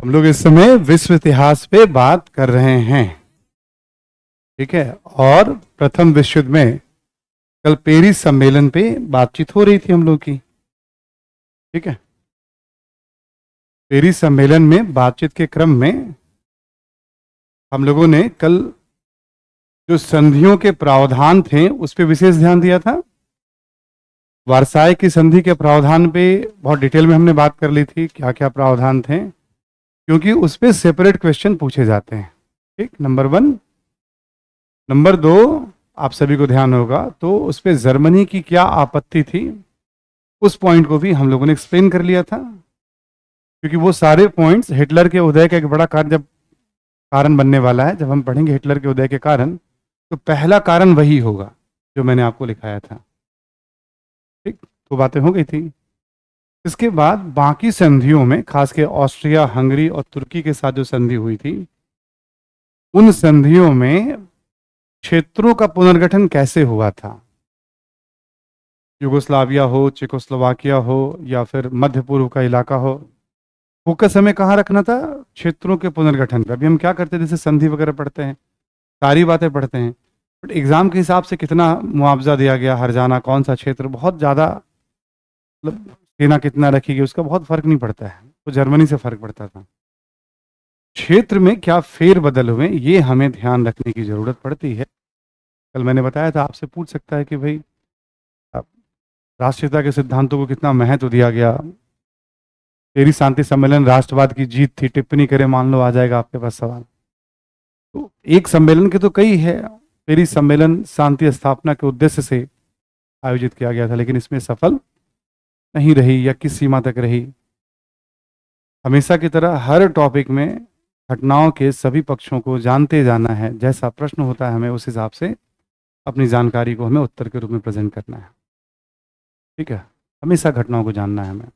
हम लोग इस समय विश्व इतिहास पे बात कर रहे हैं। ठीक है। और प्रथम विश्व युद्ध में कल पेरिस सम्मेलन पे बातचीत हो रही थी हम लोग की। ठीक है। पेरिस सम्मेलन में बातचीत के क्रम में हम लोगों ने कल जो संधियों के प्रावधान थे उस पर विशेष ध्यान दिया था। वार्साई की संधि के प्रावधान पे बहुत डिटेल में हमने बात कर ली थी, क्या क्या प्रावधान थे, क्योंकि उस पर सेपरेट क्वेश्चन पूछे जाते हैं। ठीक, नंबर 1। नंबर 2, आप सभी को ध्यान होगा तो उस पर जर्मनी की क्या आपत्ति थी, उस पॉइंट को भी हम लोगों ने एक्सप्लेन कर लिया था। क्योंकि वो सारे पॉइंट्स हिटलर के उदय का एक बड़ा कारण जब कारण बनने वाला है, जब हम पढ़ेंगे हिटलर के उदय के कारण, तो पहला कारण वही होगा जो मैंने आपको लिखाया था। ठीक, तो बातें हो गई थी। इसके बाद बाकी संधियों में, खास के ऑस्ट्रिया, हंगरी और तुर्की के साथ जो संधि हुई थी, उन संधियों में क्षेत्रों का पुनर्गठन कैसे हुआ था। युगोस्लाविया हो, चेकोस्लोवाकिया हो, या फिर मध्य पूर्व का इलाका हो, फोकस हमें कहाँ रखना था? क्षेत्रों के पुनर्गठन पे। अभी हम क्या करते हैं, जैसे संधि वगैरह पढ़ते हैं, सारी बातें पढ़ते हैं, बट एग्जाम के हिसाब से कितना मुआवजा दिया गया, हरजाना, कौन सा क्षेत्र, बहुत ज़्यादा, मतलब सेना कितना रखी गई, उसका बहुत फर्क नहीं पड़ता है। तो जर्मनी से फर्क पड़ता था। क्षेत्र में क्या फेरबदल हुए, ये हमें ध्यान रखने की जरूरत पड़ती है। कल मैंने बताया था, आपसे पूछ सकता है कि भाई राष्ट्रीयता के सिद्धांतों को कितना महत्व दिया गया, पेरिस शांति सम्मेलन राष्ट्रवाद की जीत थी, टिप्पणी करें, मान लो आ जाएगा आपके पास सवाल। तो एक सम्मेलन के तो कई है। पेरिस सम्मेलन शांति स्थापना के उद्देश्य से आयोजित किया गया था, लेकिन इसमें सफल नहीं रही, या किस सीमा तक रही। हमेशा की तरह हर टॉपिक में घटनाओं के सभी पक्षों को जानते जाना है। जैसा प्रश्न होता है हमें उस हिसाब से अपनी जानकारी को हमें उत्तर के रूप में प्रेजेंट करना है। ठीक है, हमेशा घटनाओं को जानना है हमें।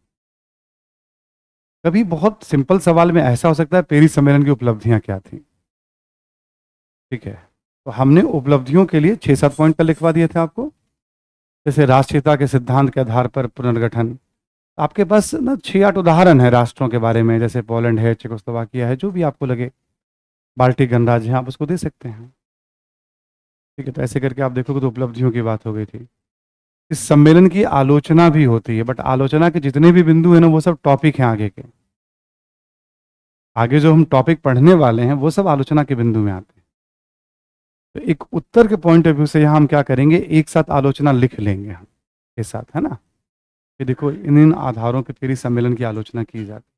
कभी बहुत सिंपल सवाल में ऐसा हो सकता है, पेरिस सम्मेलन की उपलब्धियां क्या थी। ठीक है, तो हमने उपलब्धियों के लिए 6-7 पॉइंट पर लिखवा दिए थे आपको। जैसे राष्ट्रीयता के सिद्धांत के आधार पर पुनर्गठन, आपके पास ना 6-8 उदाहरण है राष्ट्रों के बारे में, जैसे पोलैंड है, चेकोस्लोवाकिया है, जो भी आपको लगे, बाल्टिक गणराज्य है, आप उसको दे सकते हैं। ठीक है, तो ऐसे करके आप देखोगे तो उपलब्धियों की बात हो गई थी। इस सम्मेलन की आलोचना भी होती है, बट आलोचना के जितने भी बिंदु हैं ना, वो सब टॉपिक हैं आगे के। आगे जो हम टॉपिक पढ़ने वाले हैं वो सब आलोचना के बिंदु में आते हैं। तो एक उत्तर के पॉइंट ऑफ व्यू से यहाँ हम क्या करेंगे, एक साथ आलोचना लिख लेंगे हम के साथ, है ना, कि देखो इन इन आधारों पर पेरिस सम्मेलन की आलोचना की जाती है।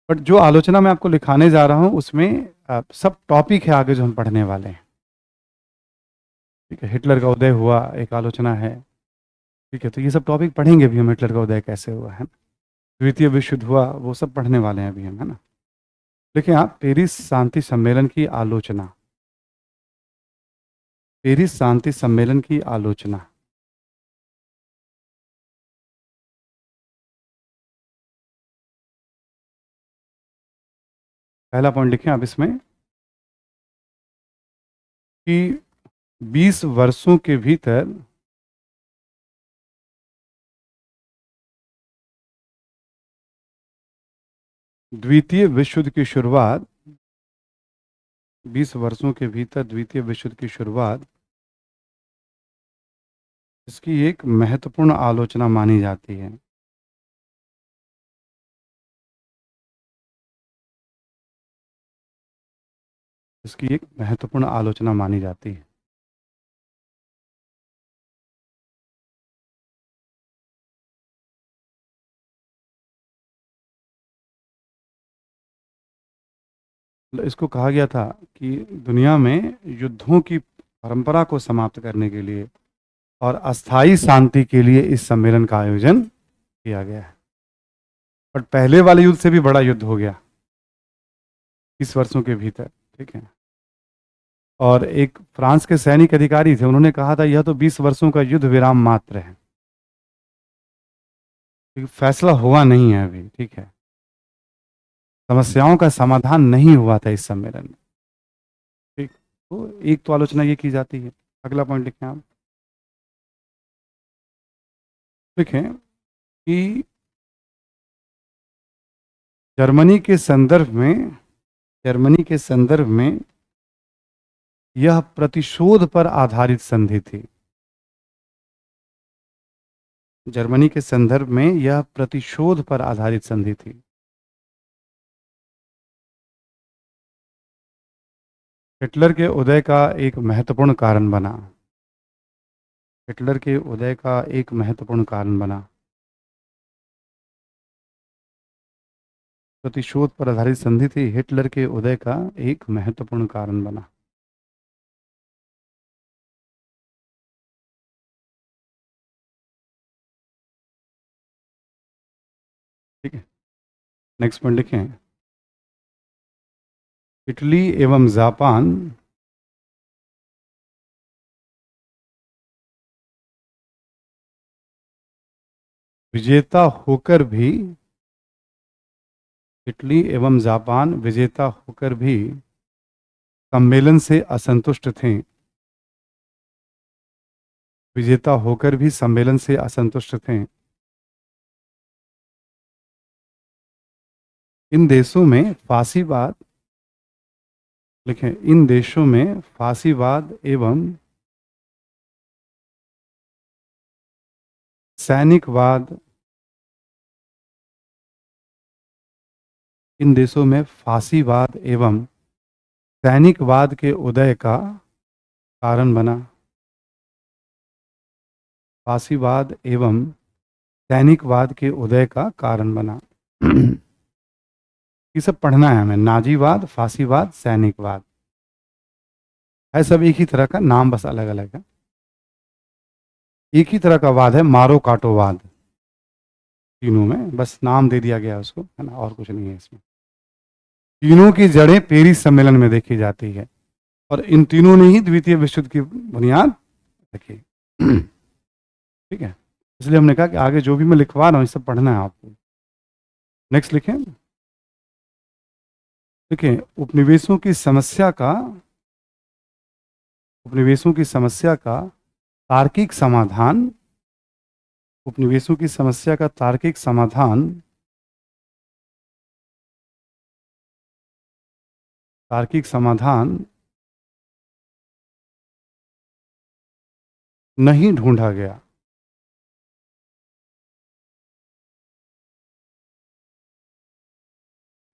बट जो आलोचना मैं आपको लिखाने जा रहा हूँ उसमें सब टॉपिक है आगे जो हम पढ़ने वाले हैं। ठीक है, हिटलर का उदय हुआ, एक आलोचना है। ठीक है, तो ये सब टॉपिक पढ़ेंगे भी हम, हिटलर का उदय कैसे हुआ है, द्वितीय विश्व युद्ध हुआ, वो सब पढ़ने वाले हैं अभी हम, है ना। देखिए आप, पेरिस शांति सम्मेलन की आलोचना, पेरिस शांति सम्मेलन की आलोचना। पहला पॉइंट लिखें आप इसमें कि 20 वर्षों के भीतर द्वितीय विश्व युद्ध की शुरुआत, 20 वर्षों के भीतर द्वितीय विश्व युद्ध की शुरुआत, इसकी एक महत्वपूर्ण आलोचना मानी जाती है। इसकी एक महत्वपूर्ण आलोचना मानी जाती है। इसको कहा गया था कि दुनिया में युद्धों की परंपरा को समाप्त करने के लिए और अस्थाई शांति के लिए इस सम्मेलन का आयोजन किया गया है। बट पहले वाले युद्ध से भी बड़ा युद्ध हो गया 20 वर्षों के भीतर। ठीक है, और एक फ्रांस के सैनिक अधिकारी थे, उन्होंने कहा था यह तो 20 वर्षों का युद्ध विराम मात्र है, क्योंकि फैसला हुआ नहीं है अभी। ठीक है, समस्याओं का समाधान नहीं हुआ था इस सम्मेलन में। ठीक, तो एक तो आलोचना ये की जाती है। अगला पॉइंट लिखें आप, लिखें कि जर्मनी के संदर्भ में, जर्मनी के संदर्भ में यह प्रतिशोध पर आधारित संधि थी। जर्मनी के संदर्भ में यह प्रतिशोध पर आधारित संधि थी। हिटलर के उदय का एक महत्वपूर्ण कारण बना। हिटलर के उदय का एक महत्वपूर्ण कारण बना। प्रतिशोध पर आधारित संधि थी, हिटलर के उदय का एक महत्वपूर्ण कारण बना। ठीक है, नेक्स्ट पॉइंट लिखें। इटली एवं जापान विजेता होकर भी, इटली एवं जापान विजेता होकर भी सम्मेलन से असंतुष्ट थे। विजेता होकर भी सम्मेलन से असंतुष्ट थे। इन देशों में फांसीवाद, लिखें, इन देशों में फांसीवाद एवं सैनिकवाद, इन देशों में फांसीवाद एवं सैनिकवाद के उदय का कारण बना। फांसीवाद एवं सैनिकवाद के उदय का कारण बना। ये सब पढ़ना है हमें, नाजीवाद, फांसीवाद, सैनिकवाद है, सब एक ही तरह का, नाम बस अलग अलग है। एक ही तरह का वाद है, मारो काटोवाद, तीनों में बस नाम दे दिया गया उसको, है ना, और कुछ नहीं है इसमें। तीनों की जड़ें पेरिस सम्मेलन में देखी जाती है और इन तीनों ने ही द्वितीय विश्व युद्ध की बुनियाद रखी। ठीक है, इसलिए हमने कहा कि आगे जो भी मैं लिखवा रहा हूँ ये सब पढ़ना है आपको। नेक्स्ट लिखें। देखिए, उपनिवेशों की समस्या का, उपनिवेशों की समस्या का तार्किक समाधान, उपनिवेशों की समस्या का तार्किक समाधान, तार्किक समाधान नहीं ढूंढा गया।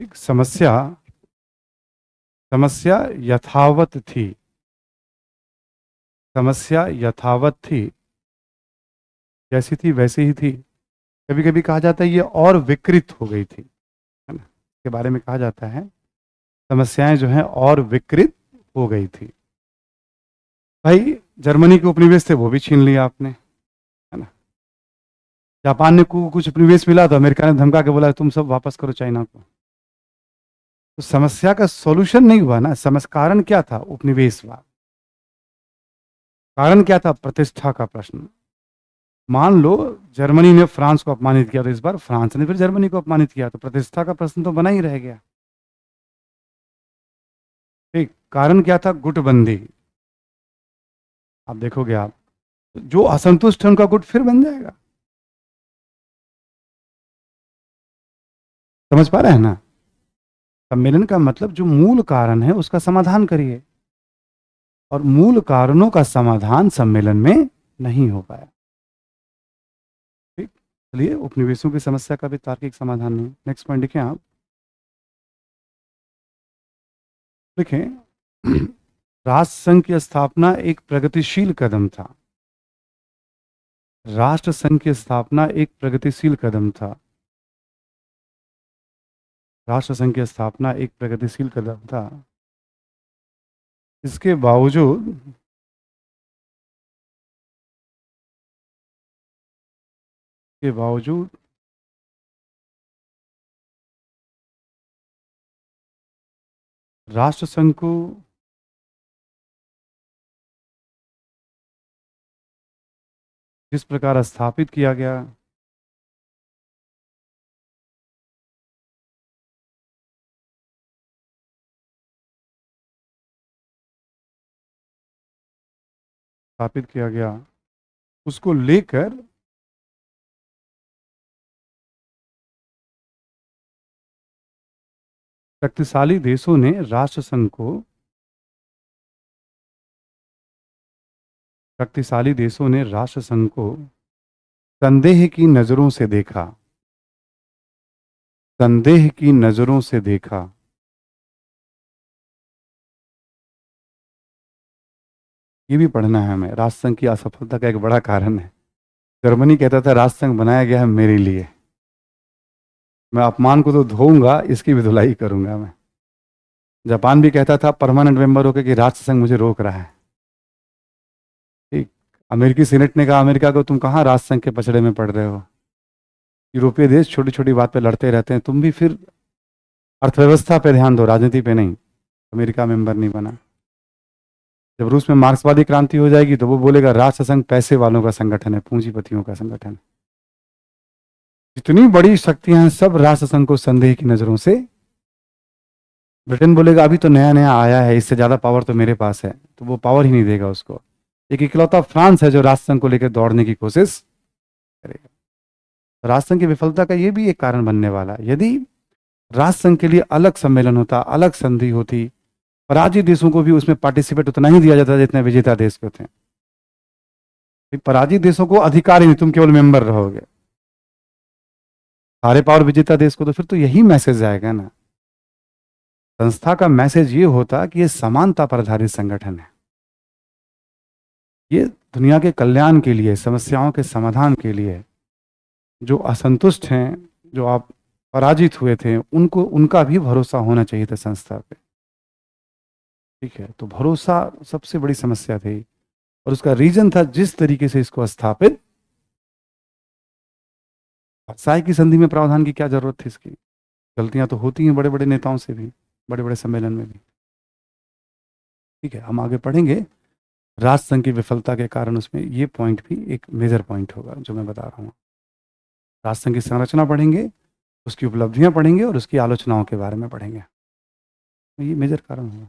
एक समस्या, समस्या यथावत थी, समस्या यथावत थी, जैसी थी वैसी ही थी। कभी कभी कहा जाता है ये और विकृत हो गई थी, है ना, इसके बारे में कहा जाता है समस्याएं जो हैं और विकृत हो गई थी। भाई, जर्मनी के उपनिवेश थे वो भी छीन लिया आपने, है ना। जापान ने कुछ उपनिवेश मिला तो अमेरिका ने धमका के बोला तुम सब वापस करो चाइना को। तो समस्या का सॉल्यूशन नहीं हुआ ना, समस्या कारण क्या था? उपनिवेशवाद। कारण क्या था? प्रतिष्ठा का प्रश्न। मान लो जर्मनी ने फ्रांस को अपमानित किया तो इस बार फ्रांस ने फिर जर्मनी को अपमानित किया, तो प्रतिष्ठा का प्रश्न तो बना ही रह गया। ठीक, कारण क्या था? गुटबंदी। आप देखोगे, आप जो असंतुष्ट है उनका गुट फिर बन जाएगा। समझ पा रहे हैं ना? सम्मेलन का मतलब जो मूल कारण है उसका समाधान करिए, और मूल कारणों का समाधान सम्मेलन में नहीं हो पाया। ठीक, चलिए, उपनिवेशों की समस्या का भी तार्किक समाधान नहीं। नेक्स्ट पॉइंट लिखें आप। लिखें, राष्ट्रसंघ की स्थापना एक प्रगतिशील कदम था। राष्ट्रसंघ की स्थापना एक प्रगतिशील कदम था। राष्ट्रसंघ की स्थापना एक प्रगतिशील कदम था। इसके बावजूद, के बावजूद राष्ट्रसंघ को जिस प्रकार स्थापित किया गया, स्थापित किया गया, उसको लेकर शक्तिशाली देशों ने राष्ट्रसंघ को शक्तिशाली देशों ने राष्ट्रसंघ को संदेह की नजरों से देखा। संदेह की नजरों से देखा। ये भी पढ़ना है हमें। राष्ट्रसंघ की असफलता का एक बड़ा कारण है, जर्मनी कहता था राष्ट्रसंघ बनाया गया है मेरे लिए, मैं अपमान को तो धोऊंगा, इसकी भी धुलाई करूंगा मैं। जापान भी कहता था परमानेंट मेंबर होकर कि राष्ट्रसंघ मुझे रोक रहा है। ठीक। अमेरिकी सीनेट ने कहा अमेरिका को तुम कहाँ राष्ट्रसंघ के पचड़े में पड़ रहे हो। यूरोपीय देश छोटी छोटी बात पे लड़ते रहते हैं, तुम भी फिर अर्थव्यवस्था पे ध्यान दो, राजनीति पे नहीं। अमेरिका मेंबर नहीं बना। जब रूस में मार्क्सवादी क्रांति हो जाएगी तो वो बोलेगा राष्ट्रसंघ पैसे वालों का संगठन है, पूंजीपतियों का संगठन है। जितनी बड़ी शक्तियां हैं सब राष्ट्रसंघ को संदेह की नजरों से। ब्रिटेन बोलेगा अभी तो नया नया आया है, इससे ज्यादा पावर तो मेरे पास है, तो वो पावर ही नहीं देगा उसको। एक इकलौता फ्रांस है जो राष्ट्रसंघ को लेकर दौड़ने की कोशिश करेगा। राष्ट्रसंघ की विफलता का ये भी एक कारण बनने वाला है। यदि राष्ट्रसंघ के लिए अलग सम्मेलन होता, अलग संधि होती, पराजित देशों को भी उसमें पार्टिसिपेट उतना ही दिया जाता जितने विजेता देश के थे। पराजित देशों को अधिकार ही नहीं, तुम केवल मेंबर रहोगे। सारे पावर विजेता देश को, तो फिर तो यही मैसेज आएगा ना। संस्था का मैसेज ये होता कि ये समानता पर आधारित संगठन है, ये दुनिया के कल्याण के लिए, समस्याओं के समाधान के लिए। जो असंतुष्ट हैं, जो आप पराजित हुए थे, उनको उनका भी भरोसा होना चाहिए था संस्था पे। ठीक है, तो भरोसा सबसे बड़ी समस्या थी और उसका रीजन था जिस तरीके से इसको स्थापित। साय की संधि में प्रावधान की क्या जरूरत थी इसकी। गलतियां तो होती हैं बड़े बड़े नेताओं से भी, बड़े बड़े सम्मेलन में भी। ठीक है, हम आगे पढ़ेंगे राष्ट्रसंघ की विफलता के कारण, उसमें ये पॉइंट भी एक मेजर पॉइंट होगा जो मैं बता रहा हूँ। राष्ट्रसंघ की संरचना पढ़ेंगे, उसकी उपलब्धियां पढ़ेंगे और उसकी आलोचनाओं के बारे में पढ़ेंगे। ये मेजर कारण होगा।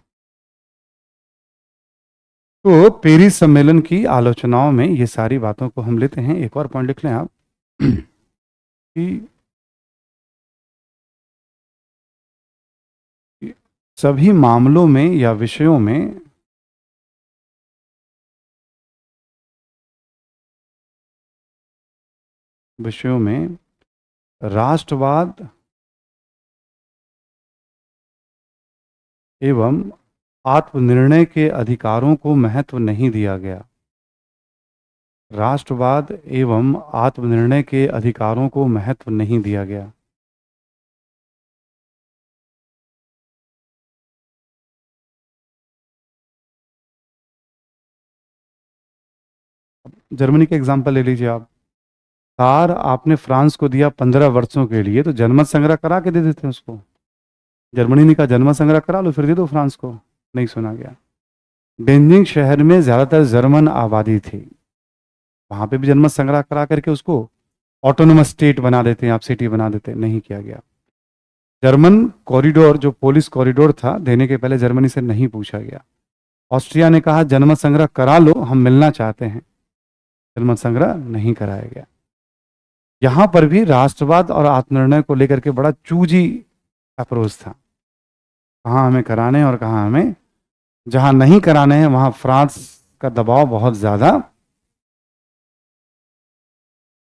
तो पेरिस सम्मेलन की आलोचनाओं में ये सारी बातों को हम लेते हैं। एक और पॉइंट लिख लें आप कि सभी मामलों में या विषयों में राष्ट्रवाद एवं आत्मनिर्णय के अधिकारों को महत्व नहीं दिया गया। राष्ट्रवाद एवं आत्मनिर्णय के अधिकारों को महत्व नहीं दिया गया। जर्मनी का एग्जांपल ले लीजिए आप। तार आपने फ्रांस को दिया 15 वर्षों के लिए, तो जनमत संग्रह करा के दे देते उसको। जर्मनी ने कहा जनमत संग्रह करा लो, फिर दे दो फ्रांस को। नहीं सुना गया। बेजिंग शहर में ज्यादातर जर्मन आबादी थी, वहां पे भी जनमत संग्रह करा करके उसको ऑटोनोमस स्टेट बना देते हैं, आप सिटी बना देते हैं, नहीं किया गया। जर्मन कॉरिडोर, जो पोलिस कॉरिडोर था, देने के पहले जर्मनी से नहीं पूछा गया। ऑस्ट्रिया ने कहा जनमत संग्रह करा लो, हम मिलना चाहते हैं, जनमत संग्रह नहीं कराया गया। यहां पर भी राष्ट्रवाद और आत्मनिर्णय को लेकर के बड़ा चूजी अप्रोच था, कहाँ हमें कराने और कहाँ हमें, जहां नहीं कराने हैं वहां फ्रांस का दबाव बहुत ज्यादा।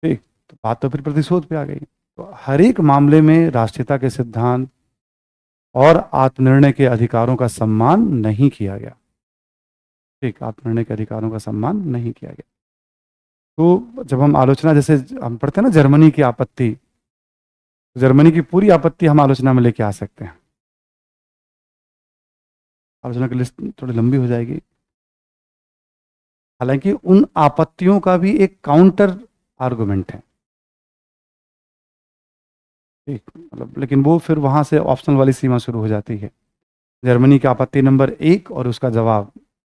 ठीक, तो बात तो फिर प्रतिशोध पे आ गई। तो हर एक मामले में राष्ट्रीयता के सिद्धांत और आत्मनिर्णय के अधिकारों का सम्मान नहीं किया गया। ठीक, आत्मनिर्णय के अधिकारों का सम्मान नहीं किया गया। तो जब हम आलोचना, जैसे हम पढ़ते हैं ना जर्मनी की आपत्ति, जर्मनी की पूरी आपत्ति हम आलोचना में लेके आ सकते हैं। आलोचना की लिस्ट थोड़ी लंबी हो जाएगी। हालांकि उन आपत्तियों का भी एक काउंटर आर्गुमेंट है। ठीक, मतलब लेकिन वो फिर वहां से ऑप्शनल वाली सीमा शुरू हो जाती है। जर्मनी की आपत्ति नंबर 1 और उसका जवाब,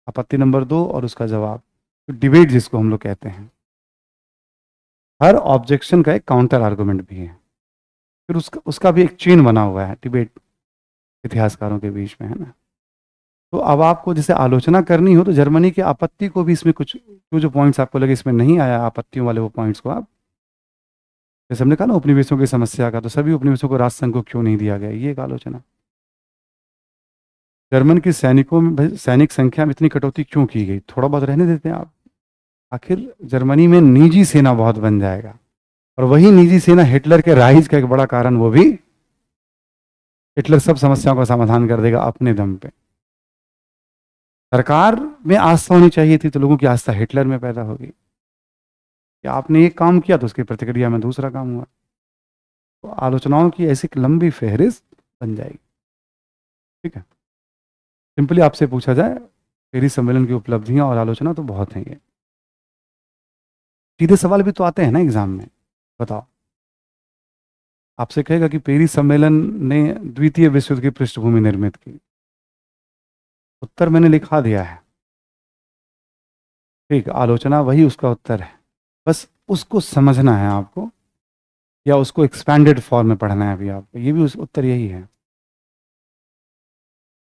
आपत्ति नंबर 2 और उसका जवाब, तो डिबेट जिसको हम लोग कहते हैं। हर ऑब्जेक्शन का एक काउंटर आर्गुमेंट भी है, फिर उसका भी एक चेन बना हुआ है डिबेट इतिहासकारों के बीच में, है ना। तो अब आपको जैसे आलोचना करनी हो तो जर्मनी की आपत्ति को भी इसमें कुछ जो पॉइंट्स आपको लगे इसमें नहीं आया आपत्तियों वाले, वो पॉइंट्स को आप, जैसे हमने कहा ना उपनिवेशों की समस्या का, तो सभी उपनिवेशों को राष्ट्रसंघ को क्यों नहीं दिया गया, ये एक आलोचना। जर्मन की सैनिकों में सैनिक संख्या में इतनी कटौती क्यों की गई? थोड़ा बहुत रहने देते हैं आप। आखिर जर्मनी में निजी सेना बहुत बन जाएगा, और वही निजी सेना हिटलर के राइज का एक बड़ा कारण वो भी, हिटलर सब समस्याओं का समाधान कर देगा अपने दम पे। सरकार में आस्था होनी चाहिए थी, तो लोगों की आस्था हिटलर में पैदा होगी कि आपने एक काम किया तो उसकी प्रतिक्रिया में दूसरा काम हुआ। तो आलोचनाओं की ऐसी एक लंबी फहरिस्त बन जाएगी। ठीक है, सिंपली आपसे पूछा जाए पेरिस सम्मेलन की उपलब्धियां और आलोचना तो बहुत हैं। ये सीधे सवाल भी तो आते हैं ना एग्जाम में। बताओ, आपसे कहेगा कि पेरिस सम्मेलन ने द्वितीय विश्व युद्ध की पृष्ठभूमि निर्मित की, उत्तर मैंने लिखा दिया है। ठीक, आलोचना वही उसका उत्तर है, बस उसको समझना है आपको, या उसको एक्सपैंडेड फॉर्म में पढ़ना है अभी आपको। ये भी उस उत्तर यही है।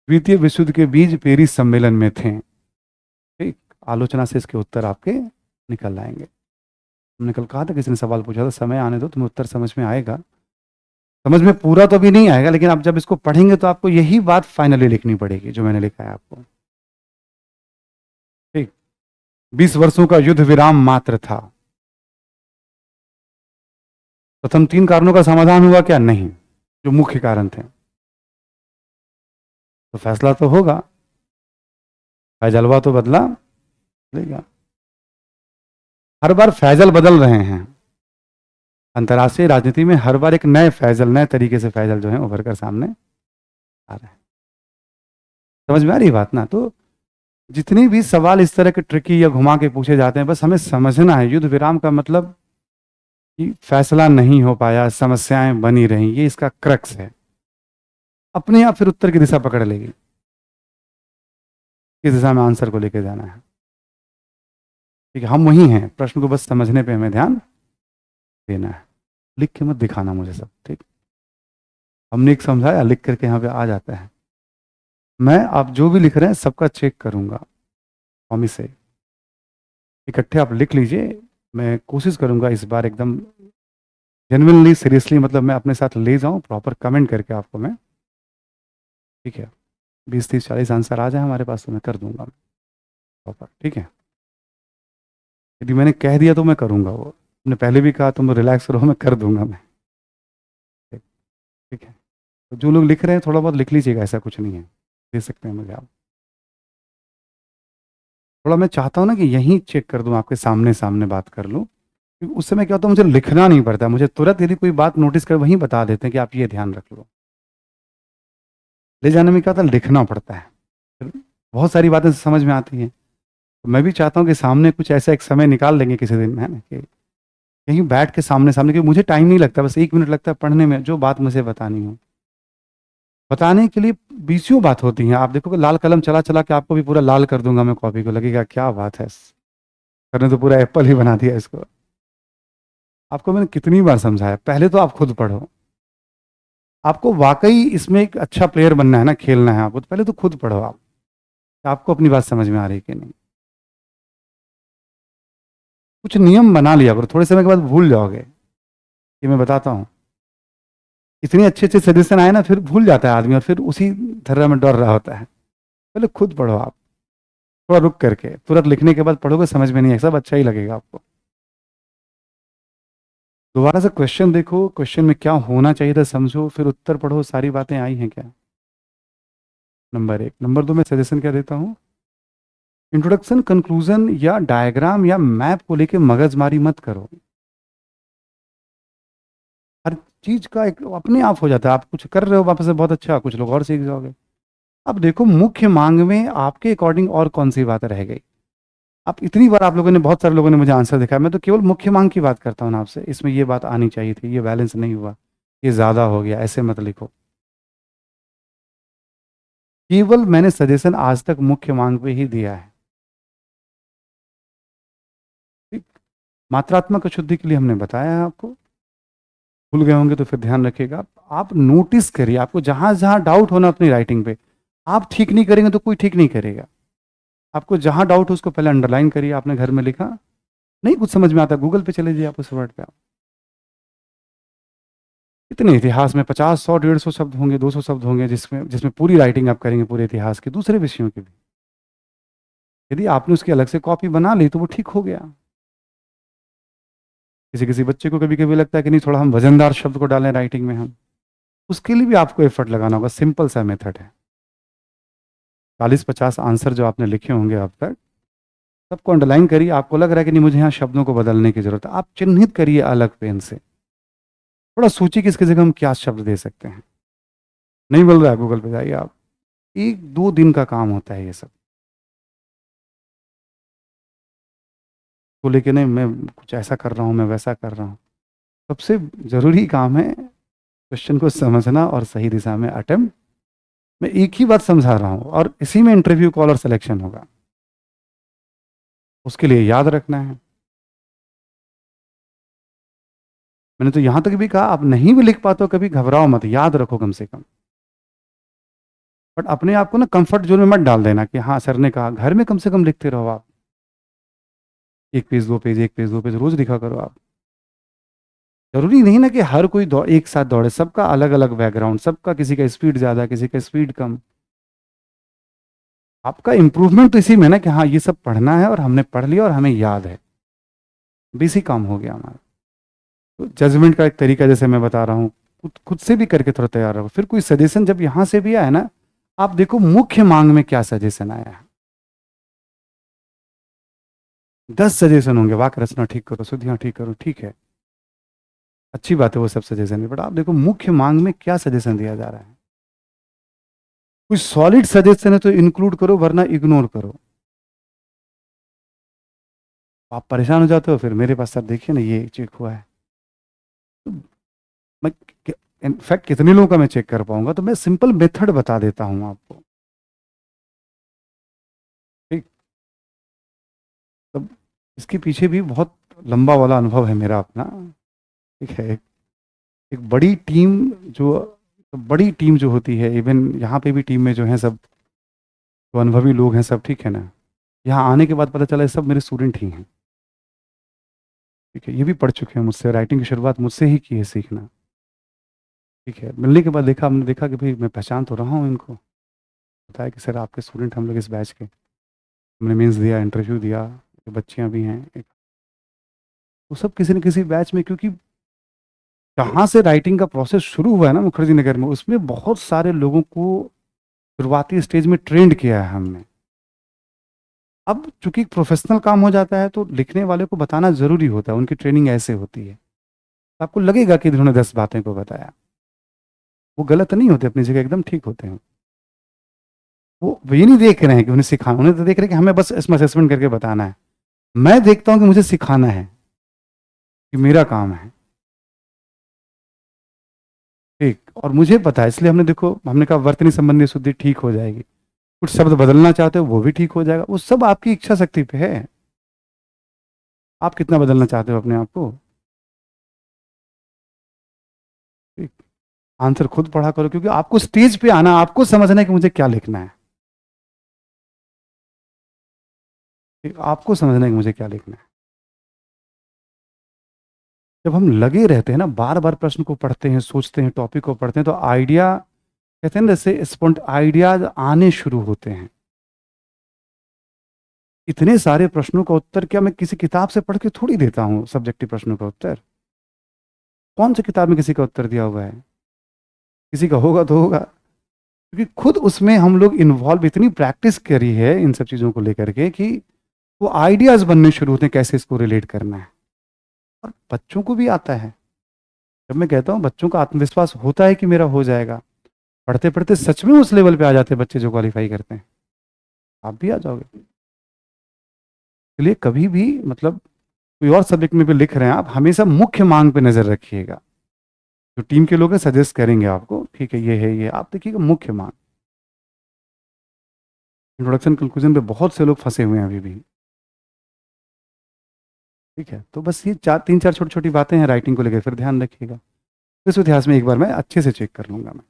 द्वितीय विश्व युद्ध के बीज पेरिस सम्मेलन में थे। ठीक, आलोचना से इसके उत्तर आपके निकल आएंगे। हमने कल कहा था, किसी ने सवाल पूछा था, समय आने दो तुम्हें उत्तर समझ में आएगा। समझ में पूरा तो अभी नहीं आएगा, लेकिन आप जब इसको पढ़ेंगे तो आपको यही बात फाइनली लिखनी पड़ेगी जो मैंने लिखा है आपको। ठीक, 20 वर्षों का युद्ध विराम मात्र था। प्रथम 3 कारणों का समाधान हुआ क्या? नहीं, जो मुख्य कारण थे। तो फैसला तो होगा, फैजलवा तो बदला देगा। हर बार फैजल बदल रहे हैं। अंतर्राष्ट्रीय राजनीति में हर बार एक नए फैजल, नए तरीके से फैजल जो है उभर कर सामने आ रहे हैं। समझ में आ रही बात ना? तो जितने भी सवाल इस तरह के ट्रिकी या घुमा के पूछे जाते हैं, बस हमें समझना है युद्ध विराम का मतलब कि फैसला नहीं हो पाया, समस्याएं बनी रही, ये इसका क्रक्स है। अपने आप फिर उत्तर की दिशा पकड़ लेगी, किस दिशा में आंसर को लेके जाना है। ठीक है, हम वही हैं, प्रश्न को बस समझने पे हमें ध्यान देना है। लिख के मत दिखाना मुझे सब। ठीक, हमने एक समझाया, लिख करके यहाँ पे आ जाता है। मैं आप जो भी लिख रहे हैं सबका चेक करूंगा, प्रॉमिस से। इकट्ठे आप लिख लीजिए, मैं कोशिश करूंगा इस बार एकदम जेन्युइनली सीरियसली, मतलब मैं अपने साथ ले जाऊं प्रॉपर कमेंट करके आपको मैं। ठीक है, 20 30 40 आंसर आ जाए हमारे पास तो मैं कर दूंगा प्रॉपर। ठीक है, यदि मैंने कह दिया तो मैं करूंगा, वो मैंने पहले भी कहा, तुम रिलैक्स रहो, मैं कर दूंगा मैं। ठीक है, तो जो लोग लिख रहे हैं थोड़ा बहुत लिख लीजिएगा, ऐसा कुछ नहीं है, दे सकते हैं मुझे आप। थोड़ा मैं चाहता हूँ ना कि यहीं चेक कर दूं, आपके सामने सामने बात कर लूँ, क्योंकि उस समय क्या होता है, मुझे लिखना नहीं पड़ता, मुझे तुरंत यदि कोई बात नोटिस कर वहीं बता देते हैं कि आप ये ध्यान रख लो। ले जाने में क्या होता है, लिखना पड़ता है, फिर बहुत सारी बातें समझ में आती हैं। तो मैं भी चाहता हूँ कि सामने कुछ ऐसा एक समय निकाल लेंगे किसी दिन, है ना, कि कहीं बैठ के सामने सामने, क्योंकि मुझे टाइम नहीं लगता, बस 1 मिनट लगता है पढ़ने में, जो बात मुझे बतानी हो बताने के लिए 20 बात होती हैं। आप देखोगे लाल कलम चला चला के आपको भी पूरा लाल कर दूंगा मैं कॉपी को, लगेगा क्या बात है, करने तो पूरा एप्पल ही बना दिया इसको। आपको मैंने कितनी बार समझाया, पहले तो आप खुद पढ़ो। आपको वाकई इसमें एक अच्छा प्लेयर बनना है ना, खेलना है आपको, तो पहले तो खुद पढ़ो आप, आपको अपनी बात समझ में आ रही है कि नहीं। कुछ नियम बना लिया करो, थोड़े समय के बाद भूल जाओगे। ये मैं बताता हूँ, इतने अच्छे अच्छे सजेशन आए ना, फिर भूल जाता है आदमी, और फिर उसी धर्रा में डर रहा होता है। पहले खुद पढ़ो आप, थोड़ा रुक करके, तुरंत लिखने के बाद पढ़ोगे समझ में नहीं है, सब अच्छा ही लगेगा आपको। दोबारा से क्वेश्चन देखो, क्वेश्चन में क्या होना चाहिए था समझो, फिर उत्तर पढ़ो, सारी बातें आई हैं क्या। नंबर 1। नंबर 2, मैं सजेशन क्या देता हूँ, इंट्रोडक्शन, कंक्लूजन या डायग्राम या मैप को लेके मगजमारी मत करो। हर चीज का एक अपने आप हो जाता है, आप कुछ कर रहे हो वापस से बहुत अच्छा, कुछ लोग और सीख जाओगे। अब देखो मुख्य मांग में आपके अकॉर्डिंग और कौन सी बात रह गई। आप इतनी बार, आप लोगों ने, बहुत सारे लोगों ने मुझे आंसर दिखाया, मैं तो केवल मुख्य मांग की बात करता हूँ ना आपसे, इसमें ये बात आनी चाहिए थी, ये बैलेंस नहीं हुआ, ये ज्यादा हो गया, ऐसे मत लिखो। केवल मैंने सजेशन आज तक मुख्य मांग पे ही दिया है। ठीक, मात्रात्मक अशुद्धि के लिए हमने बताया है आपको, भूल गए होंगे तो फिर ध्यान रखिएगा। आप नोटिस करिए, आपको जहां जहां डाउट होना अपनी राइटिंग पे, आप ठीक नहीं करेंगे तो कोई ठीक नहीं करेगा। आपको जहां डाउट हो उसको पहले अंडरलाइन करिए, आपने घर में लिखा, नहीं कुछ समझ में आता, गूगल पे चले जाइए, आप उस वर्ड पे आप इतने इतिहास में 50, 100, 150 शब्द होंगे, 200 शब्द होंगे, जिसमें जिसमें पूरी राइटिंग आप करेंगे पूरे इतिहास के, दूसरे विषयों की भी। यदि आपने उसकी अलग से कॉपी बना ली तो वो ठीक हो गया। किसी किसी बच्चे को कभी कभी लगता है कि नहीं, थोड़ा हम वजनदार शब्द को डालें राइटिंग में हम, उसके लिए भी आपको एफर्ट लगाना होगा। सिंपल सा मेथड है। 40-50 आंसर जो आपने लिखे होंगे अब तक, सबको अंडरलाइन करिए। आपको लग रहा है कि नहीं मुझे यहाँ शब्दों को बदलने की जरूरत है, आप चिन्हित करिए अलग पेन से। थोड़ा सोचिए कि इसकी जगह हम क्या शब्द दे सकते हैं। नहीं मिल रहा है, गूगल पे जाइए आप। 1-2 दिन का काम होता है ये सब को लेके। नहीं मैं कुछ ऐसा कर रहा हूँ, मैं वैसा कर रहा हूँ। सबसे जरूरी काम है क्वेश्चन को समझना और सही दिशा में अटेम्प्ट। मैं एक ही बात समझा रहा हूँ और इसी में इंटरव्यू कॉल और सिलेक्शन होगा। उसके लिए याद रखना है। मैंने तो यहां तक भी कहा, आप नहीं भी लिख पाते हो कभी घबराओ मत, याद रखो कम से कम। बट अपने आप को ना कंफर्ट जोन में मत डाल देना कि हाँ सर ने कहा। घर में कम से कम लिखते रहो आप, 1 पेज 2 पेज, 1 पेज 2 पेज रोज लिखा करो आप। जरूरी नहीं ना कि हर कोई एक साथ दौड़े, सबका अलग अलग बैकग्राउंड, सबका किसी का स्पीड ज्यादा, किसी का स्पीड कम। आपका इंप्रूवमेंट तो इसी में ना कि हाँ ये सब पढ़ना है और हमने पढ़ लिया और हमें याद है। बेसिक काम हो गया हमारा। तो जजमेंट का एक तरीका जैसे मैं बता रहा हूँ, खुद से भी करके थोड़ा तैयार रहो। फिर कोई सजेशन जब यहां से भी आए ना, आप देखो मुख्य मांग में क्या सजेशन आया है। 10 सजेशन होंगे, वाक्य रचना ठीक करो, शुद्धियां ठीक करो, ठीक है, अच्छी बात है वो सब सजेशन भी। बट आप देखो मुख्य मांग में क्या सजेशन दिया जा रहा है। कोई सॉलिड सजेशन है तो इंक्लूड करो, वरना इग्नोर करो। आप परेशान हो जाते हो, फिर मेरे पास सर देखिए ना ये चेक हुआ है। तो मैं इनफैक्ट कितने लोगों का मैं चेक कर पाऊंगा, तो मैं सिंपल मेथड बता देता हूं आपको। ठीक। तब इसके पीछे भी बहुत लंबा वाला अनुभव है मेरा अपना। ठीक है। एक बड़ी टीम जो होती है, इवन यहाँ पे भी टीम में जो है सब तो अनुभवी लोग हैं सब, ठीक है ना। यहाँ आने के बाद पता चला ये सब मेरे स्टूडेंट ही हैं। ठीक है, ये भी पढ़ चुके हैं मुझसे, राइटिंग की शुरुआत मुझसे ही की है सीखना। ठीक है, मिलने के बाद देखा, हमने देखा कि भाई मैं पहचान तो रहा हूँ इनको। बताया कि सर आपके स्टूडेंट हम लोग इस बैच के, हमने मीन्स दिया, इंटरव्यू दिया, बच्चियाँ भी हैं एक। वो सब किसी न किसी बैच में, क्योंकि जहाँ से राइटिंग का प्रोसेस शुरू हुआ है ना मुखर्जी नगर में, उसमें बहुत सारे लोगों को शुरुआती स्टेज में ट्रेंड किया है हमने। अब चूंकि प्रोफेशनल काम हो जाता है तो लिखने वाले को बताना जरूरी होता है, उनकी ट्रेनिंग ऐसे होती है। तो आपको लगेगा कि इन्होंने 10 बातें को बताया, वो गलत नहीं होते, अपनी जगह एकदम ठीक होते हैं। वो ये नहीं देख रहे हैं कि उन्हें सिखाना, उन्हें तो देख रहे हैं कि हमें बस इसमें असेसमेंट करके बताना है। मैं देखता हूं कि मुझे सिखाना है, कि मेरा काम है। ठीक, और मुझे पता है, इसलिए हमने देखो, हमने कहा वर्तनी संबंधी शुद्धि ठीक हो जाएगी। कुछ शब्द बदलना चाहते हो वो भी ठीक हो जाएगा, वो सब आपकी इच्छा शक्ति पे है। आप कितना बदलना चाहते हो अपने आप को। ठीक। आंसर खुद पढ़ा करो, क्योंकि आपको स्टेज पे आना, आपको समझना है कि मुझे क्या लिखना है। ठीक, आपको समझना है कि मुझे क्या लिखना है। जब हम लगे रहते हैं ना, बार बार प्रश्न को पढ़ते हैं, सोचते हैं, टॉपिक को पढ़ते हैं, तो आइडिया, कहते हैं ना, जैसे स्पॉन्ट आइडियाज आने शुरू होते हैं। इतने सारे प्रश्नों का उत्तर क्या मैं किसी किताब से पढ़ के थोड़ी देता हूँ, सब्जेक्टिव प्रश्नों का उत्तर। कौन सी किताब में किसी का उत्तर दिया हुआ है। किसी का होगा तो होगा, क्योंकि खुद उसमें हम लोग इन्वॉल्व, इतनी प्रैक्टिस करी है इन सब चीज़ों को लेकर के कि वो आइडियाज बनने शुरू होते हैं कैसे इसको रिलेट करना है। और बच्चों को भी आता है। जब मैं कहता हूँ बच्चों का आत्मविश्वास होता है कि मेरा हो जाएगा, पढ़ते पढ़ते सच में उस लेवल पे आ जाते हैं बच्चे जो क्वालिफाई करते हैं। आप भी आ जाओगे। इसलिए कभी भी मतलब कोई और सब्जेक्ट में भी लिख रहे हैं आप, हमेशा मुख्य मांग पे नजर रखिएगा। जो टीम के लोग हैं सजेस्ट करेंगे आपको, ठीक है ये है, ये आप देखिएगा मुख्य मांग। इंट्रोडक्शन कंक्लूजन पे बहुत से लोग फंसे हुए हैं अभी भी। ठीक है, तो बस ये 3-4 छोटी छोटी बातें हैं राइटिंग को लेकर, फिर ध्यान रखिएगा। इस इतिहास में एक बार मैं अच्छे से चेक कर लूंगा, मैं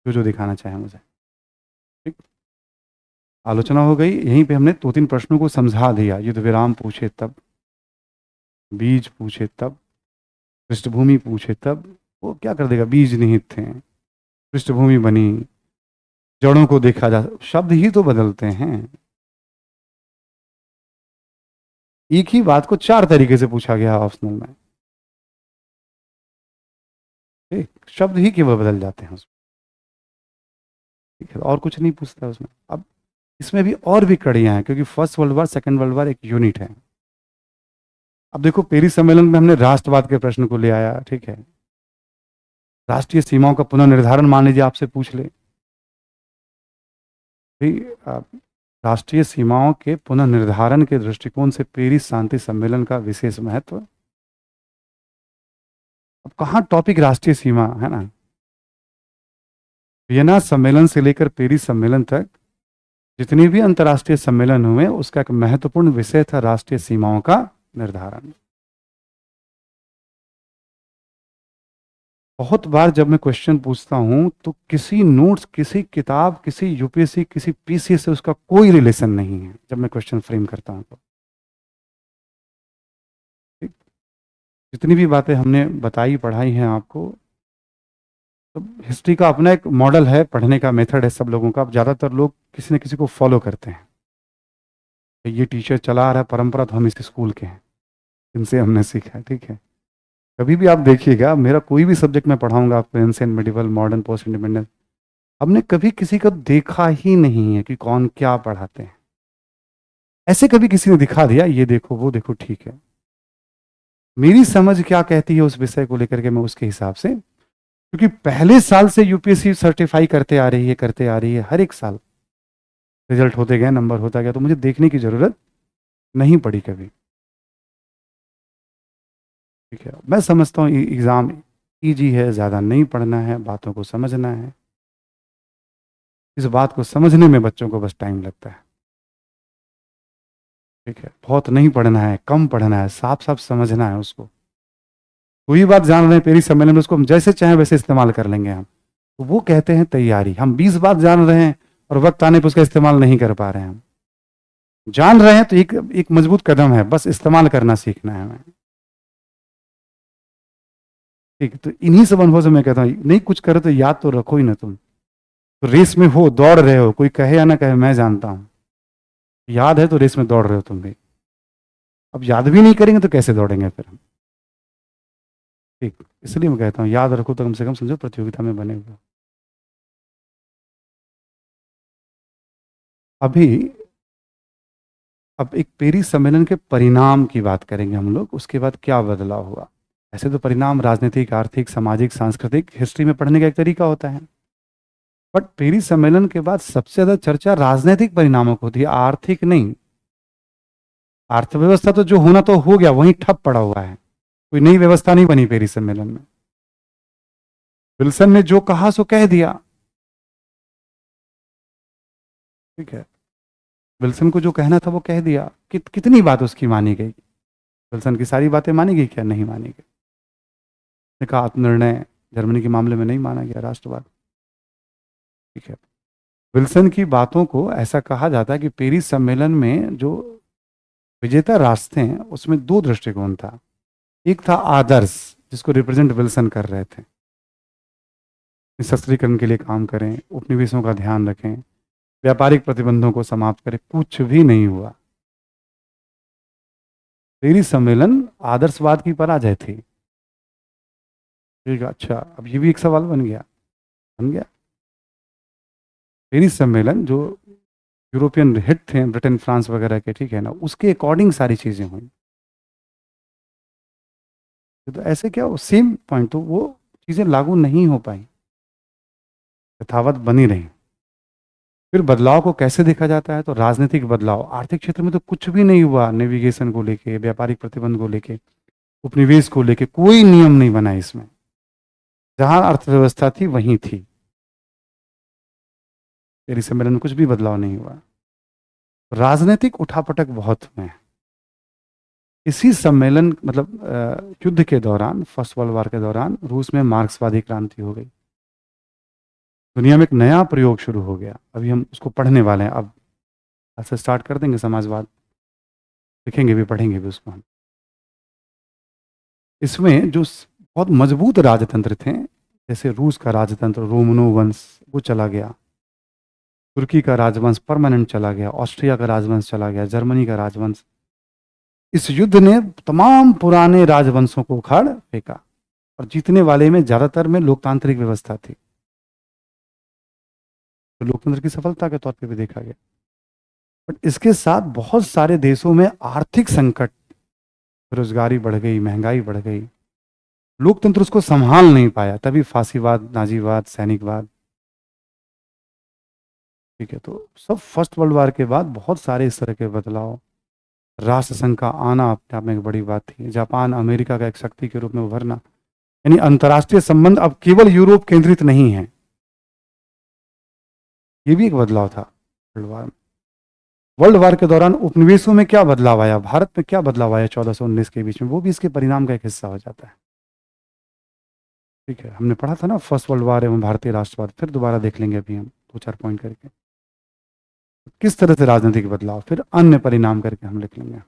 जो जो दिखाना चाहे मुझे। ठीक। आलोचना हो गई, यहीं पे हमने 2-3 प्रश्नों को समझा दिया। युद्ध विराम पूछे तब, बीज पूछे तब, पृष्ठभूमि पूछे तब, वो क्या कर देगा, बीज निहित थे, पृष्ठभूमि बनी, जड़ों को देखा जा, शब्द ही तो बदलते हैं। एक ही बात को चार तरीके से पूछा गया ऑप्शनल में, ठीक, शब्द ही केवल बदल जाते हैं उसमें, ठीक है, और कुछ नहीं पूछता उसमें। अब इसमें भी और भी कड़ियां हैं, क्योंकि first world war second world war एक यूनिट है। अब देखो, पेरिस सम्मेलन में हमने राष्ट्रवाद के प्रश्न को ले आया, ठीक है, राष्ट्रीय सीमाओं का पुनर्निर्धारण मान लीजिए आपसे पूछ ले, ठीक, राष्ट्रीय सीमाओं के पुनर्निर्धारण के दृष्टिकोण से पेरिस शांति सम्मेलन का विशेष महत्व। अब कहाँ टॉपिक राष्ट्रीय सीमा है ना, वियना सम्मेलन से लेकर पेरिस सम्मेलन तक जितने भी अंतर्राष्ट्रीय सम्मेलन हुए, उसका एक महत्वपूर्ण विषय था राष्ट्रीय सीमाओं का निर्धारण। बहुत बार जब मैं क्वेश्चन पूछता हूं तो किसी नोट्स, किसी किताब, किसी यूपीएससी, किसी पीसी से उसका कोई रिलेशन नहीं है जब मैं क्वेश्चन फ्रेम करता हूं तो। जितनी भी बातें हमने बताई पढ़ाई हैं आपको, तो हिस्ट्री का अपना एक मॉडल है, पढ़ने का मेथड है सब लोगों का। अब ज़्यादातर लोग किसी न किसी को फॉलो करते हैं, ये टीचर चला आ रहा है परंपरा, तो हम इस स्कूल के हैं, इनसे हमने सीखा है, ठीक है। कभी भी आप देखिएगा, मेरा कोई भी सब्जेक्ट मैं पढ़ाऊंगा आपको, ancient, medieval, modern, post independence, हमने कभी किसी को देखा ही नहीं है कि कौन क्या पढ़ाते हैं। ऐसे कभी किसी ने दिखा दिया ये देखो वो देखो, ठीक है, मेरी समझ क्या कहती है उस विषय को लेकर के मैं उसके हिसाब से, क्योंकि पहले साल से यूपीएससी सर्टिफाई करते आ रही है, करते आ रही है, हर एक साल रिजल्ट होते गए, नंबर होता गया, तो मुझे देखने की जरूरत नहीं पड़ी कभी, ठीक है। मैं समझता हूँ एग्जाम इजी है, ज़्यादा नहीं पढ़ना है, बातों को समझना है। इस बात को समझने में बच्चों को बस टाइम लगता है, ठीक है। बहुत नहीं पढ़ना है, कम पढ़ना है, साफ साफ समझना है उसको। कोई बात जान रहे हैं पेरिस सम्मेलन में, उसको हम जैसे चाहें वैसे इस्तेमाल कर लेंगे हम, तो वो कहते हैं तैयारी। हम 20 बात जान रहे हैं और वक्त आने पर उसका इस्तेमाल नहीं कर पा रहे हैं। हम जान रहे हैं तो एक एक मजबूत कदम है, बस इस्तेमाल करना सीखना है हमें, ठीक। तो इन्हीं सब अनुभव से मैं कहता हूँ, नहीं कुछ करे तो याद तो रखो ही ना तुम, तो रेस में हो, दौड़ रहे हो, कोई कहे या ना कहे, मैं जानता हूं, याद है तो रेस में दौड़ रहे हो तुम भी। अब याद भी नहीं करेंगे तो कैसे दौड़ेंगे फिर हम, ठीक। इसलिए मैं कहता हूँ याद रखो तो कम से कम समझो प्रतियोगिता में बने हुए। अभी अब एक पेरिस सम्मेलन के परिणाम की बात करेंगे हम लोग, उसके बाद क्या बदलाव हुआ। ऐसे तो परिणाम राजनीतिक, आर्थिक, सामाजिक, सांस्कृतिक हिस्ट्री में पढ़ने का एक तरीका होता है, बट पेरिस सम्मेलन के बाद सबसे ज्यादा चर्चा राजनीतिक परिणामों को होती है, आर्थिक नहीं। अर्थव्यवस्था तो जो होना तो हो गया, वहीं ठप पड़ा हुआ है, कोई नई व्यवस्था नहीं बनी पेरिस सम्मेलन में। विल्सन ने जो कहा सो कह दिया, ठीक है, विल्सन को जो कहना था वो कह दिया। कितनी बात उसकी मानी गई, विल्सन की सारी बातें मानी गई क्या, नहीं मानी गई। ने कहा आत्मनिर्णय जर्मनी के मामले में नहीं माना गया, राष्ट्रवाद, ठीक है। विल्सन की बातों को ऐसा कहा जाता है कि पेरिस सम्मेलन में जो विजेता राष्ट्र थे उसमें दो दृष्टिकोण था। एक था आदर्श, जिसको रिप्रेजेंट विल्सन कर रहे थे, निशस्त्रीकरण के लिए काम करें, उपनिवेशों का ध्यान रखें, व्यापारिक प्रतिबंधों को समाप्त करें, कुछ भी नहीं हुआ। पेरिस सम्मेलन आदर्शवाद की पराजय थी, ठीक है। अच्छा, अब ये भी एक सवाल बन गया, बन गया। पेरिस सम्मेलन जो यूरोपियन हिट थे ब्रिटेन फ्रांस वगैरह के, ठीक है ना, उसके अकॉर्डिंग सारी चीजें हुई, तो ऐसे क्या सेम पॉइंट, तो वो चीजें लागू नहीं हो पाई, यथावत बनी रही। फिर बदलाव को कैसे देखा जाता है, तो राजनीतिक बदलाव। आर्थिक क्षेत्र में तो कुछ भी नहीं हुआ, नेविगेशन को लेके, व्यापारिक प्रतिबंध को लेके, उपनिवेश को लेके कोई नियम नहीं बना इसमें, जहां अर्थव्यवस्था थी वहीं थी। पेरिस सम्मेलन में कुछ भी बदलाव नहीं हुआ। राजनीतिक उठापटक बहुत हुए हैं। इसी सम्मेलन मतलब युद्ध के दौरान, फर्स्ट वर्ल्ड वार के दौरान रूस में मार्क्सवादी क्रांति हो गई, दुनिया में एक नया प्रयोग शुरू हो गया। अभी हम उसको पढ़ने वाले हैं, अब आज से स्टार्ट कर देंगे समाजवाद, लिखेंगे भी पढ़ेंगे भी उसको हम। इसमें जो बहुत मजबूत राजतंत्र थे। जैसे रूस का राजतंत्र रोमनो वंश वो चला गया, तुर्की का राजवंश परमानेंट चला गया, ऑस्ट्रिया का राजवंश चला गया, जर्मनी का राजवंश। इस युद्ध ने तमाम पुराने राजवंशों को उखाड़ फेंका, और जीतने वाले में ज्यादातर में लोकतांत्रिक व्यवस्था थी, तो लोकतंत्र की सफलता के तौर पे भी देखा गया। बट इसके साथ बहुत सारे देशों में आर्थिक संकट, बेरोजगारी बढ़ गई, महंगाई बढ़ गई, लोकतंत्र उसको संभाल नहीं पाया, तभी फांसीवाद, नाजीवाद, सैनिकवाद। ठीक है, तो सब फर्स्ट वर्ल्ड वार के बाद बहुत सारे इस तरह के बदलाव, राष्ट्रसंघ का आना अपने आप में एक बड़ी बात थी, जापान अमेरिका का एक शक्ति के रूप में उभरना, यानी अंतर्राष्ट्रीय संबंध अब केवल यूरोप केंद्रित नहीं है। ये भी एक बदलाव था वर्ल्ड वार में। वर्ल्ड वार के दौरान उपनिवेशों में क्या बदलाव आया, भारत में क्या बदलाव आया 1419 के बीच में, वो भी इसके परिणाम का एक हिस्सा हो जाता है। ठीक है, हमने पढ़ा था ना फर्स्ट वर्ल्ड वार एवं भारतीय राष्ट्रवाद, फिर दोबारा देख लेंगे अभी हम दो चार पॉइंट करके, किस तरह से राजनीतिक बदलाव, फिर अन्य परिणाम करके हम लिख लेंगे।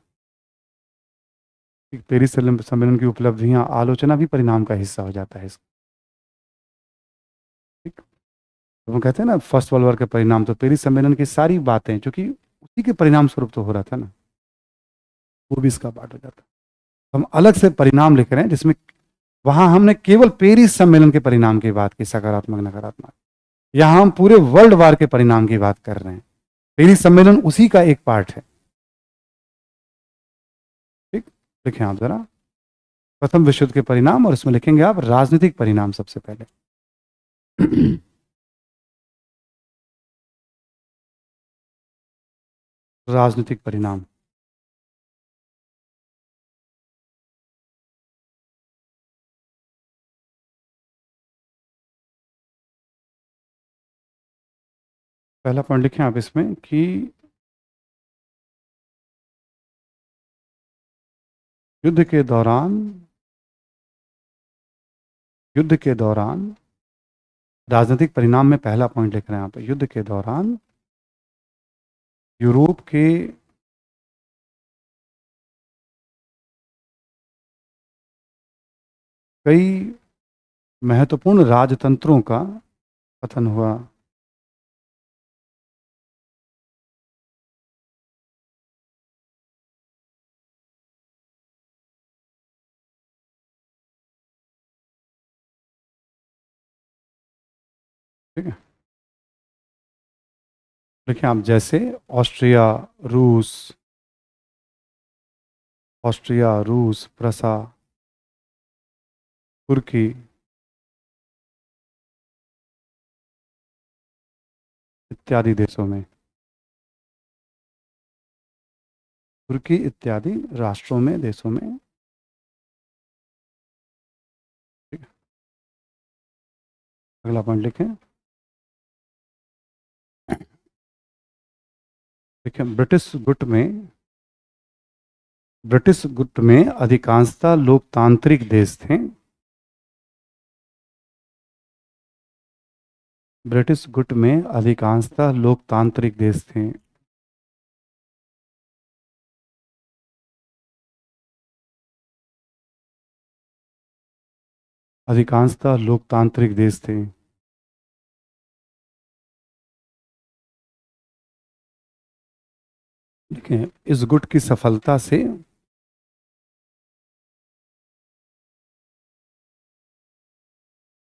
पेरिस सम्मेलन की उपलब्धियां, आलोचना भी परिणाम का हिस्सा हो जाता है इसका। ठीक, तो हम कहते हैं ना फर्स्ट वर्ल्ड वॉर के परिणाम, तो पेरिस सम्मेलन की सारी बातें, क्योंकि उसी के परिणाम स्वरूप तो हो रहा था ना, वो भी इसका पार्ट हो जाता है। हम अलग से परिणाम लिख रहे हैं जिसमें वहां हमने केवल पेरिस सम्मेलन के परिणाम की बात की, सकारात्मक नकारात्मक, यहां हम पूरे वर्ल्ड वार के परिणाम की बात कर रहे हैं। पेरिस सम्मेलन उसी का एक पार्ट है। ठीक, लिखें आप जरा प्रथम विश्व युद्ध के परिणाम, और इसमें लिखेंगे आप राजनीतिक परिणाम सबसे पहले। राजनीतिक परिणाम। पहला पॉइंट लिखें आप इसमें कि युद्ध के दौरान, युद्ध के दौरान राजनीतिक परिणाम में पहला पॉइंट लिख रहे हैं आप, युद्ध के दौरान यूरोप के कई महत्वपूर्ण राजतंत्रों का पतन हुआ। ठीक है, देखिए आप जैसे ऑस्ट्रिया, रूस, ऑस्ट्रिया, रूस, प्रसा, तुर्की इत्यादि देशों में, तुर्की इत्यादि राष्ट्रों में, देशों में। ठीक है, अगला पॉइंट लिखें। देखिए ब्रिटिश गुट में अधिकांशतः लोकतांत्रिक देश थे। ब्रिटिश गुट में अधिकांशतः लोकतांत्रिक देश थे। अधिकांशतः लोकतांत्रिक देश थे। देखें इस गुट की सफलता से,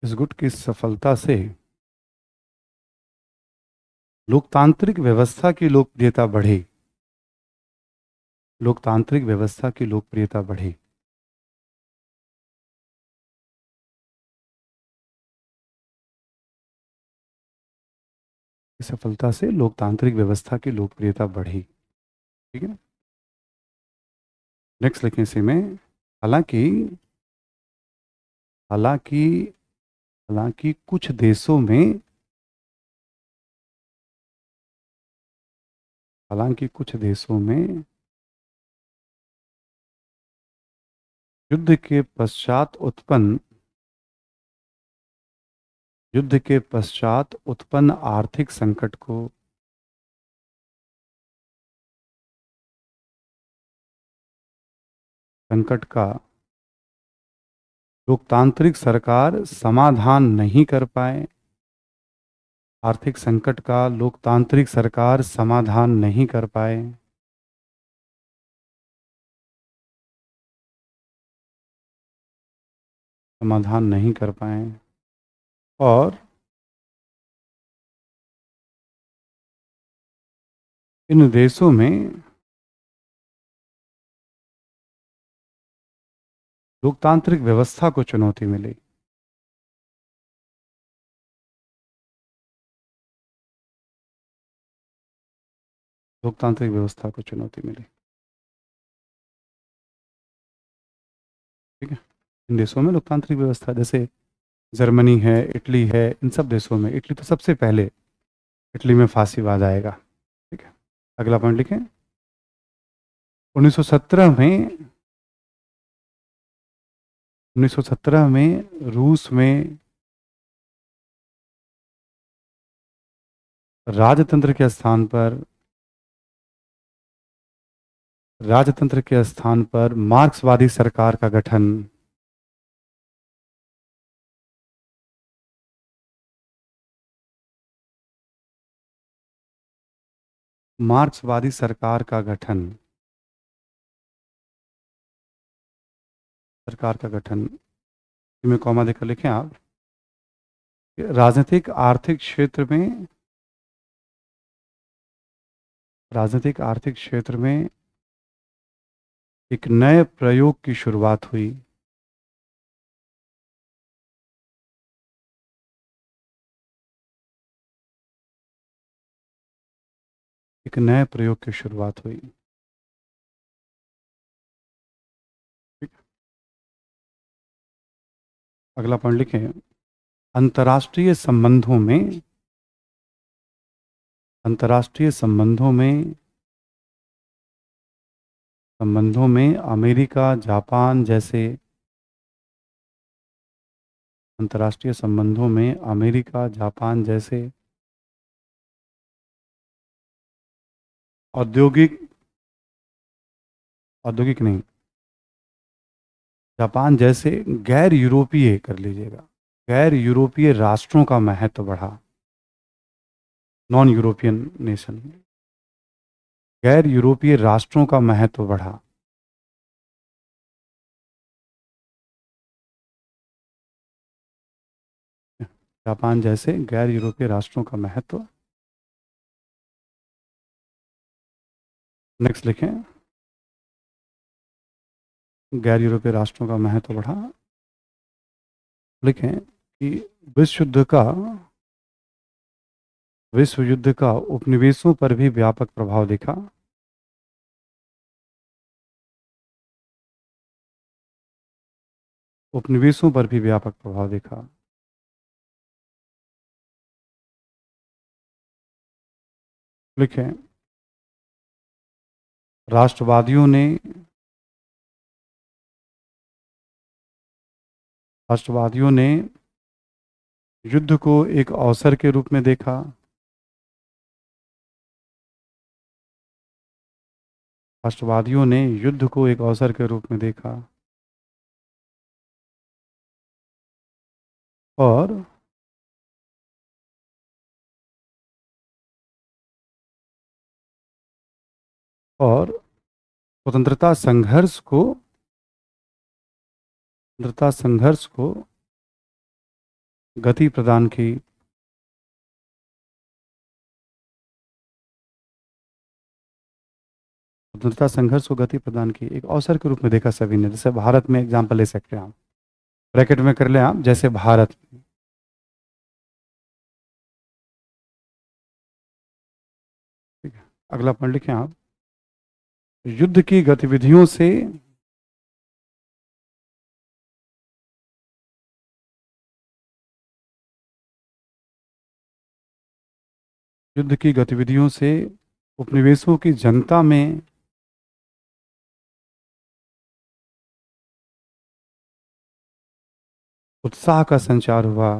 इस गुट की सफलता से लोकतांत्रिक व्यवस्था की लोकप्रियता बढ़ी, लोकतांत्रिक व्यवस्था की लोकप्रियता बढ़ी। इस सफलता से लोकतांत्रिक व्यवस्था की लोकप्रियता बढ़ी। ठीक है, नेक्स्ट लिखें इसी में। हालांकि हालांकि हालांकि कुछ देशों में, हालांकि कुछ देशों में युद्ध के पश्चात उत्पन्न, युद्ध के पश्चात उत्पन्न आर्थिक संकट को, संकट का लोकतांत्रिक सरकार समाधान नहीं कर पाए, आर्थिक संकट का लोकतांत्रिक सरकार समाधान नहीं कर पाए, समाधान नहीं कर पाए, और इन देशों में लोकतांत्रिक व्यवस्था को चुनौती मिली। लोकतांत्रिक व्यवस्था को चुनौती मिली। ठीक है। इन देशों में लोकतांत्रिक व्यवस्था, जैसे जर्मनी है, इटली है, इन सब देशों में, इटली तो सबसे पहले, इटली में फांसीवाद आएगा। ठीक है। अगला पॉइंट लिखें। 1917 में 1917 में रूस में राजतंत्र के स्थान पर मार्क्सवादी सरकार का गठन। मार्क्सवादी सरकार का गठन, सरकार का गठन में कॉमा देकर लिखें आप। राजनीतिक आर्थिक क्षेत्र में, राजनीतिक आर्थिक क्षेत्र में एक नए प्रयोग की शुरुआत हुई। एक नए प्रयोग की शुरुआत हुई। ठीक। अगला पॉइंट लिखें। अंतर्राष्ट्रीय संबंधों में, अंतर्राष्ट्रीय संबंधों में अमेरिका जापान जैसे, अंतर्राष्ट्रीय संबंधों में अमेरिका जापान जैसे औद्योगिक, औद्योगिक नहीं, जापान जैसे गैर यूरोपीय, कर लीजिएगा, गैर यूरोपीय राष्ट्रों का महत्व बढ़ा। नॉन यूरोपियन नेशन, गैर यूरोपीय राष्ट्रों का महत्व बढ़ा। जापान जैसे गैर यूरोपीय राष्ट्रों का महत्व। नेक्स्ट लिखें। गैर यूरोपीय राष्ट्रों का महत्व बढ़ा। लिखें कि विश्व युद्ध का विश्व युद्ध का उपनिवेशों पर भी व्यापक प्रभाव दिखा। उपनिवेशों पर भी व्यापक प्रभाव दिखा। लिखें राष्ट्रवादियों ने, राष्ट्रवादियों ने युद्ध को एक अवसर के रूप में देखा। राष्ट्रवादियों ने युद्ध को एक अवसर के रूप में देखा, और स्वतंत्रता संघर्ष को, स्वतंत्रता संघर्ष को गति प्रदान की। स्वतंत्रता संघर्ष को गति प्रदान की, एक अवसर के रूप में देखा सभी ने। जैसे भारत में एग्जाम्पल ले सकते हैं आप, ब्रैकेट में कर लें आप, जैसे भारत में। ठीक है। अगला पॉइंट लिखें आप। युद्ध की गतिविधियों से, युद्ध की गतिविधियों से उपनिवेशों की जनता में उत्साह का संचार हुआ।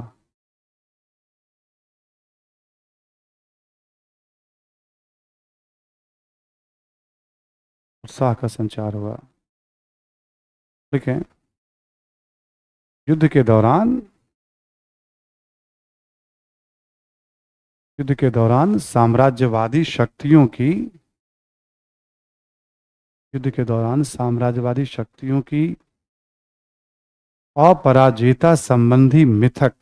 उत्साह का संचार हुआ। ठीक है। युद्ध के दौरान युद्ध के दौरान साम्राज्यवादी शक्तियों की युद्ध के दौरान साम्राज्यवादी शक्तियों की अपराजिता संबंधी मिथक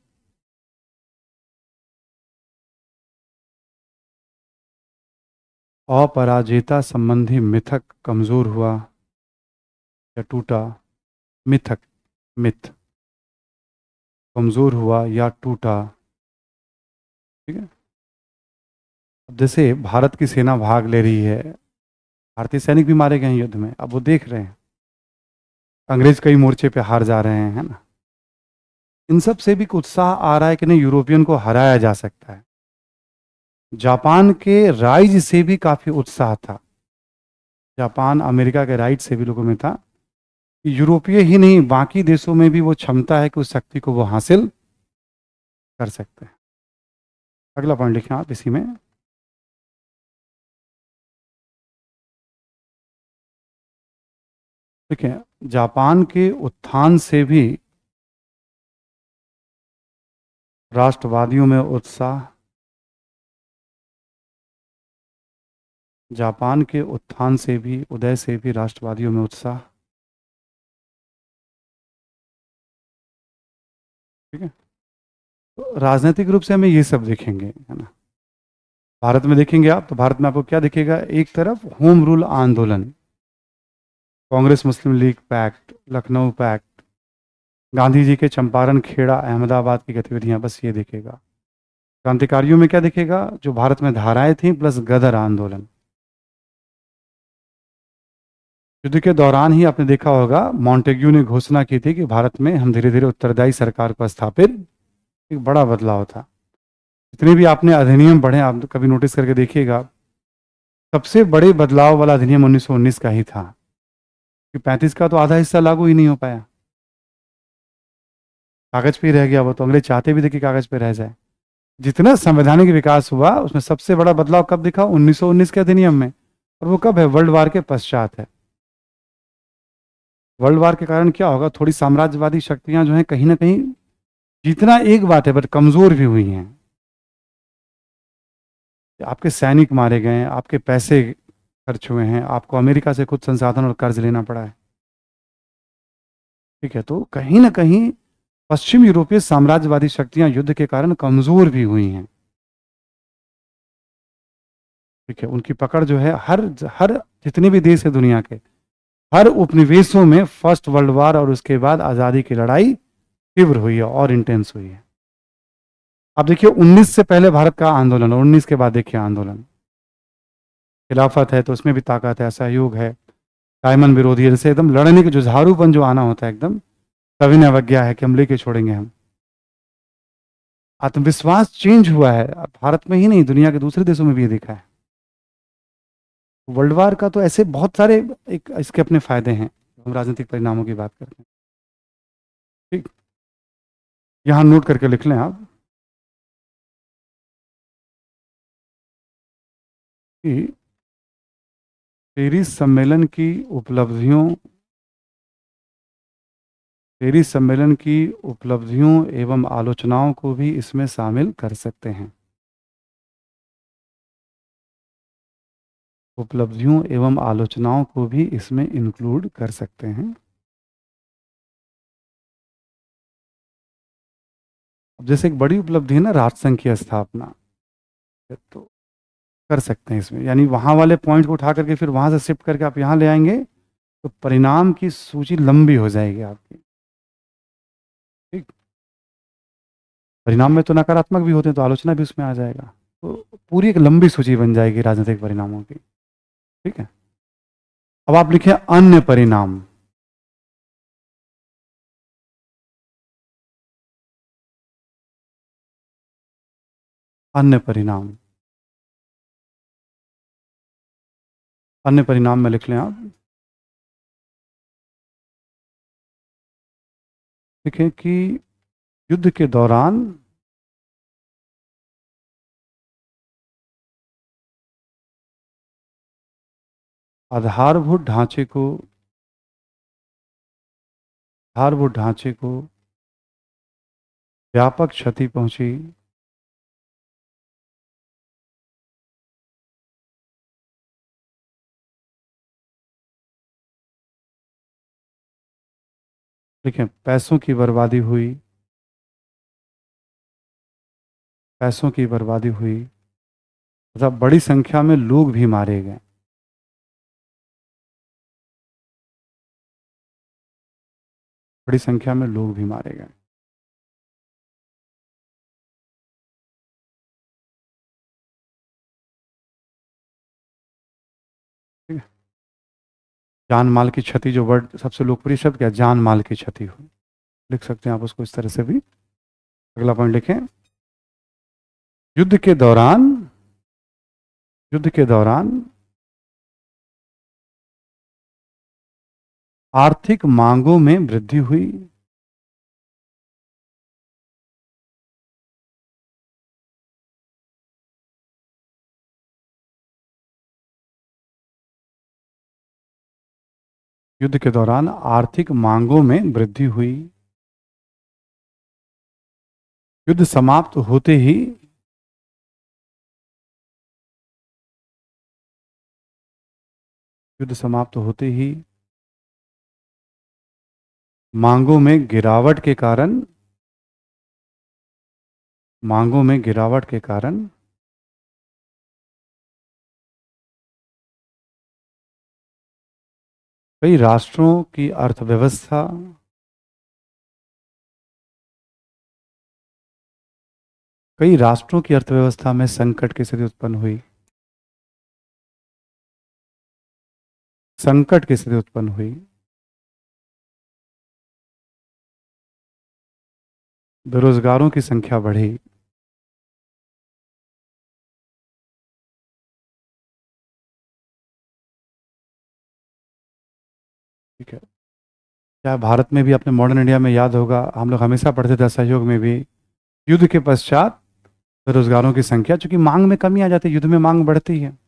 अपराजिता संबंधी मिथक कमजोर हुआ या टूटा। मिथक, मिथ, कमजोर हुआ या टूटा। ठीक है। अब जैसे भारत की सेना भाग ले रही है, भारतीय सैनिक भी मारे गए हैं युद्ध में, अब वो देख रहे हैं अंग्रेज कई मोर्चे पे हार जा रहे हैं, है ना। इन सब से भी एक उत्साह आ रहा है कि नहीं, यूरोपियन को हराया जा सकता है। जापान के राइज से भी काफी उत्साह था। जापान अमेरिका के राइज से भी लोगों में था कि यूरोपीय ही नहीं, बाकी देशों में भी वो क्षमता है कि उस शक्ति को वो हासिल कर सकते हैं। अगला पॉइंट लिखें आप इसी में। देखिए, जापान के उत्थान से भी राष्ट्रवादियों में उत्साह, जापान के उत्थान से भी, उदय से भी राष्ट्रवादियों में उत्साह। ठीक है। तो राजनीतिक रूप से हमें ये सब देखेंगे, है ना। भारत में देखेंगे आप, तो भारत में आपको क्या दिखेगा? एक तरफ होम रूल आंदोलन, कांग्रेस मुस्लिम लीग पैक्ट, लखनऊ पैक्ट, गांधी जी के चंपारण, खेड़ा, अहमदाबाद की गतिविधियां, बस ये दिखेगा। क्रांतिकारियों में क्या दिखेगा? जो भारत में धाराएं थी प्लस गदर आंदोलन। युद्ध के दौरान ही आपने देखा होगा, मॉन्टेग्यू ने घोषणा की थी कि भारत में हम धीरे धीरे उत्तरदायी सरकार को स्थापित, एक बड़ा बदलाव था। जितने भी आपने अधिनियम पढ़े, आप कभी नोटिस करके देखिएगा, सबसे बड़े बदलाव वाला अधिनियम 1919 का ही था, कि 35 का तो आधा हिस्सा लागू ही नहीं हो पाया, कागज पे ही रह गया। वो तो अंग्रेज चाहते भी थे कि कागज पे रह जाए। जितना संवैधानिक विकास हुआ, उसमें सबसे बड़ा बदलाव कब दिखा? 1919 के अधिनियम में। और वो कब है? वर्ल्ड वार के पश्चात है। वर्ल्ड वार के कारण क्या होगा? थोड़ी साम्राज्यवादी शक्तियां जो हैं, कहीं ना कहीं, जीतना एक बात है बट कमजोर भी हुई हैं। आपके सैनिक मारे गए हैं, आपके पैसे खर्च हुए हैं, आपको अमेरिका से खुद संसाधन और कर्ज लेना पड़ा है। ठीक है। तो कहीं ना कहीं पश्चिम यूरोपीय साम्राज्यवादी शक्तियां युद्ध के कारण कमजोर भी हुई हैं। ठीक है। उनकी पकड़ जो है, हर हर जितने भी देश है दुनिया के, हर उपनिवेशों में फर्स्ट वर्ल्ड वार और उसके बाद आज़ादी की लड़ाई तीव्र हुई है और इंटेंस हुई है। अब देखिए, 19 से पहले भारत का आंदोलन और 19 के बाद देखिए आंदोलन, खिलाफत है तो उसमें भी ताकत है, सहयोग है, कायमन विरोधी है, जैसे एकदम लड़ने के जुझारूपन जो आना होता है, एकदम सविनय अवज्ञा है कि हम लेके छोड़ेंगे हम। आत्मविश्वास चेंज हुआ है, अब भारत में ही नहीं, दुनिया के दूसरे देशों में भी ये दिखा है। वर्ल्ड वार का तो ऐसे बहुत सारे, एक इसके अपने फायदे हैं। हम राजनीतिक परिणामों की बात करते हैं। ठीक, यहाँ नोट करके लिख लें आप कि पेरिस सम्मेलन की उपलब्धियों, पेरिस सम्मेलन की उपलब्धियों एवं आलोचनाओं को भी इसमें शामिल कर सकते हैं। उपलब्धियों एवं आलोचनाओं को भी इसमें इंक्लूड कर सकते हैं। अब जैसे एक बड़ी उपलब्धि है ना, राष्ट्रसंघ की स्थापना, तो कर सकते हैं इसमें, यानी वहाँ वाले पॉइंट को उठा करके फिर वहाँ से शिफ्ट करके आप यहाँ ले आएंगे, तो परिणाम की सूची लंबी हो जाएगी आपकी। ठीक। परिणाम में तो नकारात्मक भी होते हैं, तो आलोचना भी उसमें आ जाएगा। तो पूरी एक लंबी सूची बन जाएगी राजनीतिक परिणामों की। ठीक है। अब आप लिखें अन्य परिणाम। अन्य परिणाम, अन्य परिणाम में लिख लें आप। लिखें कि युद्ध के दौरान आधारभूत ढांचे को, आधारभूत ढांचे को व्यापक क्षति पहुंची। देखिए, पैसों की बर्बादी हुई, पैसों की बर्बादी हुई तथा बड़ी संख्या में लोग भी मारे गए। बड़ी संख्या में लोग भी मारे गए। ठीक है? जान माल की क्षति, जो वर्ड सबसे लोकप्रिय शब्द क्या है, जान माल की क्षति हुई, लिख सकते हैं आप उसको इस तरह से भी। अगला पॉइंट लिखें, युद्ध के दौरान, युद्ध के दौरान आर्थिक मांगों में वृद्धि हुई। युद्ध के दौरान आर्थिक मांगों में वृद्धि हुई। युद्ध समाप्त होते ही, युद्ध समाप्त होते ही मांगों में गिरावट के कारण, मांगों में गिरावट के कारण कई राष्ट्रों की अर्थव्यवस्था, कई राष्ट्रों की अर्थव्यवस्था में संकट की स्थिति उत्पन्न हुई। संकट की स्थिति उत्पन्न हुई। बेरोजगारों की संख्या बढ़ी। ठीक है? क्या भारत में भी, अपने मॉडर्न इंडिया में याद होगा, हम लोग हमेशा पढ़ते थे असहयोग में भी, युद्ध के पश्चात बेरोजगारों की संख्या, चूंकि मांग में कमी आ जाती है, युद्ध में मांग बढ़ती है।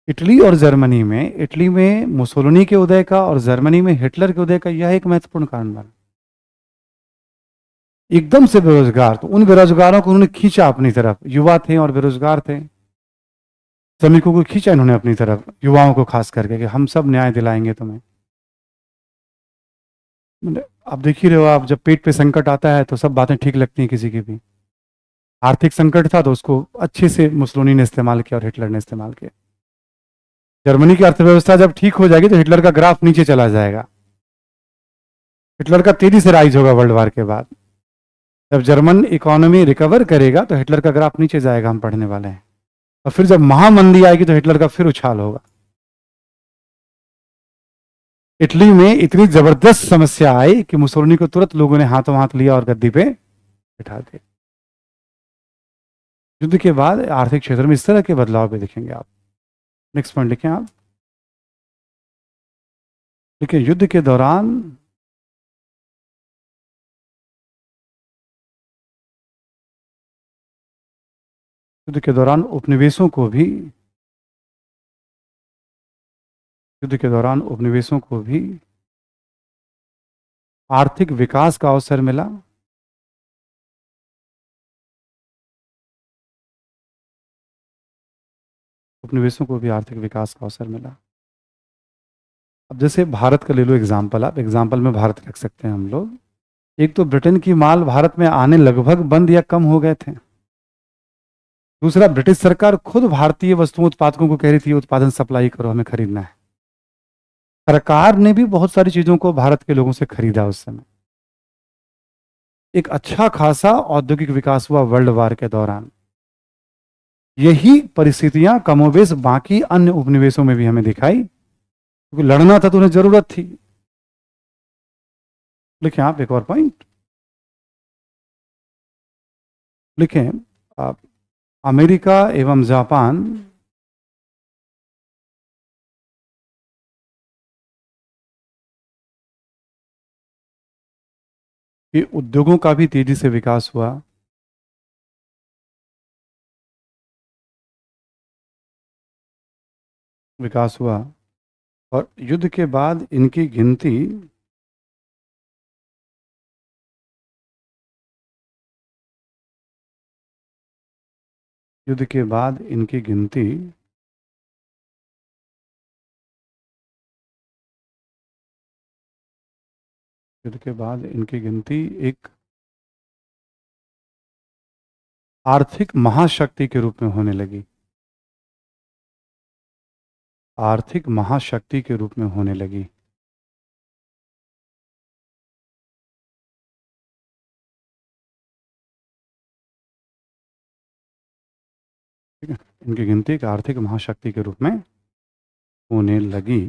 इटली और जर्मनी में, इटली में मुसोलिनी के उदय का और जर्मनी में हिटलर के उदय का यह एक महत्वपूर्ण कारण बना। एकदम से बेरोजगार, तो उन बेरोजगारों को उन्होंने खींचा अपनी तरफ, युवा थे और बेरोजगार थे, श्रमिकों को खींचा इन्होंने अपनी तरफ, युवाओं को खास करके, कि हम सब न्याय दिलाएंगे तुम्हें। अब देख ही रहे हो आप, जब पेट पे संकट आता है तो सब बातें ठीक लगती हैं किसी की भी। आर्थिक संकट था तो उसको अच्छे से मुसोलिनी ने इस्तेमाल किया और हिटलर ने इस्तेमाल किया। जर्मनी की अर्थव्यवस्था जब ठीक हो जाएगी तो हिटलर का ग्राफ नीचे चला जाएगा। हिटलर का तेजी से राइज होगा वर्ल्ड वार के बाद। जब जर्मन इकोनॉमी रिकवर करेगा तो हिटलर का ग्राफ नीचे जाएगा, हम पढ़ने वाले हैं। और फिर जब महामंदी आएगी तो हिटलर का फिर उछाल होगा। इटली में इतनी जबरदस्त समस्या आई कि मुसोलिनी को तुरंत लोगों ने हाथों हाथ लिया और गद्दी पे बिठा दिया। युद्ध के बाद आर्थिक क्षेत्र में इस तरह के बदलाव भी देखेंगे आप। नेक्स्ट पॉइंट लिखें आप। देखिए, युद्ध के दौरान युद्ध के दौरान उपनिवेशों को भी, युद्ध के दौरान उपनिवेशों को भी आर्थिक विकास का अवसर मिला। उपनिवेशों को भी आर्थिक विकास का अवसर मिला। अब जैसे भारत का ले लो एग्जाम्पल, आप एग्जाम्पल में भारत रख सकते हैं हम लोग। एक तो ब्रिटेन की माल भारत में आने लगभग बंद या कम हो गए थे। दूसरा, ब्रिटिश सरकार खुद भारतीय वस्तुओं उत्पादकों को कह रही थी उत्पादन सप्लाई करो, हमें खरीदना है। सरकार ने भी बहुत सारी चीजों को भारत के लोगों से खरीदा उस समय। एक अच्छा खासा औद्योगिक विकास हुआ वर्ल्ड वार के दौरान। यही परिस्थितियां कमोबेश बाकी अन्य उपनिवेशों में भी हमें दिखाई, क्योंकि लड़ना था तो उन्हें जरूरत थी। लिखें आप एक और पॉइंट लिखें आप। अमेरिका एवं जापान के उद्योगों का भी तेजी से विकास हुआ। विकास हुआ और युद्ध के बाद इनकी गिनती युद्ध के बाद इनकी गिनती युद्ध के बाद इनकी गिनती एक आर्थिक महाशक्ति के रूप में होने लगी। आर्थिक महाशक्ति के रूप में होने लगी। ठीक है, इनकी गिनती एक आर्थिक महाशक्ति के रूप में होने लगी।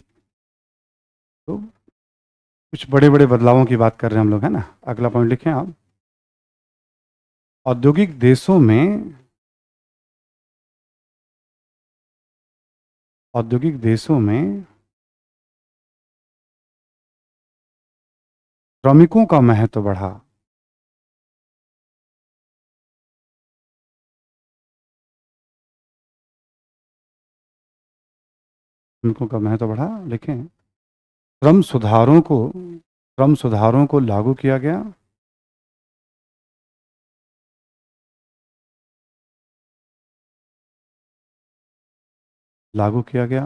तो कुछ बड़े बड़े बदलावों की बात कर रहे हैं हम लोग, है ना। अगला पॉइंट लिखें आप। औद्योगिक देशों में औद्योगिक देशों में श्रमिकों का महत्व बढ़ा। श्रमिकों का महत्व बढ़ा, लिखें। श्रम सुधारों को लागू किया गया। लागू किया गया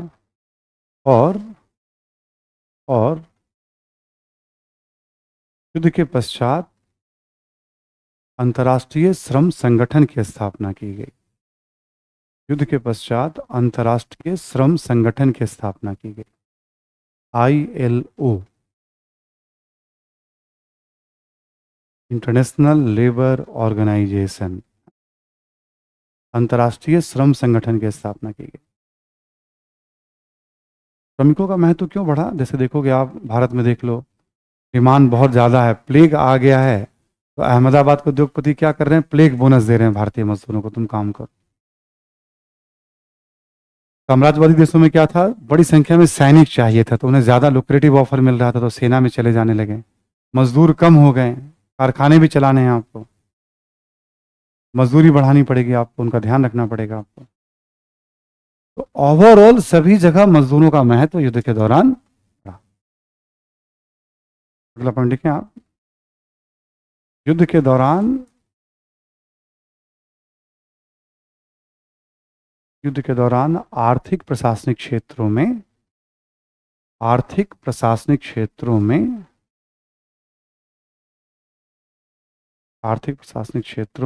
और और युद्ध के पश्चात अंतर्राष्ट्रीय श्रम संगठन की स्थापना की गई। युद्ध के पश्चात अंतर्राष्ट्रीय श्रम संगठन की स्थापना की गई, ILO, इंटरनेशनल लेबर ऑर्गेनाइजेशन। अंतर्राष्ट्रीय श्रम संगठन की स्थापना की गई। श्रमिकों का महत्व क्यों बढ़ा? जैसे देखोगे आप, भारत में देख लो, डिमांड बहुत ज़्यादा है, प्लेग आ गया है, तो अहमदाबाद के उद्योगपति क्या कर रहे हैं? प्लेग बोनस दे रहे हैं भारतीय मजदूरों को, तुम काम करो। साम्राज्यवादी देशों में क्या था? बड़ी संख्या में सैनिक चाहिए था, तो उन्हें ज़्यादा लुक्रेटिव ऑफर मिल रहा था, तो सेना में चले जाने लगे। मजदूर कम हो गए, कारखाने भी चलाने हैं आपको, मजदूरी बढ़ानी पड़ेगी आपको, उनका ध्यान रखना पड़ेगा आपको। तो ओवरऑल सभी जगह मजदूरों का महत्व युद्ध के दौरान बढ़ा। अगला पॉइंट लिखें आप। युद्ध के दौरान आर्थिक प्रशासनिक क्षेत्रों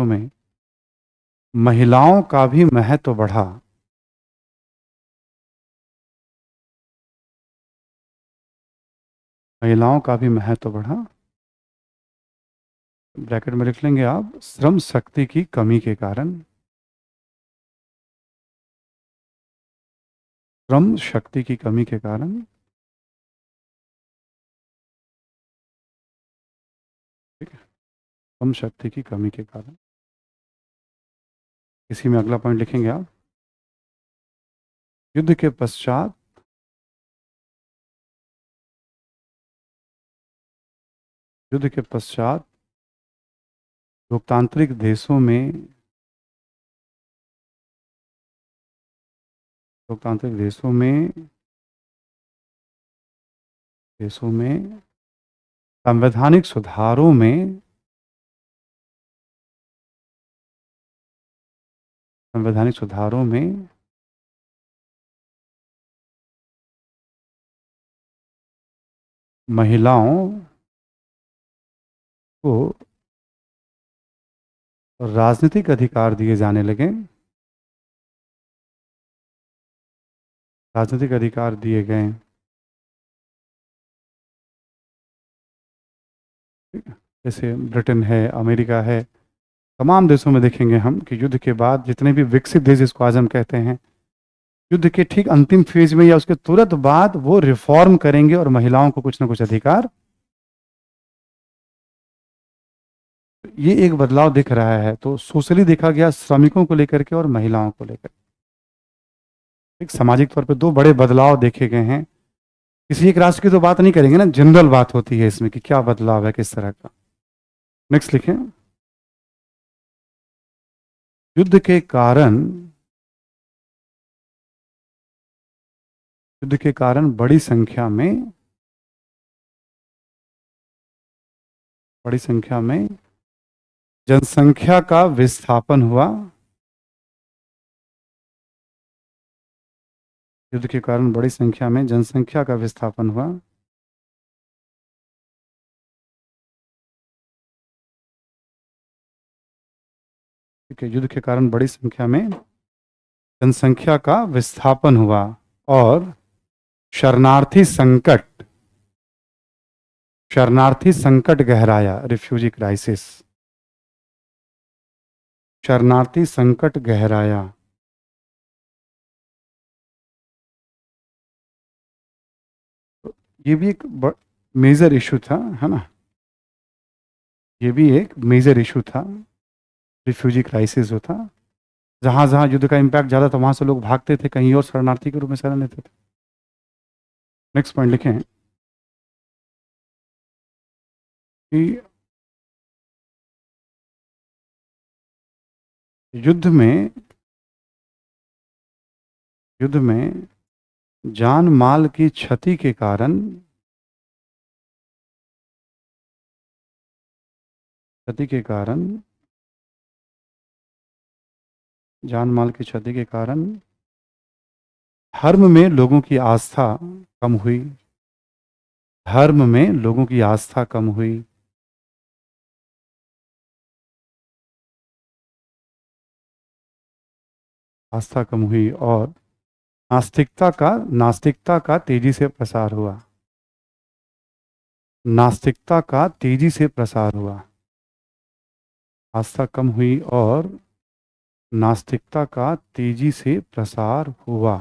में महिलाओं का भी महत्व बढ़ा। महिलाओं का भी महत्व बढ़ा। ब्रैकेट में लिख लेंगे आप, श्रम शक्ति की कमी के कारण। श्रम शक्ति की कमी के कारण। ठीक है, श्रम शक्ति की कमी के कारण। इसी में अगला पॉइंट लिखेंगे आप। युद्ध के पश्चात लोकतांत्रिक देशों में संवैधानिक सुधारों में महिलाओं को राजनीतिक अधिकार दिए जाने लगे। राजनीतिक अधिकार दिए गए। जैसे ब्रिटेन है, अमेरिका है, तमाम देशों में देखेंगे हम कि युद्ध के बाद जितने भी विकसित देश, जिसको आज हम कहते हैं, युद्ध के ठीक अंतिम फेज में या उसके तुरंत बाद वो रिफॉर्म करेंगे और महिलाओं को कुछ ना कुछ अधिकार। ये एक बदलाव दिख रहा है। तो सोशली देखा गया श्रमिकों को लेकर के और महिलाओं को लेकर। एक सामाजिक तौर पे दो बड़े बदलाव देखे गए हैं। किसी एक राष्ट्र की तो बात नहीं करेंगे ना, जनरल बात होती है इसमें कि क्या बदलाव है, किस तरह का। नेक्स्ट लिखें। युद्ध के कारण बड़ी संख्या में जनसंख्या का विस्थापन हुआ। युद्ध के कारण बड़ी संख्या में जनसंख्या का विस्थापन हुआ। ठीक है, युद्ध के कारण बड़ी संख्या में जनसंख्या का विस्थापन हुआ और शरणार्थी संकट शरणार्थी संकट गहराया, रिफ्यूजी क्राइसिस, शरणार्थी संकट गहराया। ये भी एक मेजर इशू था, है ना, ये भी एक मेजर इशू था, रिफ्यूजी क्राइसिस जो था। जहां जहां युद्ध का इम्पैक्ट ज़्यादा था वहां से लोग भागते थे, कहीं और शरणार्थी के रूप में शरण लेते थे। नेक्स्ट पॉइंट लिखें कि युद्ध में जान माल की क्षति के कारण जान माल की क्षति के कारण धर्म में लोगों की आस्था कम हुई। धर्म में लोगों की आस्था कम हुई। आस्था कम हुई और नास्तिकता का तेजी से प्रसार हुआ। नास्तिकता का तेजी से प्रसार हुआ। आस्था कम हुई और नास्तिकता का तेजी से प्रसार हुआ।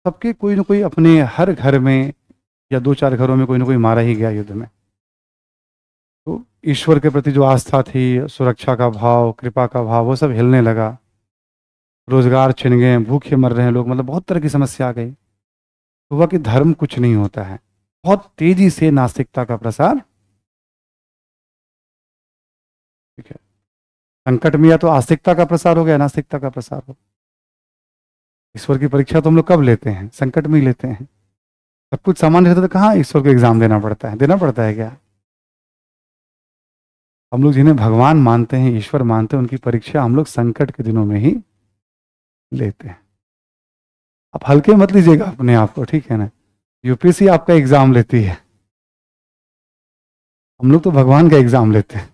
सबके कोई ना कोई अपने हर घर में या दो चार घरों में कोई ना कोई मारा ही गया युद्ध में। तो ईश्वर के प्रति जो आस्था थी, सुरक्षा का भाव, कृपा का भाव, वो सब हिलने लगा। रोजगार छिन गए, भूखे मर रहे हैं लोग, मतलब बहुत तरह की समस्या आ गई। तो हुआ कि धर्म कुछ नहीं होता है, बहुत तेजी से नास्तिकता का प्रसार। ठीक है, संकट में या तो आस्तिकता का प्रसार हो गया, नास्तिकता का प्रसार हो। ईश्वर की परीक्षा तो हम लोग कब लेते हैं? संकट में ही लेते हैं। सब कुछ सामान्य रहता तो कहाँ ईश्वर को एग्जाम देना पड़ता है? देना पड़ता है क्या? हम लोग जिन्हें भगवान मानते हैं, ईश्वर मानते हैं, उनकी परीक्षा हम लोग संकट के दिनों में ही लेते हैं। आप हल्के मत लीजिएगा अपने आप को, ठीक है ना। यूपीएससी आपका एग्जाम लेती है, हम लोग तो भगवान का एग्जाम लेते हैं।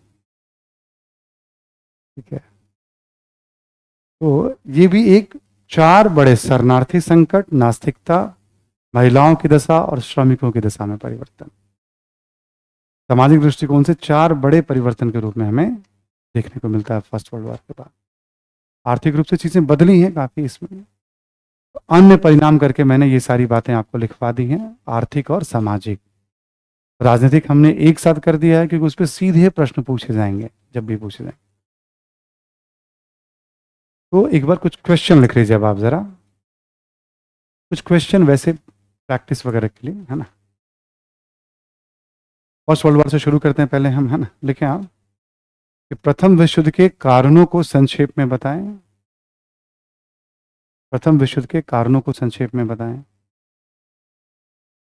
ठीक है, तो ये भी एक चार बड़े शरणार्थी संकट, नास्तिकता, महिलाओं की दशा और श्रमिकों की दशा में परिवर्तन, सामाजिक दृष्टिकोण से चार बड़े परिवर्तन के रूप में हमें देखने को मिलता है फर्स्ट वर्ल्ड वॉर के बाद। आर्थिक रूप से चीजें बदली हैं काफी इसमें। अन्य परिणाम करके मैंने ये सारी बातें आपको लिखवा दी हैं, आर्थिक और सामाजिक। राजनीतिक हमने एक साथ कर दिया है क्योंकि उस पर सीधे प्रश्न पूछे जाएंगे जब भी पूछे जाएंगे। तो एक बार कुछ क्वेश्चन लिख लीजिए अब आप जरा, कुछ क्वेश्चन वैसे प्रैक्टिस वगैरह के लिए, है ना। फर्स्ट वर्ल्ड वॉर से शुरू करते हैं पहले हम, है ना। लिखें आप कि प्रथम विश्व युद्ध के कारणों को संक्षेप में बताएं। प्रथम विश्व युद्ध के कारणों को संक्षेप में बताएं।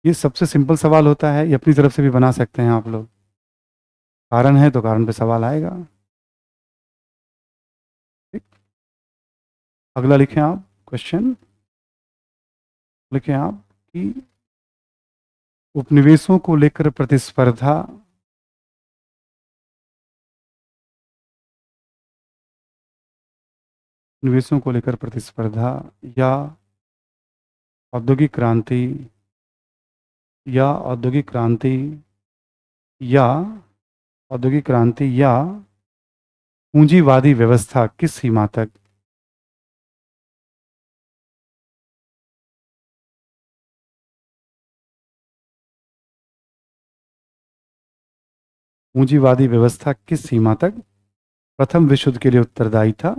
ये सबसे सिंपल सवाल होता है, ये अपनी तरफ से भी बना सकते हैं आप लोग। कारण है तो कारण पे सवाल आएगा। ठीक, अगला लिखें आप क्वेश्चन, लिखें आप कि उपनिवेशों को लेकर प्रतिस्पर्धा, उपनिवेशों को लेकर प्रतिस्पर्धा या औद्योगिक क्रांति औद्योगिक क्रांति या औद्योगिक क्रांति या पूंजीवादी व्यवस्था किस सीमा तक, पूंजीवादी व्यवस्था किस सीमा तक प्रथम विश्व युद्ध के लिए उत्तरदायी था।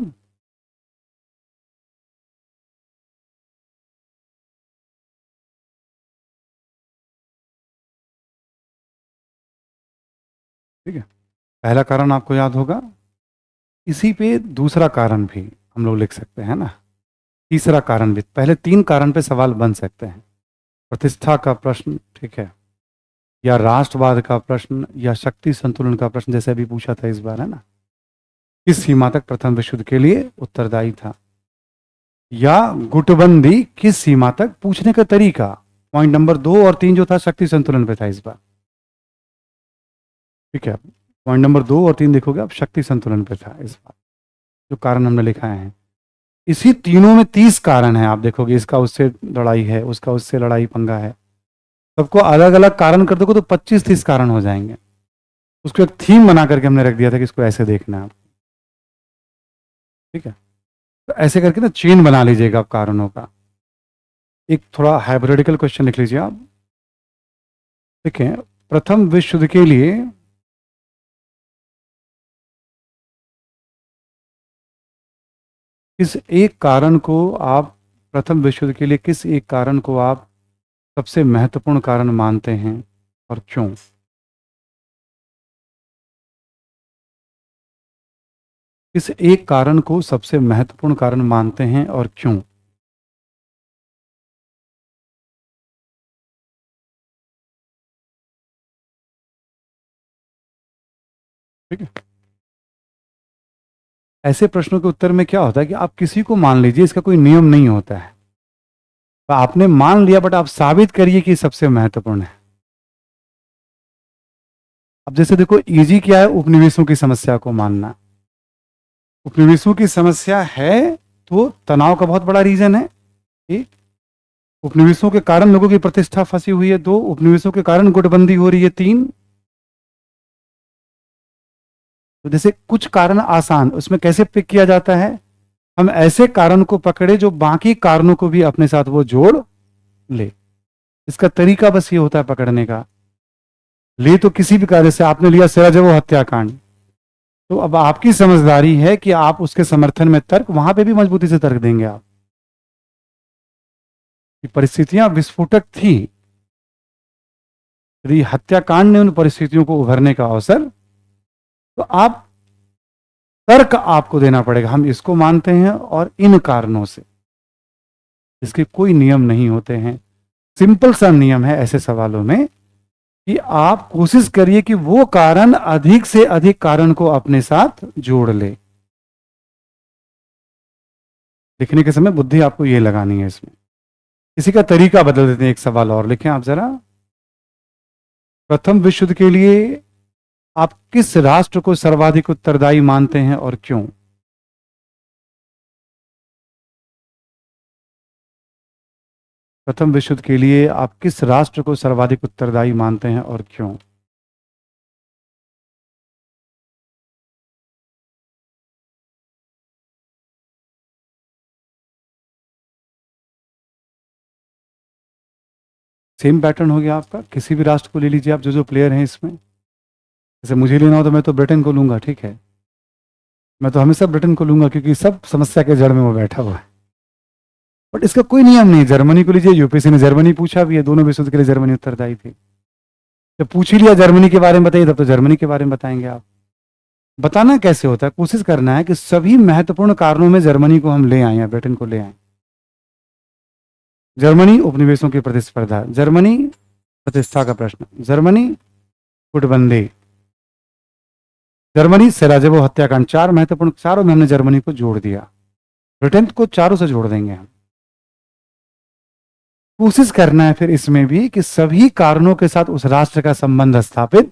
ठीक है, पहला कारण आपको याद होगा। इसी पे दूसरा कारण भी हम लोग लिख सकते हैं ना, तीसरा कारण भी। पहले तीन कारण पे सवाल बन सकते हैं, प्रतिष्ठा का प्रश्न, ठीक है, या राष्ट्रवाद का प्रश्न, या शक्ति संतुलन का प्रश्न, जैसे अभी पूछा था इस बार, है ना। किस सीमा तक प्रथम विश्व युद्ध के लिए उत्तरदायी था? या गुटबंदी किस सीमा तक? पूछने का तरीका, पॉइंट नंबर 2 और 3 जो था शक्ति संतुलन पे था इस बार, ठीक है। पॉइंट नंबर 2 और 3 देखोगे आप, शक्ति संतुलन पे था इस बार, जो कारण हमने लिखा है। इसी तीनों में 30 कारण है, आप देखोगे, इसका उससे लड़ाई है, उसका उससे लड़ाई पंगा है, सबको अलग अलग कारण कर दोगे तो 25-30 कारण हो जाएंगे। उसको एक थीम बना करके हमने रख दिया था कि इसको ऐसे देखना है आप, ठीक है। तो ऐसे करके ना चेन बना लीजिएगा आप कारणों का। एक थोड़ा हाइपोथेटिकल क्वेश्चन लिख लीजिए आप, ठीक है। प्रथम विश्व युद्ध के लिए किस एक कारण को आप, प्रथम विश्व युद्ध के लिए किस एक कारण को आप सबसे महत्वपूर्ण कारण मानते हैं और क्यों? किस एक कारण को सबसे महत्वपूर्ण कारण मानते हैं और क्यों? ठीक है। ऐसे प्रश्नों के उत्तर में क्या होता है कि आप किसी को मान लीजिए, इसका कोई नियम नहीं होता है, तो आपने मान लिया, बट आप साबित करिए कि सबसे महत्वपूर्ण है। अब जैसे देखो, इजी क्या है, उपनिवेशों की समस्या को मानना। उपनिवेशों की समस्या है तो तनाव का बहुत बड़ा रीजन है, एक। उपनिवेशों के कारण लोगों की प्रतिष्ठा फंसी हुई है, 2। उपनिवेशों के कारण गुटबंदी हो रही है, 3। तो जैसे कुछ कारण आसान, उसमें कैसे पिक किया जाता है, हम ऐसे कारण को पकड़े जो बाकी कारणों को भी अपने साथ वो जोड़ ले। इसका तरीका बस ये होता है पकड़ने का। ले तो किसी भी कार्य से, आपने लिया सराजेवो हत्याकांड, तो अब आपकी समझदारी है कि आप उसके समर्थन में तर्क, वहां पे भी मजबूती से तर्क देंगे आप, कि परिस्थितियां विस्फोटक थी। यदि हत्याकांड ने उन परिस्थितियों को उभरने का अवसर, तो आप तर्क आपको देना पड़ेगा, हम इसको मानते हैं और इन कारणों से। इसके कोई नियम नहीं होते हैं, सिंपल सा नियम है ऐसे सवालों में कि आप कोशिश करिए कि वो कारण अधिक से अधिक कारण को अपने साथ जोड़ ले। लिखने के समय बुद्धि आपको ये लगानी है इसमें। किसी का तरीका बदल देते हैं, एक सवाल और लिखें आप जरा। प्रथम विश्व युद्ध के लिए आप किस राष्ट्र को सर्वाधिक उत्तरदायी मानते हैं और क्यों? प्रथम विश्व युद्ध के लिए आप किस राष्ट्र को सर्वाधिक उत्तरदायी मानते हैं और क्यों? सेम पैटर्न हो गया आपका, किसी भी राष्ट्र को ले लीजिए आप, जो जो प्लेयर हैं इसमें। जैसे मुझे लेना हो तो मैं तो ब्रिटेन को लूंगा, ठीक है। मैं तो हमेशा ब्रिटेन को लूंगा क्योंकि सब समस्या के जड़ में वो बैठा हुआ है। बट इसका कोई नियम नहीं। जर्मनी को लीजिए, यूपीएससी ने जर्मनी पूछा भी है, दोनों विश्व युद्ध के लिए जर्मनी उत्तरदायी थी। जब पूछ ही लिया जर्मनी के बारे में बताइए, तब तो जर्मनी के बारे में बताएंगे आप। बताना कैसे होता है, कोशिश करना है कि सभी महत्वपूर्ण कारणों में जर्मनी को हम ले आए या ब्रिटेन को ले आए। जर्मनी उपनिवेशों की प्रतिस्पर्धा, जर्मनी प्रतिष्ठा का प्रश्न, जर्मनी गुटबंदी, जर्मनी सेराजेवो हत्याकांड। 4 महत्वपूर्ण, चारों में हमने जर्मनी को जोड़ दिया। ब्रिटेन को चारों से जोड़ देंगे हम। कोशिश करना है फिर इसमें भी कि सभी कारणों के साथ उस राष्ट्र का संबंध स्थापित।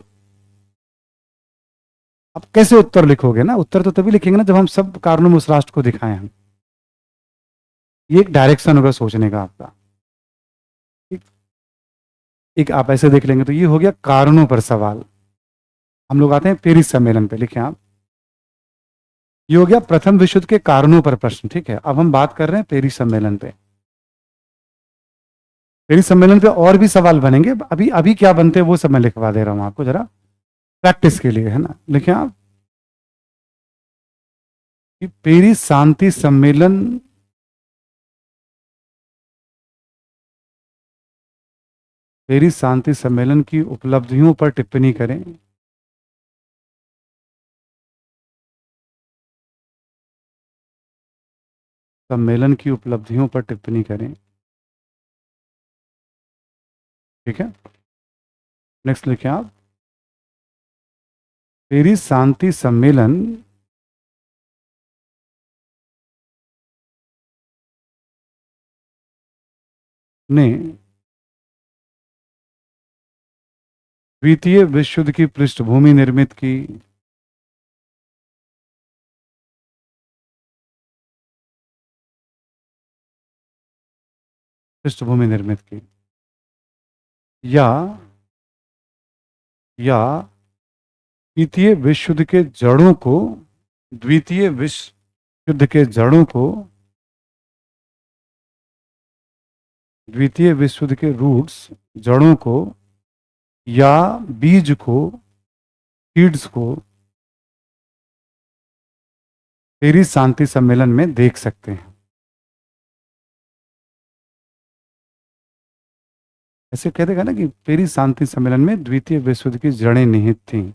अब कैसे उत्तर लिखोगे ना, उत्तर तो तभी लिखेंगे ना जब हम सब कारणों में उस राष्ट्र को दिखाएं हम। ये एक डायरेक्शन होगा सोचने का आपका। एक आप ऐसे देख लेंगे तो ये हो गया कारणों पर सवाल। हम लोग आते हैं पेरिस सम्मेलन पे, लिखें आप। ये हो गया प्रथम विश्व युद्ध के कारणों पर प्रश्न, ठीक है। अब हम बात कर रहे हैं पेरिस सम्मेलन पे। पेरिस सम्मेलन पे और भी सवाल बनेंगे, अभी अभी क्या बनते हैं वो सब मैं लिखवा दे रहा हूं आपको जरा प्रैक्टिस के लिए, है ना। लिखें आप कि पेरिस शांति सम्मेलन, पेरिस शांति सम्मेलन की उपलब्धियों पर टिप्पणी करें। सम्मेलन की उपलब्धियों पर टिप्पणी करें, ठीक है। नेक्स्ट लिखें आप, पेरिस शांति सम्मेलन ने द्वितीय विश्व युद्ध की पृष्ठभूमि निर्मित की। पृष्ठभूमि निर्मित की, या या द्वितीय विश्व युद्ध के जड़ों को, द्वितीय विश्व युद्ध के जड़ों को, द्वितीय विश्व युद्ध के रूट्स, जड़ों को, या बीज को, सीड्स को पेरिस शांति सम्मेलन में देख सकते हैं। ऐसे कहते हैं ना कि पेरिस शांति सम्मेलन में द्वितीय विश्व युद्ध की जड़ें निहित थीं,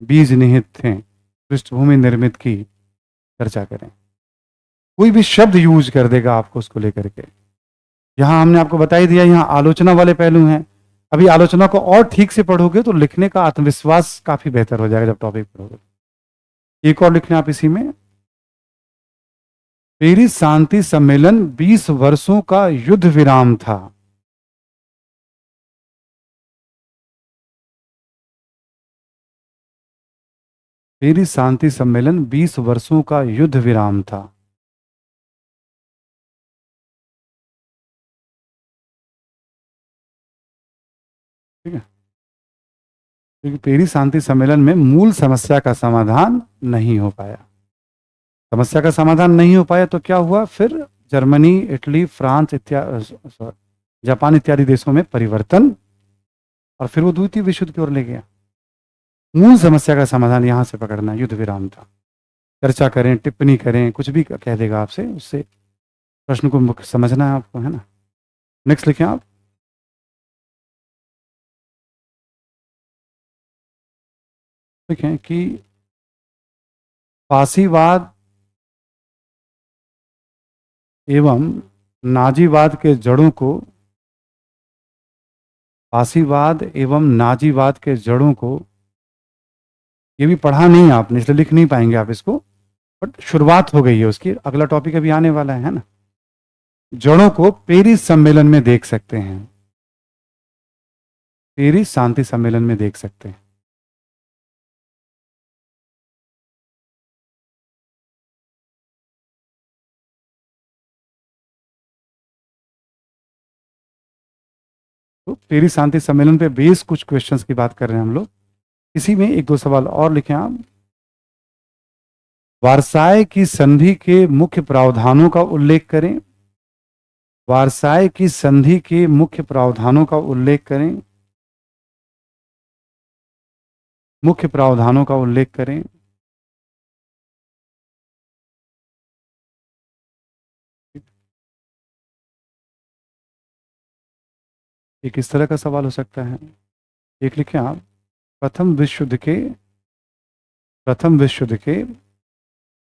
बीज निहित थे, पृष्ठभूमि निर्मित की चर्चा करें। कोई भी शब्द यूज कर देगा आपको उसको लेकर के। यहां हमने आपको बता ही दिया, यहां आलोचना वाले पहलू हैं। अभी आलोचना को और ठीक से पढ़ोगे तो लिखने का आत्मविश्वास काफी बेहतर हो जाएगा जब टॉपिक पढ़ोगे। एक और लिखना आप इसी में, पेरिस शांति सम्मेलन 20 वर्षों का युद्ध विराम था। पेरिस शांति सम्मेलन 20 वर्षों का युद्ध विराम था। ठीक है, क्योंकि पेरिस शांति सम्मेलन में मूल समस्या का समाधान नहीं हो पाया। समस्या का समाधान नहीं हो पाया तो क्या हुआ फिर? जर्मनी, इटली, फ्रांस इत्यादि, जापान इत्यादि देशों में परिवर्तन, और फिर वो द्वितीय विश्व युद्ध की ओर ले गया। मूल समस्या का समाधान यहां से पकड़ना, युद्ध विराम था। चर्चा करें, टिप्पणी करें, कुछ भी कह देगा आपसे, उससे प्रश्न को मुख्य समझना है आपको, है ना। नेक्स्ट लिखें आप, लिखें कि फासीवाद एवं नाजीवाद के जड़ों को, फासीवाद एवं नाजीवाद के जड़ों को, ये भी पढ़ा नहीं आपने इसलिए लिख नहीं पाएंगे आप इसको, बट शुरुआत हो गई है उसकी, अगला टॉपिक अभी आने वाला है ना। जड़ों को पेरिस सम्मेलन में देख सकते हैं, पेरिस शांति सम्मेलन में देख सकते हैं। तो पेरिस शांति सम्मेलन पे बेस कुछ क्वेश्चंस की बात कर रहे हैं हम लोग। इसी में एक दो सवाल और लिखें आप। वारसाई की संधि के मुख्य प्रावधानों का उल्लेख करें, वारसाई की संधि के मुख्य प्रावधानों का उल्लेख करें, मुख्य प्रावधानों का उल्लेख करें। ये किस तरह का सवाल हो सकता है? एक लिखें आप, प्रथम विश्व युद्ध के, प्रथम विश्व युद्ध के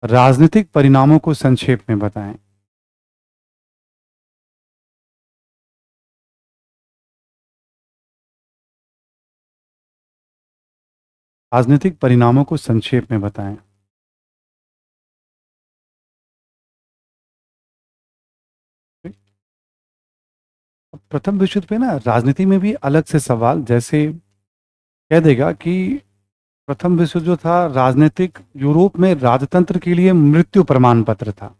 राजनीतिक परिणामों को संक्षेप में बताएं। राजनीतिक परिणामों को संक्षेप में बताएं। प्रथम विश्व युद्ध पे ना राजनीति में भी अलग से सवाल, जैसे कह देगा कि प्रथम विश्व युद्ध जो था राजनीतिक, यूरोप में राजतंत्र के लिए मृत्यु प्रमाण पत्र था।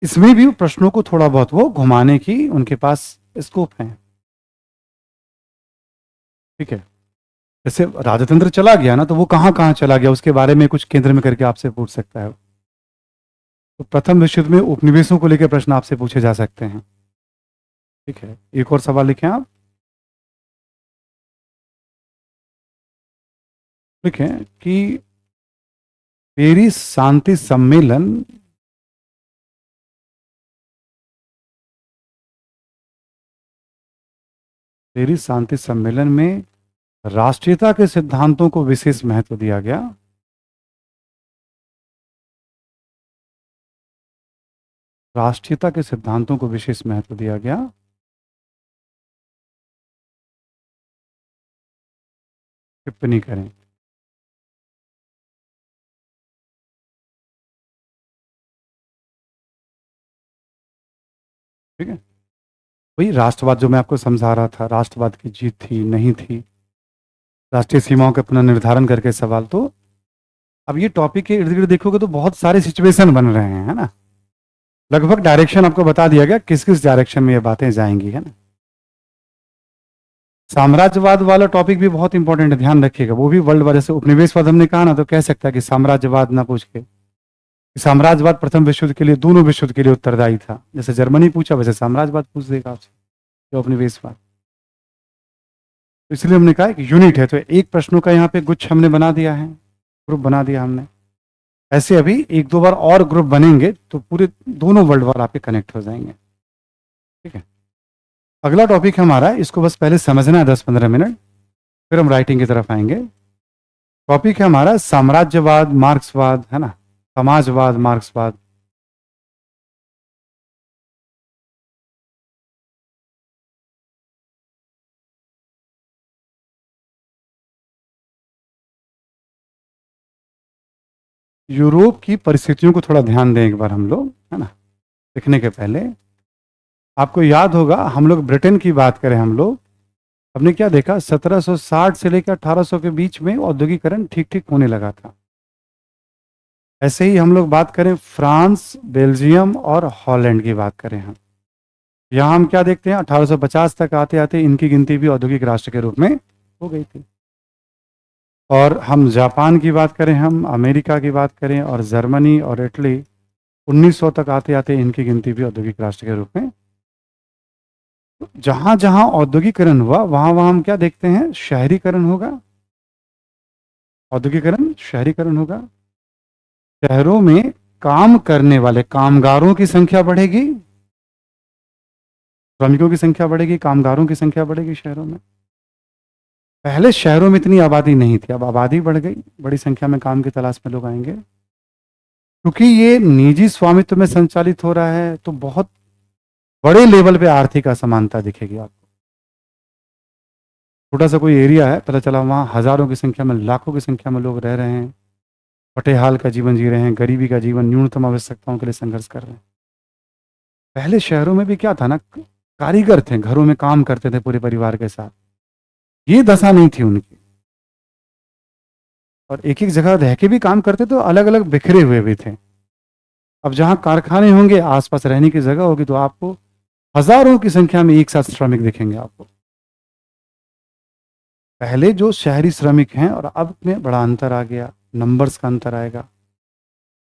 इसमें भी प्रश्नों को थोड़ा बहुत वो घुमाने की उनके पास स्कोप है। ठीक है, जैसे राजतंत्र चला गया ना तो वो कहाँ कहाँ चला गया उसके बारे में कुछ केंद्र में करके आपसे पूछ सकता है। तो प्रथम विश्व युद्ध में उपनिवेशों को लेकर प्रश्न आपसे पूछे जा सकते हैं। ठीक है, एक और सवाल लिखें आप, लिखें कि पेरिस शांति सम्मेलन, पेरिस शांति सम्मेलन में राष्ट्रीयता के सिद्धांतों को विशेष महत्व दिया गया। राष्ट्रीयता के सिद्धांतों को विशेष महत्व दिया गया। टिप्पणी करें। ठीक है, वही राष्ट्रवाद जो मैं आपको समझा रहा था, राष्ट्रवाद की जीत थी नहीं थी, राष्ट्रीय सीमाओं का पुनर्निर्धारण करके सवाल। तो अब ये टॉपिक के इर्द गिर्द देखोगे तो बहुत सारे सिचुएशन बन रहे हैं, है ना। लगभग डायरेक्शन आपको बता दिया गया किस किस डायरेक्शन में ये बातें जाएंगी, है ना। साम्राज्यवाद वाला टॉपिक भी बहुत इंपॉर्टेंट है, ध्यान रखिएगा। वो भी वर्ल्ड वार, जैसे उपनिवेशवाद हमने कहा ना, तो कह सकता है कि साम्राज्यवाद ना पूछ के, साम्राज्यवाद प्रथम विश्व युद्ध के लिए, दोनों विश्व युद्ध के लिए उत्तरदायी था। जैसे जर्मनी पूछा वैसे साम्राज्यवाद पूछ देगा आपसे, जो उपनिवेशवाद। तो इसलिए हमने कहा कि यूनिट है, तो एक प्रश्नों का यहाँ पे गुच्छ हमने बना दिया है, ग्रुप बना दिया हमने। ऐसे अभी एक दो बार और ग्रुप बनेंगे तो पूरे दोनों वर्ल्ड वार आपके कनेक्ट हो जाएंगे, ठीक है। अगला टॉपिक हमारा, इसको बस पहले समझना है 10-15 मिनट, फिर हम राइटिंग की तरफ आएंगे। टॉपिक है हमारा साम्राज्यवाद, मार्क्सवाद, है ना, समाजवाद, मार्क्सवाद। यूरोप की परिस्थितियों को थोड़ा ध्यान दें एक बार हम लोग, है ना, लिखने के पहले। आपको याद होगा, हम लोग ब्रिटेन की बात करें, हम लोग हमने क्या देखा, 1760 से लेकर 1800 के बीच में औद्योगिकरण ठीक ठीक होने लगा था। ऐसे ही हम लोग बात करें फ्रांस, बेल्जियम और हॉलैंड की बात करें हम, यहाँ हम क्या देखते हैं, 1850 तक आते आते इनकी गिनती भी औद्योगिक राष्ट्र के रूप में हो गई थी। और हम जापान की बात करें, हम अमेरिका की बात करें, और जर्मनी और इटली, 1900 तक आते आते इनकी गिनती भी औद्योगिक राष्ट्र के रूप में। जहां जहां औद्योगिकरण हुआ वहां वहां हम क्या देखते हैं, शहरीकरण होगा, औद्योगिकरण, शहरीकरण होगा। शहरों में काम करने वाले कामगारों की संख्या बढ़ेगी, श्रमिकों की संख्या बढ़ेगी, कामगारों की संख्या बढ़ेगी शहरों में। पहले शहरों में इतनी आबादी नहीं थी, अब आबादी बढ़ गई, बड़ी संख्या में काम की तलाश में लोग आएंगे। क्योंकि ये निजी स्वामित्व में संचालित हो रहा है, तो बहुत बड़े लेवल पे आर्थिक असमानता दिखेगी आपको। छोटा सा कोई एरिया है, पता चला वहाँ हजारों की संख्या में, लाखों की संख्या में लोग रह रहे हैं, पटेहाल का जीवन जी रहे हैं, गरीबी का जीवन, न्यूनतम आवश्यकताओं के लिए संघर्ष कर रहे हैं। पहले शहरों में भी क्या था ना, कारीगर थे, घरों में काम करते थे पूरे परिवार के साथ, ये दशा नहीं थी उनकी। और एक एक जगह रह के भी काम करते तो अलग अलग बिखरे हुए भी थे। अब जहां कारखाने होंगे, आसपास रहने की जगह होगी, तो आपको हजारों की संख्या में एक साथ श्रमिक दिखेंगे आपको। पहले जो शहरी श्रमिक हैं और अब में बड़ा अंतर आ गया, नंबर्स का अंतर आएगा।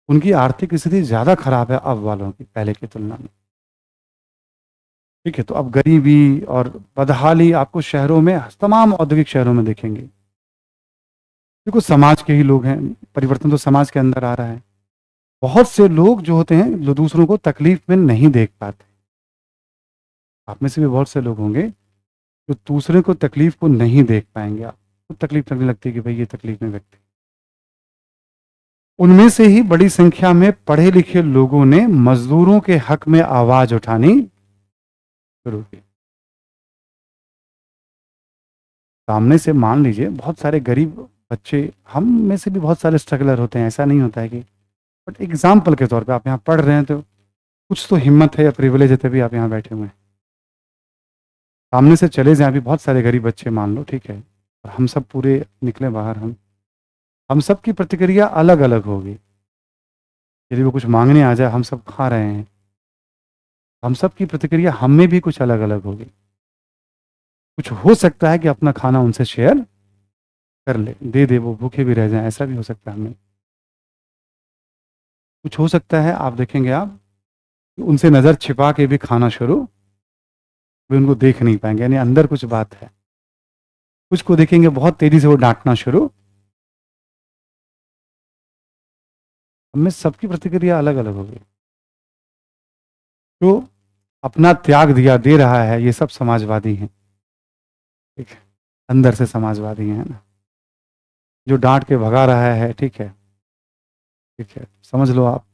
उनकी आर्थिक स्थिति ज्यादा खराब है अब वालों की, पहले की तुलना में, ठीक है। तो अब गरीबी और बदहाली आपको शहरों में, तमाम औद्योगिक शहरों में दिखेंगे। देखो समाज के ही लोग हैं, परिवर्तन तो समाज के अंदर आ रहा है। बहुत से लोग जो होते हैं, जो दूसरों को तकलीफ में नहीं देख पाते, आप में से भी बहुत से लोग होंगे जो दूसरे को तकलीफ को नहीं देख पाएंगे। आपको तकलीफ लगने लगती है कि भाई ये तकलीफ में व्यक्ति। उनमें से ही बड़ी संख्या में पढ़े लिखे लोगों ने मजदूरों के हक में आवाज उठानी शुरू की। सामने से मान लीजिए बहुत सारे गरीब बच्चे, हम में से भी बहुत सारे स्ट्रगलर होते हैं, ऐसा नहीं होता है कि, बट एग्जाम्पल के तौर पे आप यहाँ पढ़ रहे हैं तो कुछ तो हिम्मत है या प्रिविलेज है, तभी आप यहाँ बैठे हुए हैं। सामने से चले जाएं, अभी बहुत सारे गरीब बच्चे मान लो, ठीक है, और हम सब पूरे निकले बाहर, हम सब की प्रतिक्रिया अलग अलग होगी। यदि वो कुछ मांगने आ जाए, हम सब खा रहे हैं, हम सब की प्रतिक्रिया हम में भी कुछ अलग अलग होगी। कुछ हो सकता है कि अपना खाना उनसे शेयर कर ले, दे दे, वो भूखे भी रह जाएं, ऐसा भी हो सकता है हमें। कुछ हो सकता है, आप देखेंगे आप, उनसे नज़र छिपा के भी खाना शुरू, वे उनको देख नहीं पाएंगे, यानी अंदर कुछ बात है। कुछ को देखेंगे बहुत तेजी से वो डांटना शुरू। हमें सबकी प्रतिक्रिया अलग अलग होगी। तो अपना त्याग दिया, दे रहा है, ये सब समाजवादी हैं, ठीक है, अंदर से समाजवादी हैं ना। जो डांट के भगा रहा है, ठीक है, ठीक है, समझ लो आप।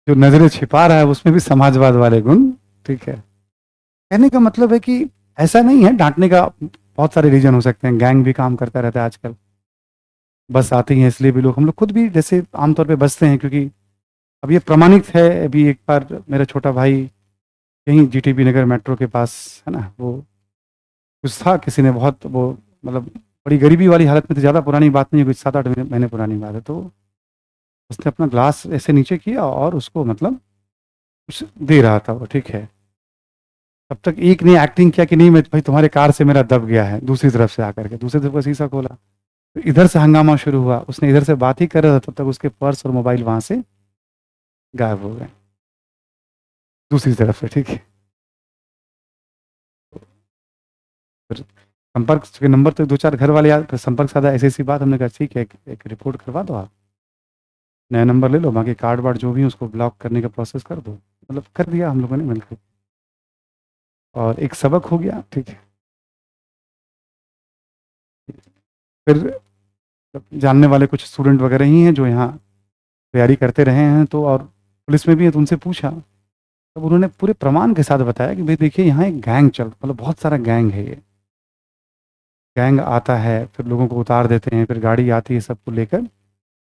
जो नजरें छिपा रहा है उसमें भी समाजवाद वाले गुण, ठीक है। कहने का मतलब है कि ऐसा नहीं है, डांटने का बहुत सारे रीजन हो सकते हैं। गैंग भी काम करता रहता है आजकल, बस आती हैं इसलिए भी लोग, हम लोग खुद भी जैसे आमतौर पे बसते हैं, क्योंकि अब ये प्रमाणित है। अभी एक बार मेरा छोटा भाई यहीं जीटीबी नगर मेट्रो के पास है ना, वो कुछ था, किसी ने बहुत वो मतलब बड़ी गरीबी वाली हालत में थी, ज़्यादा पुरानी बात नहीं है, कुछ 7-8 महीने पुरानी बात है। तो उसने अपना ग्लास ऐसे नीचे किया और उसको मतलब कुछ दे रहा था वो, ठीक है। तब तक एक ने एक्टिंग किया कि नहीं मैं भाई तुम्हारे कार से मेरा दब गया है, दूसरी तरफ से आकर के दूसरी तरफ का शीशा खोला, तो इधर से हंगामा शुरू हुआ। उसने इधर से बात ही कर रहा था, तब तक उसके पर्स और मोबाइल वहां से गायब हो गए दूसरी तरफ से, ठीक है। फिर संपर्क के नंबर तो 2-4 घर वाले याद, फिर संपर्क साधा, ऐसी ऐसी बात। हमने कहा ठीक है, एक रिपोर्ट करवा दो आप, नया नंबर ले लो, बाकी कार्ड वार्ड जो भी है उसको ब्लॉक करने का प्रोसेस कर दो। मतलब कर दिया हम लोगों ने मिलकर, और एक सबक हो गया, ठीक है। फिर जानने वाले कुछ स्टूडेंट वगैरह ही हैं जो यहाँ तैयारी करते रहे हैं, तो और पुलिस में भी है, तो उनसे पूछा, तब उन्होंने पूरे प्रमाण के साथ बताया कि भाई देखिए यहाँ एक गैंग चल, मतलब बहुत सारा गैंग है, ये गैंग आता है, फिर लोगों को उतार देते हैं, फिर गाड़ी आती है सबको लेकर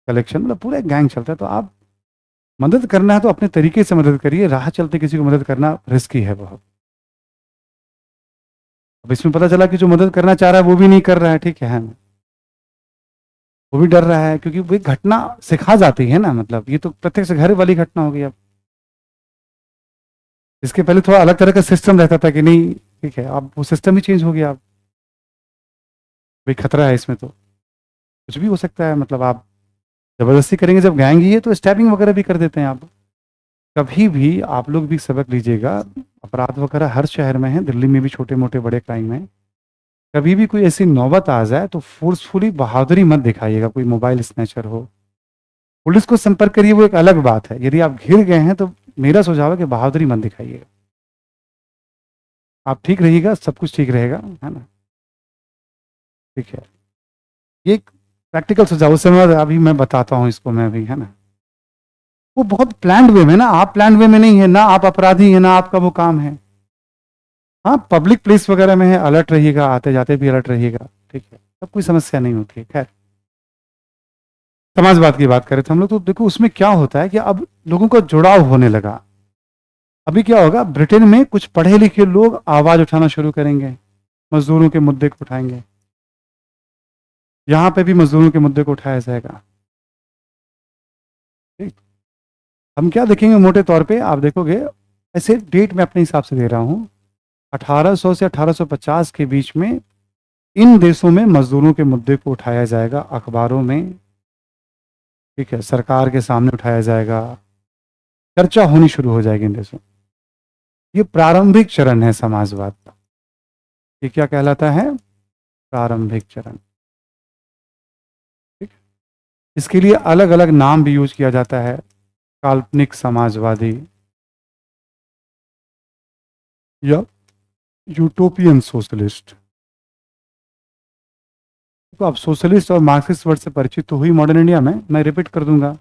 कलेक्शन, मतलब पूरा एक गैंग चलता है। तो आप मदद करना है तो अपने तरीके से मदद करिए, राह चलते किसी को मदद करना रिस्की है बहुत। अब इसमें पता चला कि जो मदद करना चाह रहा है वो भी नहीं कर रहा है, ठीक है, वो भी डर रहा है, क्योंकि वो घटना सिखा जाती है ना, मतलब ये तो प्रत्यक्ष घर वाली घटना हो गई। अब इसके पहले थोड़ा अलग तरह का सिस्टम रहता था कि नहीं, ठीक है, अब वो सिस्टम ही चेंज हो गया। अब भाई खतरा है इसमें, तो कुछ भी हो सकता है, मतलब आप जबरदस्ती करेंगे, जब गैंग ही है तो स्टैबिंग वगैरह भी कर देते हैं। आप कभी भी आप लोग भी सबक लीजिएगा, अपराध वगैरह हर शहर में है, दिल्ली में भी छोटे मोटे बड़े क्राइम है। कभी भी कोई ऐसी नौबत आ जाए तो फोर्सफुली बहादुरी मत दिखाइएगा, कोई मोबाइल स्नैचर हो, पुलिस को संपर्क करिए, वो एक अलग बात है। यदि आप घिर गए हैं तो मेरा सुझाव है कि बहादुरी मत दिखाइएगा, आप ठीक रहिएगा, सब कुछ ठीक रहेगा, है ना, ठीक है। ये एक प्रैक्टिकल सुझाव, उससे मैं अभी मैं बताता हूँ इसको मैं भी, है ना। वो बहुत प्लान्ड वे में ना, आप प्लान्ड वे में नहीं है ना, आप अपराधी है ना, आपका वो काम है। हाँ, पब्लिक प्लेस वगैरह में है, अलर्ट रहिएगा, आते जाते भी अलर्ट रहिएगा, ठीक है, तब कोई समस्या नहीं होती है। खैर, समाजवाद की बात करें तो हम लोग, तो देखो उसमें क्या होता है कि अब लोगों का जुड़ाव होने लगा। अभी क्या होगा, ब्रिटेन में कुछ पढ़े लिखे लोग आवाज उठाना शुरू करेंगे, मजदूरों के मुद्दे को उठाएंगे, यहां पे भी मजदूरों के मुद्दे को उठाया जाएगा, ठीक। हम क्या देखेंगे मोटे तौर पे, आप देखोगे, ऐसे डेट मैं अपने हिसाब से दे रहा हूं, 1800 से 1850 के बीच में इन देशों में मजदूरों के मुद्दे को उठाया जाएगा, अखबारों में, ठीक है, सरकार के सामने उठाया जाएगा, चर्चा होनी शुरू हो जाएगी इन देशों। ये प्रारंभिक चरण है समाजवाद का। ये क्या कहलाता है, प्रारंभिक चरण, ठीक। इसके लिए अलग अलग नाम भी यूज किया जाता है, काल्पनिक समाजवादी या यूटोपियन सोशलिस्ट। तो आप सोशलिस्ट और मार्क्सिस्ट वर्ड से परिचित तो हुई मॉडर्न इंडिया में, मैं रिपीट कर दूंगा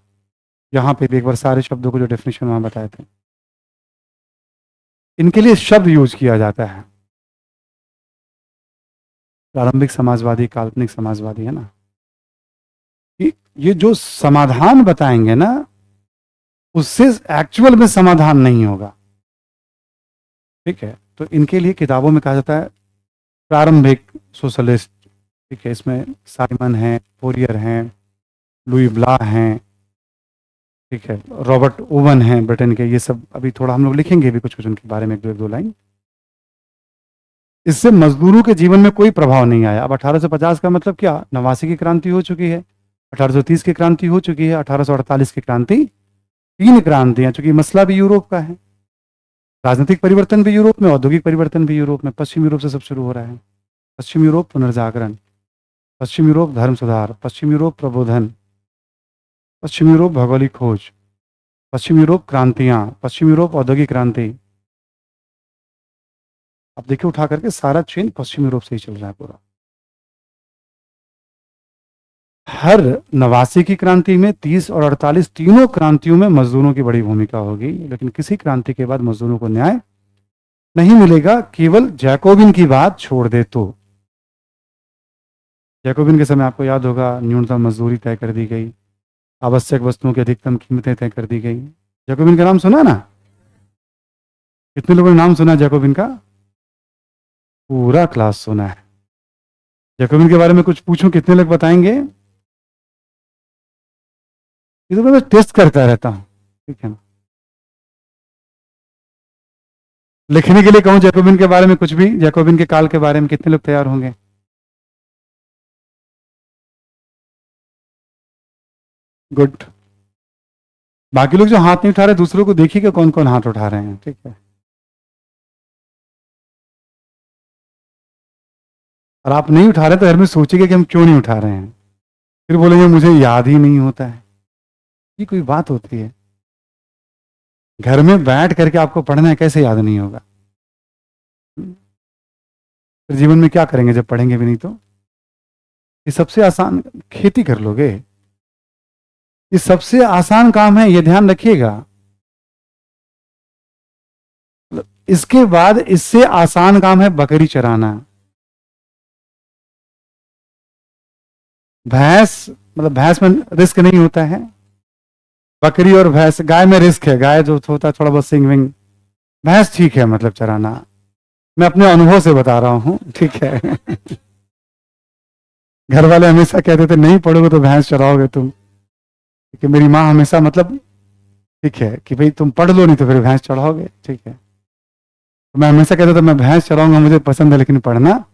यहाँ पे भी एक बार सारे शब्दों को जो डेफिनेशन वहां बताए थे। इनके लिए शब्द यूज किया जाता है, प्रारंभिक समाजवादी, काल्पनिक समाजवादी, है ना। कि ये जो समाधान बताएंगे ना, उससे एक्चुअल में समाधान नहीं होगा, ठीक है। तो इनके लिए किताबों में कहा जाता है प्रारंभिक सोशलिस्ट, ठीक है। इसमें साइमन है, फोरियर हैं, लुई ब्ला हैं, ठीक है, रॉबर्ट ओवन हैं ब्रिटेन के, ये सब अभी थोड़ा हम लोग लिखेंगे भी कुछ कुछ उनके बारे में, एक दो लाइन। इससे मजदूरों के जीवन में कोई प्रभाव नहीं आया। अब 1850 का मतलब क्या, 89 की क्रांति हो चुकी है, 1830 की क्रांति हो चुकी है, 1848 की क्रांति, तीन क्रांतियां, चूंकि मसला भी यूरोप का है, राजनीतिक परिवर्तन भी यूरोप में, औद्योगिक परिवर्तन भी यूरोप में, पश्चिम यूरोप से सब शुरू हो रहा है। पश्चिम यूरोप पुनर्जागरण, पश्चिम यूरोप धर्म सुधार, पश्चिम यूरोप प्रबोधन, पश्चिम यूरोप भौगोलिक खोज, पश्चिम यूरोप क्रांतियां, पश्चिम यूरोप औद्योगिक क्रांति। अब देखिए उठा करके सारा चेन पश्चिम यूरोप से ही चल रहा है पूरा। हर 89 की क्रांति में, 30 और 48, तीनों क्रांतियों में मजदूरों की बड़ी भूमिका होगी, लेकिन किसी क्रांति के बाद मजदूरों को न्याय नहीं मिलेगा, केवल जैकोबिन की बात छोड़ दे तो। जैकोबिन के समय आपको याद होगा, न्यूनतम मजदूरी तय कर दी गई, आवश्यक वस्तुओं की अधिकतम कीमतें तय कर दी गई, जैकोबिन का नाम सुना ना? कितने लोगों ने नाम सुना जैकोबिन का? पूरा क्लास सुना है। जैकोबिन के बारे में कुछ पूछूं, कितने लोग बताएंगे? ये तो मैं टेस्ट करता रहता हूँ, ठीक है ना। लिखने के लिए कहूं जैकोबिन के बारे में कुछ भी, जैकोबिन के काल के बारे में, कितने लोग तैयार होंगे? गुड। बाकी लोग जो हाथ नहीं उठा रहे, दूसरों को देखिएगा कौन कौन हाथ उठा रहे हैं, ठीक है। और आप नहीं उठा रहे तो घर में सोचिएगा कि हम क्यों नहीं उठा रहे हैं, फिर बोलेंगे मुझे याद ही नहीं होता है। ये कोई बात होती है? घर में बैठ करके आपको पढ़ना है, कैसे याद नहीं होगा? फिर जीवन में क्या करेंगे जब पढ़ेंगे भी नहीं तो? ये सबसे आसान, खेती कर लोगे, ये सबसे आसान काम है, ये ध्यान रखिएगा। इसके बाद इससे आसान काम है बकरी चराना। भैंस, मतलब भैंस में रिस्क नहीं होता है। बकरी और भैंस, गाय में रिस्क है, गाय जो होता है थोड़ा बहुत सिंग विंग। भैंस ठीक है मतलब चराना, मैं अपने अनुभव से बता रहा हूं, ठीक है। घर वाले हमेशा कहते थे नहीं पढ़ोगे तो भैंस चराओगे तुम, कि मेरी माँ हमेशा, मतलब ठीक है कि भाई तुम पढ़ लो नहीं तो फिर भैंस चढ़ाओगे, ठीक है। तो मैं हमेशा कहता था मैं भैंस चराऊंगा, मुझे पसंद है, लेकिन पढ़ना,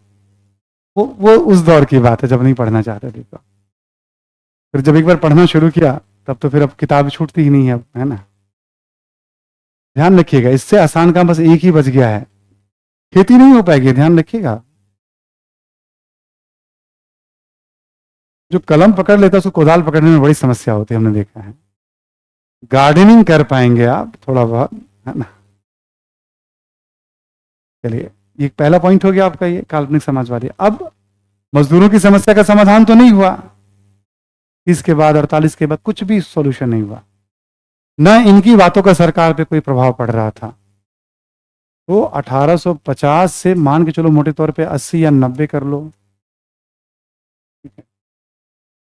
वो उस दौर की बात है जब नहीं पढ़ना चाहते थे। तो फिर जब एक बार पढ़ना शुरू किया तब तो फिर अब किताब छूटती ही नहीं है अब, है ना। ध्यान रखिएगा, इससे आसान काम बस एक ही बच गया है, खेती नहीं हो पाएगी, ध्यान रखिएगा। जो कलम पकड़ लेता है उसको कोदाल पकड़ने में बड़ी समस्या होती है, हमने देखा है। गार्डनिंग कर पाएंगे आप थोड़ा बहुत, है ना। चलिए, ये पहला पॉइंट हो गया आपका, ये काल्पनिक समाजवादी। अब मजदूरों की समस्या का समाधान तो नहीं हुआ, 30 के बाद 48 के बाद कुछ भी सॉल्यूशन नहीं हुआ, न इनकी बातों का सरकार पे कोई प्रभाव पड़ रहा था। तो 1850 से मान के चलो मोटे तौर पे 80 या 90 कर लो,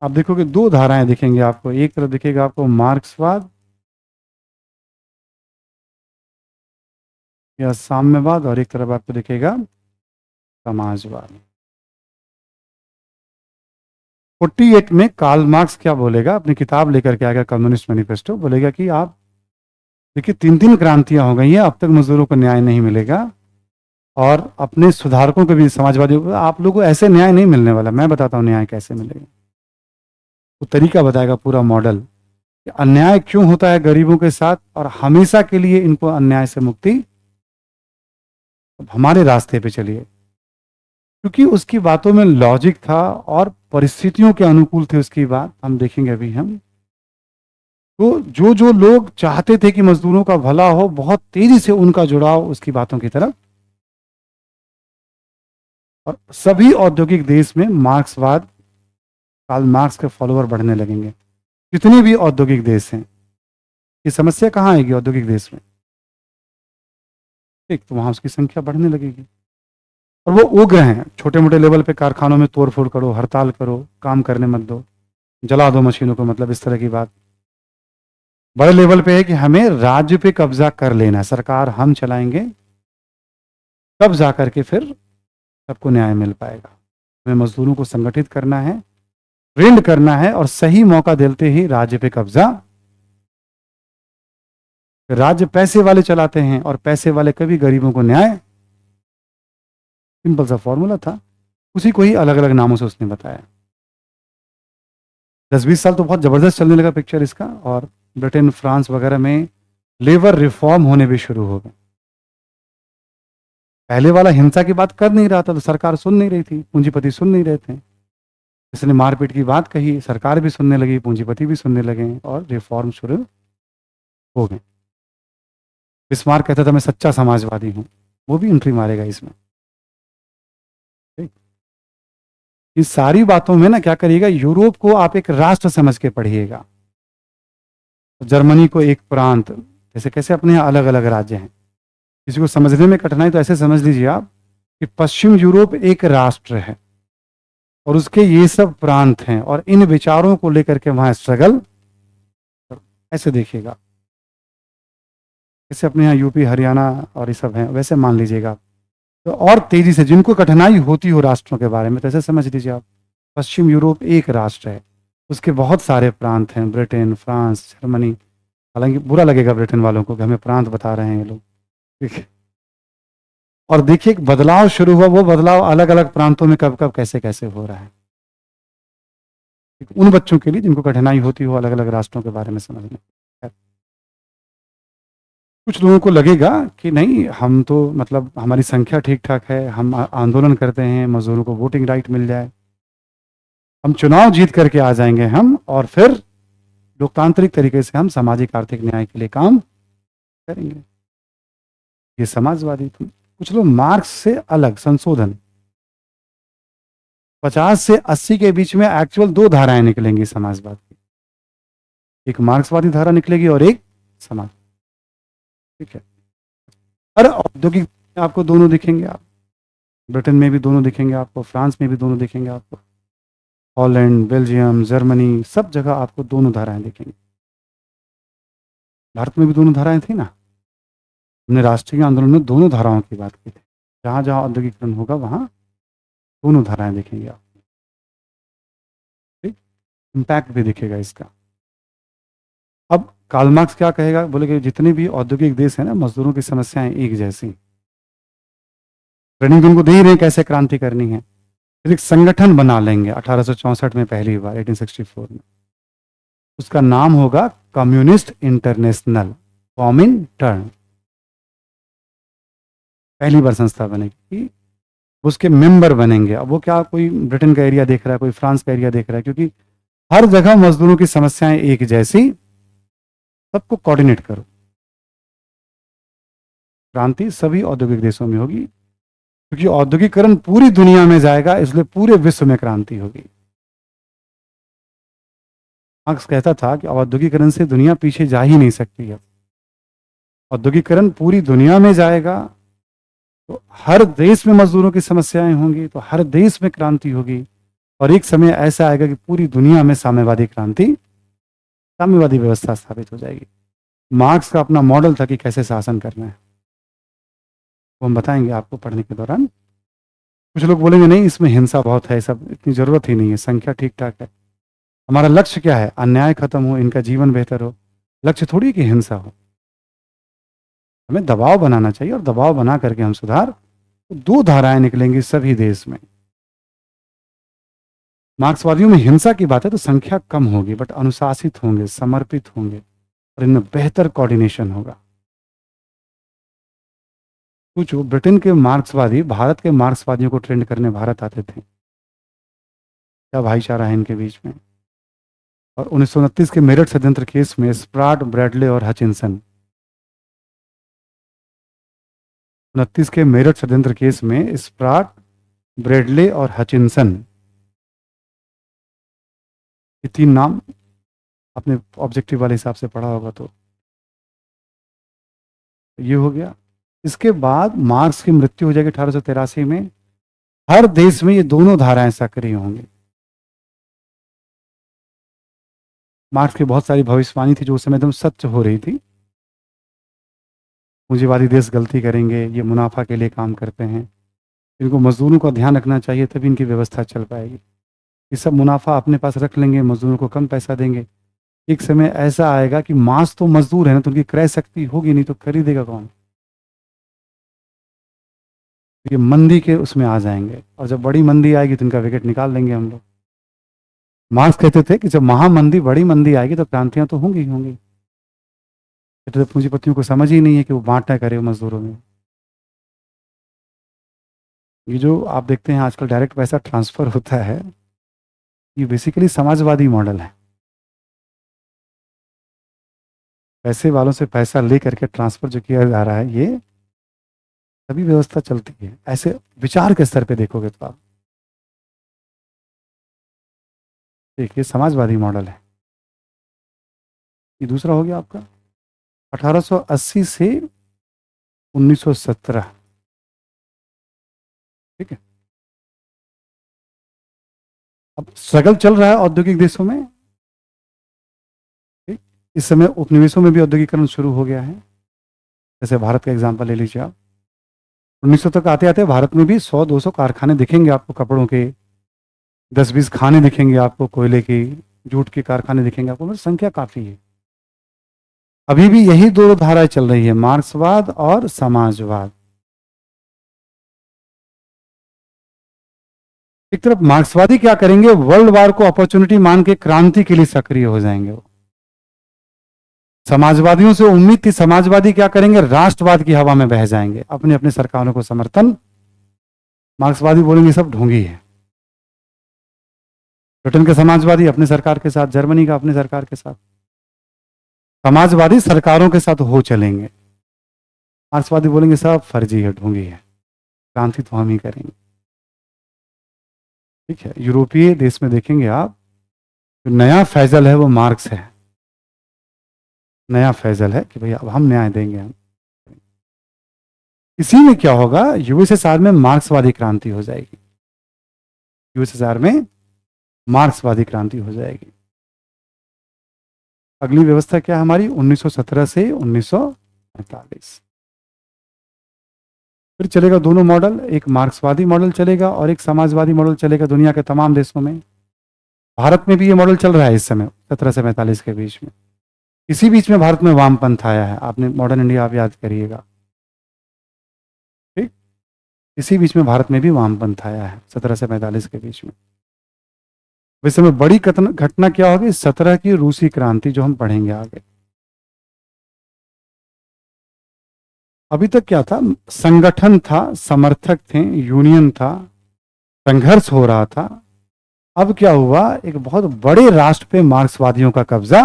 आप देखोगे दो धाराएं दिखेंगे आपको, एक तरफ दिखेगा आपको मार्क्सवाद या साम्यवाद, और एक तरफ आपको दिखेगा समाजवाद। 48 में कार्ल मार्क्स क्या बोलेगा, अपनी किताब लेकर के आएगा कम्युनिस्ट मैनिफेस्टो, बोलेगा कि आप देखिए 3 क्रांतियां हो गई हैं, अब तक मजदूरों को न्याय नहीं मिलेगा, और अपने सुधारकों को भी, समाजवादियों को, आप लोगों को ऐसे न्याय नहीं मिलने वाला, मैं बताता हूं न्याय कैसे मिलेगा। वो तरीका बताएगा, पूरा मॉडल, कि अन्याय क्यों होता है गरीबों के साथ, और हमेशा के लिए इनको अन्याय से मुक्ति, हमारे रास्ते पे चलिए। क्योंकि उसकी बातों में लॉजिक था और परिस्थितियों के अनुकूल थे उसकी बात, हम देखेंगे अभी हम। तो जो जो लोग चाहते थे कि मजदूरों का भला हो, बहुत तेजी से उनका जुड़ाव उसकी बातों की तरफ, और सभी औद्योगिक देश में मार्क्सवाद, कार्ल मार्क्स के फॉलोअर बढ़ने लगेंगे। जितने भी औद्योगिक देश हैं, ये समस्या कहाँ आएगी औद्योगिक देश में, ठीक, तो वहां उसकी संख्या बढ़ने लगेगी। और वो उग्र हैं, छोटे मोटे लेवल पे कारखानों में तोड़ फोड़ करो, हड़ताल करो, काम करने मत दो, जला दो मशीनों को, मतलब इस तरह की बात। बड़े लेवल पे है कि हमें राज्य पे कब्जा कर लेना, सरकार हम चलाएंगे, तब जा करके फिर सबको न्याय मिल पाएगा। हमें मजदूरों को संगठित करना है, ट्रेंड करना है, और सही मौका देते ही राज्य पे कब्जा। राज्य पैसे वाले चलाते हैं, और पैसे वाले कभी गरीबों को न्याय, सिंपल सा फॉर्मूला था, उसी को ही अलग अलग नामों से उसने बताया। 10-20 साल तो बहुत जबरदस्त चलने लगा पिक्चर इसका, और ब्रिटेन फ्रांस वगैरह में लेबर रिफॉर्म होने भी शुरू हो गए। पहले वाला हिंसा की बात कर नहीं रहा था तो सरकार सुन नहीं रही थी, पूंजीपति सुन नहीं रहे थे, इसने मारपीट की बात कही, सरकार भी सुनने लगी, पूंजीपति भी सुनने लगे, और रिफॉर्म शुरू हो गए। बिस्मार्क कहता था मैं सच्चा समाजवादी हूं, वो भी एंट्री मारेगा इसमें। इस सारी बातों में ना क्या करिएगा, यूरोप को आप एक राष्ट्र समझ के पढ़िएगा, जर्मनी को एक प्रांत, जैसे कैसे अपने यहाँ अलग अलग राज्य हैं। किसी को समझने में कठिनाई तो ऐसे समझ लीजिए आप कि पश्चिम यूरोप एक राष्ट्र है, और उसके ये सब प्रांत हैं, और इन विचारों को लेकर के वहां स्ट्रगल, ऐसे देखिएगा। जैसे अपने यहाँ यूपी हरियाणा और ये सब हैं, वैसे मान लीजिएगा आप। तो और तेजी से जिनको कठिनाई होती हो राष्ट्रों के बारे में, तो ऐसे समझ लीजिए आप, पश्चिम यूरोप एक राष्ट्र है, उसके बहुत सारे प्रांत हैं, ब्रिटेन, फ्रांस, जर्मनी। हालांकि बुरा लगेगा ब्रिटेन वालों को कि हमें प्रांत बता रहे हैं ये लोग, ठीक है। और देखिए एक बदलाव शुरू हुआ, वो बदलाव अलग अलग प्रांतों में कब कब कैसे कैसे हो रहा है। उन बच्चों के लिए जिनको कठिनाई होती हो अलग अलग राष्ट्रों के बारे में समझने। कुछ लोगों को लगेगा कि नहीं, हम तो मतलब हमारी संख्या ठीक ठाक है, हम आंदोलन करते हैं, मजदूरों को वोटिंग राइट मिल जाए, हम चुनाव जीत करके आ जाएंगे हम, और फिर लोकतांत्रिक तरीके से हम सामाजिक आर्थिक न्याय के लिए काम करेंगे। ये समाजवादी थे। कुछ लोग मार्क्स से अलग संशोधन, 50 से 80 के बीच में एक्चुअल दो धाराएं निकलेंगी समाजवाद की, एक मार्क्सवादी धारा निकलेगी और एक समाज, ठीक है। हर औद्योगिक में आपको दोनों दिखेंगे, आप ब्रिटेन में भी दोनों दिखेंगे आपको, फ्रांस में भी दोनों दिखेंगे आपको, हॉलैंड, बेल्जियम, जर्मनी, सब जगह आपको दोनों धाराएं दिखेंगी। भारत में भी दोनों धाराएं थी ना, हमने राष्ट्रीय आंदोलन में दोनों धाराओं की बात की थी। जहां जहां औद्योगिकरण होगा वहां दोनों धाराएं दिखेंगी आपको, ठीक। इम्पैक्ट भी दिखेगा इसका। अब कार्ल मार्क्स क्या कहेगा, बोले कि जितने भी औद्योगिक देश हैं ना, मजदूरों की समस्याएं एक जैसी, ट्रेनिंग उनको दे ही रहे हैं कैसे क्रांति करनी है। फिर एक संगठन बना लेंगे 1864 में, पहली बार 1864 में, उसका नाम होगा कम्युनिस्ट इंटरनेशनल, कॉमिनटर्न। पहली बार संस्था बनेगी, उसके मेंबर बनेंगे। अब वो क्या, कोई ब्रिटेन का एरिया देख रहा है, कोई फ्रांस का एरिया देख रहा है, क्योंकि हर जगह मजदूरों की समस्याएं एक जैसी, सबको कोऑर्डिनेट करो। क्रांति सभी औद्योगिक देशों में होगी, क्योंकि औद्योगिकरण पूरी दुनिया में जाएगा, इसलिए पूरे विश्व में क्रांति होगी। मार्क्स कहता था कि औद्योगिकरण से दुनिया पीछे जा ही नहीं सकती है। औद्योगिकरण पूरी दुनिया में जाएगा तो हर देश में मजदूरों की समस्याएं होंगी, तो हर देश में क्रांति होगी, और एक समय ऐसा आएगा कि पूरी दुनिया में साम्यवादी क्रांति, साम्यवादी व्यवस्था स्थापित हो जाएगी। मार्क्स का अपना मॉडल था कि कैसे शासन करना है, वो हम बताएंगे आपको पढ़ने के दौरान। कुछ लोग बोलेंगे नहीं इसमें हिंसा बहुत है, सब इतनी जरूरत ही नहीं है, संख्या ठीक ठाक है। हमारा लक्ष्य क्या है, अन्याय खत्म हो, इनका जीवन बेहतर हो। लक्ष्य थोड़ी कि हिंसा हो, हमें दबाव बनाना चाहिए, और दबाव बना करके हम सुधार। दो धाराएं निकलेंगी सभी देश में। मार्क्सवादियों में हिंसा की बात है तो संख्या कम होगी, बट अनुशासित होंगे, समर्पित होंगे, और इनमें बेहतर कोऑर्डिनेशन होगा। सोचो, ब्रिटेन के मार्क्सवादी भारत के मार्क्सवादियों को ट्रेंड करने भारत आते थे, क्या भाईचारा है इनके बीच में। और 1929 के मेरठ षड्यंत्र केस में स्प्राट, ब्रैडले और हचिनसन, 29 के मेरठ षड्यंत्र केस में स्प्राट, ब्रैडले और हचिनसन, ये तीन नाम आपने ऑब्जेक्टिव वाले हिसाब से पढ़ा होगा, तो ये हो गया। इसके बाद मार्क्स की मृत्यु हो जाएगी 1883 में। हर देश में ये दोनों धाराएं सक्रिय होंगी। मार्क्स की बहुत सारी भविष्यवाणी थी जो उस समय एकदम सच हो रही थी। पूंजीवादी देश गलती करेंगे, ये मुनाफा के लिए काम करते हैं, इनको मजदूरों का ध्यान रखना चाहिए, तभी इनकी व्यवस्था चल पाएगी। ये सब मुनाफा अपने पास रख लेंगे, मजदूरों को कम पैसा देंगे। एक समय ऐसा आएगा कि मास तो मजदूर है ना, तो उनकी क्रय शक्ति होगी नहीं, तो खरीदेगा कौन। ये मंदी के उसमें आ जाएंगे, और जब बड़ी मंदी आएगी तो इनका विकेट निकाल लेंगे हम लोग। मार्क्स कहते थे कि जब महामंदी, बड़ी मंदी आएगी तो क्रांतियां तो होंगी ही होंगी। तो पूंजीपतियों को समझ ही नहीं है कि वो बांटा करे मजदूरों में। ये जो आप देखते हैं आजकल डायरेक्ट पैसा ट्रांसफर होता है, ये बेसिकली समाजवादी मॉडल है। पैसे वालों से पैसा ले करके ट्रांसफर जो किया जा रहा है, ये सभी व्यवस्था चलती है ऐसे। विचार के स्तर पे देखोगे तो आप देखिए, समाजवादी मॉडल है। ये दूसरा हो गया आपका 1880 से 1917, ठीक है। अब स्ट्रगल चल रहा है औद्योगिक देशों में, ठीक? इस समय उपनिवेशों में भी औद्योगिकरण शुरू हो गया है। जैसे भारत का एग्जांपल ले लीजिए आप, 1900 तक आते आते भारत में भी 100-200 कारखाने दिखेंगे आपको कपड़ों के, 10-20 खाने दिखेंगे आपको कोयले की, जूट के कारखाने दिखेंगे आपको, मतलब संख्या काफी है। अभी भी यही दो धाराएं चल रही है, मार्क्सवाद और समाजवाद। एक तरफ मार्क्सवादी क्या करेंगे, वर्ल्ड वार को अपॉर्चुनिटी मान के क्रांति के लिए सक्रिय हो जाएंगे वो। समाजवादियों से उम्मीद थी, समाजवादी क्या करेंगे, राष्ट्रवाद की हवा में बह जाएंगे, अपने अपने सरकारों को समर्थन। मार्क्सवादी बोलेंगे सब ढोंगी है। ब्रिटेन के समाजवादी अपने सरकार के साथ, जर्मनी का अपने सरकार के साथ, समाजवादी सरकारों के साथ हो चलेंगे। मार्क्सवादी बोलेंगे सब फर्जी है, ढोंगी है, क्रांति तो हम ही करेंगे। ठीक है, यूरोपीय देश में देखेंगे आप, जो नया फैजल है वो मार्क्स है, नया फैजल है कि भैया अब हम न्याय देंगे हम। इसी में क्या होगा, यूएसएसआर में मार्क्सवादी क्रांति हो जाएगी, यूएसएसआर में मार्क्सवादी क्रांति हो जाएगी। अगली व्यवस्था क्या है हमारी, 1917 से 1945। फिर चलेगा दोनों मॉडल, एक मार्क्सवादी मॉडल चलेगा और एक समाजवादी मॉडल चलेगा दुनिया के तमाम देशों में। भारत में भी ये मॉडल चल रहा है इस समय 17 से 45 के बीच में। इसी बीच में भारत में वामपंथ आया है, आपने मॉडर्न इंडिया आप याद करिएगा, ठीक। इसी बीच में भारत में भी वामपंथ आया है 17 से 45 के बीच में। वैसे में बड़ी घटना क्या होगी, 17 की रूसी क्रांति जो हम पढ़ेंगे आगे। अभी तक क्या था, संगठन था, समर्थक थे, यूनियन था, संघर्ष हो रहा था। अब क्या हुआ, एक बहुत बड़े राष्ट्र पे मार्क्सवादियों का कब्जा।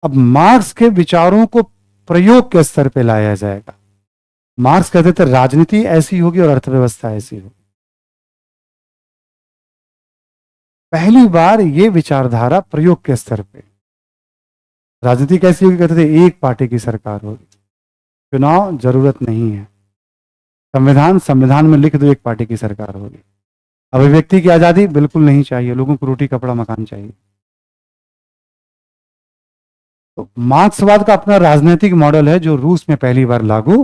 अब मार्क्स के विचारों को प्रयोग के स्तर पे लाया जाएगा। मार्क्स कहते थे राजनीति ऐसी होगी और अर्थव्यवस्था ऐसी होगी। पहली बार ये विचारधारा प्रयोग के स्तर पे, राजनीति कैसी होगी, कहते थे एक पार्टी की सरकार होगी, चुनाव जरूरत नहीं है, संविधान में लिख दो एक पार्टी की सरकार होगी, अभिव्यक्ति की आजादी बिल्कुल नहीं चाहिए, लोगों को रोटी कपड़ा मकान चाहिए। तो मार्क्सवाद का अपना राजनीतिक मॉडल है जो रूस में पहली बार लागू,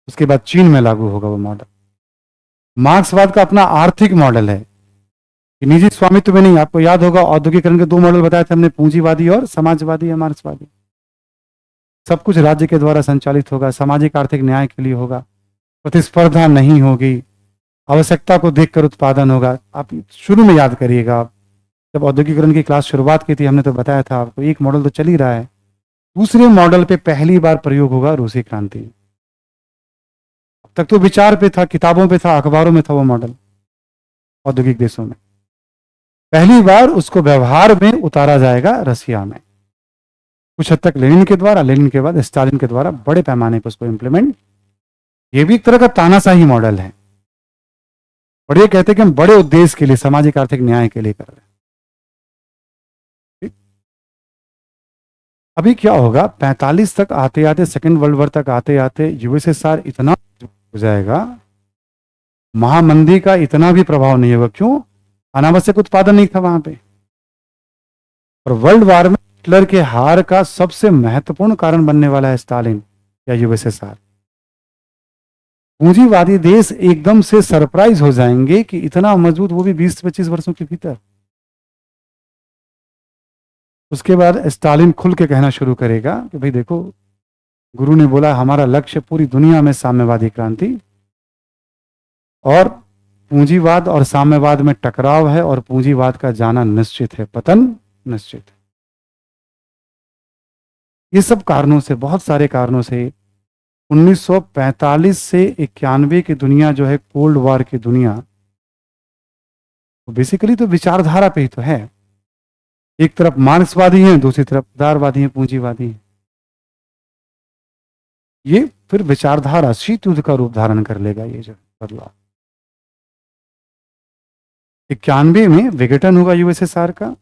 उसके बाद चीन में लागू होगा वो मॉडल। मार्क्सवाद का अपना आर्थिक मॉडल है कि निजी स्वामित्व में नहीं, आपको याद होगा औद्योगिकरण के दो मॉडल बताए थे हमने, पूंजीवादी और समाजवादी या मार्क्सवादी। सब कुछ राज्य के द्वारा संचालित होगा, सामाजिक आर्थिक न्याय के लिए होगा, प्रतिस्पर्धा नहीं होगी, आवश्यकता को देखकर उत्पादन होगा। आप शुरू में याद करिएगा, आप जब औद्योगिकरण की क्लास शुरुआत की थी हमने तो बताया था आपको, एक मॉडल तो चल ही रहा है, दूसरे मॉडल पे पहली बार प्रयोग होगा रूसी क्रांति। अब तक तो विचार पे था, किताबों पे था, अखबारों में था वो मॉडल औद्योगिक देशों में, पहली बार उसको व्यवहार में उतारा जाएगा रसिया में, कुछ हद तक लेनिन के द्वारा, लेनिन के बाद स्टालिन के द्वारा बड़े पैमाने पर उसको इंप्लीमेंट। ये भी एक तरह का तानाशाही मॉडल है, और ये कहते हैं कि हम बड़े उद्देश्य के लिए, सामाजिक आर्थिक न्याय के लिए कर रहे हैं। अभी क्या होगा, 45 तक आते आते, सेकेंड वर्ल्ड वॉर तक आते आते यूएसएसआर इतना हो जाएगा, महामंदी का इतना भी प्रभाव नहीं होगा। क्यों, अनावश्यक उत्पादन नहीं था वहां पे। और वर्ल्ड वार में हिटलर के हार का सबसे महत्वपूर्ण कारण बनने वाला है स्टालिन या यूएसएसआर। पूंजीवादी देश एकदम से सरप्राइज हो जाएंगे कि इतना मजबूत, वो भी 20-25 वर्षों के भीतर। उसके बाद स्टालिन खुल के कहना शुरू करेगा कि भाई देखो, गुरु ने बोला हमारा लक्ष्य पूरी दुनिया में साम्यवादी क्रांति, और पूंजीवाद और साम्यवाद में टकराव है, और पूंजीवाद का जाना निश्चित है, पतन निश्चित है। ये सब कारणों से, बहुत सारे कारणों से 1945 से 91 की दुनिया जो है, कोल्ड वॉर की दुनिया, बेसिकली तो विचारधारा पे ही तो है। एक तरफ मार्क्सवादी हैं, दूसरी तरफ उदारवादी हैं, पूंजीवादी हैं। ये फिर विचारधारा शीत युद्ध का रूप धारण कर लेगा ये जो बदलाव। 91 में विघटन होगा यूएसएसआर का,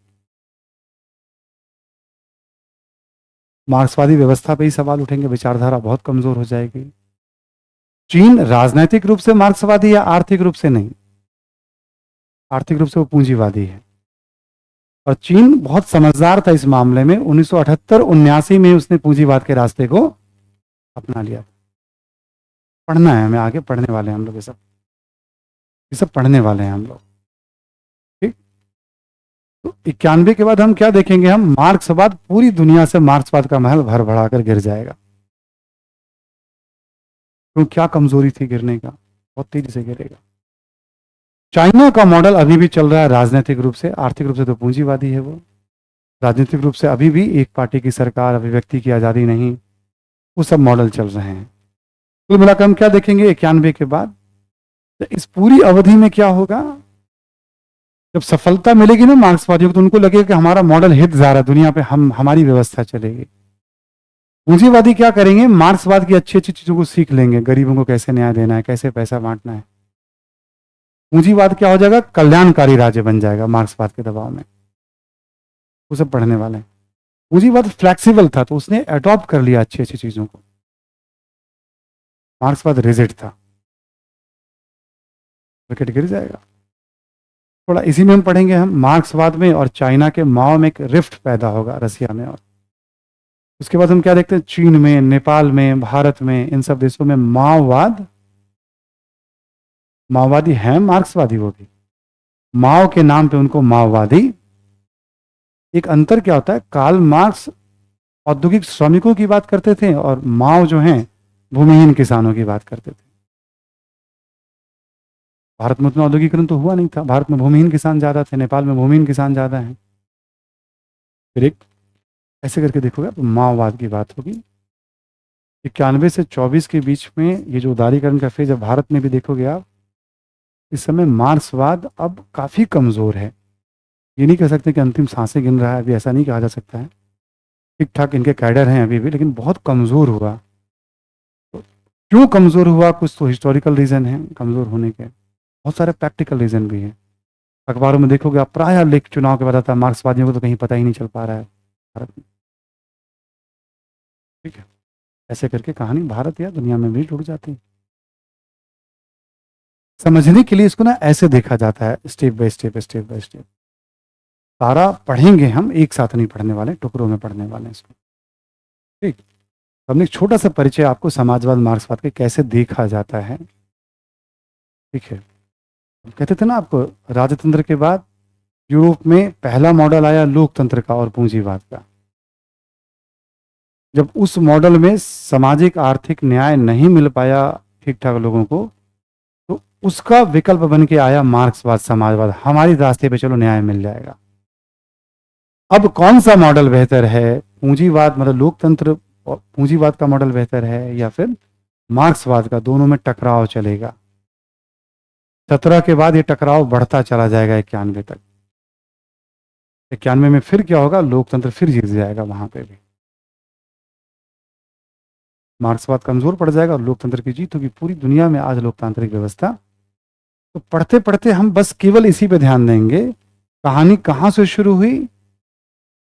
मार्क्सवादी व्यवस्था पे ही सवाल उठेंगे, विचारधारा बहुत कमजोर हो जाएगी। चीन राजनैतिक रूप से मार्क्सवादी या आर्थिक रूप से नहीं, आर्थिक रूप से वो पूंजीवादी है। और चीन बहुत समझदार था इस मामले में, 1978-79 में उसने पूंजीवाद के रास्ते को अपना लिया। पढ़ना है हमें, आगे पढ़ने वाले हैं हम लोग, ये सब पढ़ने वाले हैं हम लोग। ठीक। तो 91 के बाद हम क्या देखेंगे, हम मार्क्सवाद, पूरी दुनिया से मार्क्सवाद का महल भर भरा कर गिर जाएगा। क्यों, क्या कमजोरी थी गिरने का, बहुत तेजी से गिरेगा। चाइना का मॉडल अभी भी चल रहा है राजनीतिक रूप से, आर्थिक रूप से तो पूंजीवादी है वो। राजनीतिक रूप से अभी भी एक पार्टी की सरकार, अभिव्यक्ति की आज़ादी नहीं, वो सब मॉडल चल रहे हैं। कुल मिलाकर हम क्या देखेंगे 91 के बाद, तो इस पूरी अवधि में क्या होगा, जब सफलता मिलेगी ना मार्क्सवादियों को, तो उनको लगेगा कि हमारा मॉडल हित जा रहा है दुनिया पे, हम हमारी व्यवस्था चलेगी। पूंजीवादी क्या करेंगे, मार्क्सवाद की अच्छी अच्छी चीजों को सीख लेंगे, गरीबों को कैसे न्याय देना है, कैसे पैसा बांटना है। पूंजीवाद क्या हो जाएगा, कल्याणकारी राज्य बन जाएगा मार्क्सवाद के दबाव में। वो सब पढ़ने वाले हैं। पूंजीवाद फ्लेक्सिबल था, तो उसने अडॉप्ट कर लिया अच्छी अच्छी चीजों को। मार्क्सवाद रिजिड था, विकेट गिर जाएगा। थोड़ा इसी में हम पढ़ेंगे, हम मार्क्सवाद में और चाइना के माओ में एक रिफ्ट पैदा होगा, रसिया में। और उसके बाद हम क्या देखते हैं, चीन में, नेपाल में, भारत में, इन सब देशों में माओवादी हैं, मार्क्सवादी वो भी, माओ के नाम पे उनको माओवादी। एक अंतर क्या होता है, कार्ल मार्क्स औद्योगिक श्रमिकों की बात करते थे, और माओ जो हैं भूमिहीन किसानों की बात करते थे। भारत में उतना औद्योगिकरण तो हुआ नहीं था, भारत में भूमिहीन किसान ज्यादा थे, नेपाल में भूमिहीन किसान ज्यादा हैं। फिर एक ऐसे करके देखोगे तो माओवाद की बात होगी। 91 से 24 के बीच में ये जो उदारीकरण का फेज है भारत में भी देखोगे आप, इस समय मार्क्सवाद अब काफी कमजोर है। ये नहीं कह सकते कि अंतिम सांसें गिन रहा है, अभी ऐसा नहीं कहा जा सकता है। ठीक ठाक इनके कैडर हैं अभी भी, लेकिन बहुत कमजोर हुआ। तो क्यों कमजोर हुआ, कुछ तो हिस्टोरिकल रीजन है कमजोर होने के, बहुत सारे प्रैक्टिकल रीजन भी है। अखबारों में देखोगे आप, प्रायः लेख चुनाव के बाद आता है, मार्क्सवादियों को तो कहीं पता ही नहीं चल पा रहा है भारत में। ठीक है, ऐसे करके कहानी भारत या दुनिया में भी जुड़ जाती है। समझने के लिए इसको ना ऐसे देखा जाता है, step by step, step by step. सारा पढ़ेंगे हम, एक साथ नहीं पढ़ने वाले, टुकड़ों में पढ़ने वाले हैं इसको। ठीक। तो हमने एक छोटा सा परिचय आपको समाजवाद, मार्क्सवाद के कैसे देखा जाता है। ठीक है, कहते थे ना आपको, राजतंत्र के बाद यूरोप में पहला मॉडल आया लोकतंत्र का और पूंजीवाद का। जब उस मॉडल में सामाजिक आर्थिक न्याय नहीं मिल पाया ठीक ठाक लोगों को, तो उसका विकल्प बन के आया मार्क्सवाद, समाजवाद, हमारी रास्ते पे चलो न्याय मिल जाएगा। अब कौन सा मॉडल बेहतर है, पूंजीवाद मतलब लोकतंत्र और पूंजीवाद का मॉडल बेहतर है, या फिर मार्क्सवाद का, दोनों में टकराव चलेगा। 17 के बाद ये टकराव बढ़ता चला जाएगा 91 तक। 91 में फिर क्या होगा, लोकतंत्र फिर जीत जाएगा वहां पे भी। मार्क्सवाद कमजोर पड़ जाएगा और लोकतंत्र की जीत होगी। पूरी दुनिया में आज लोकतांत्रिक व्यवस्था। तो पढ़ते पढ़ते हम बस केवल इसी पे ध्यान देंगे, कहानी कहां से शुरू हुई,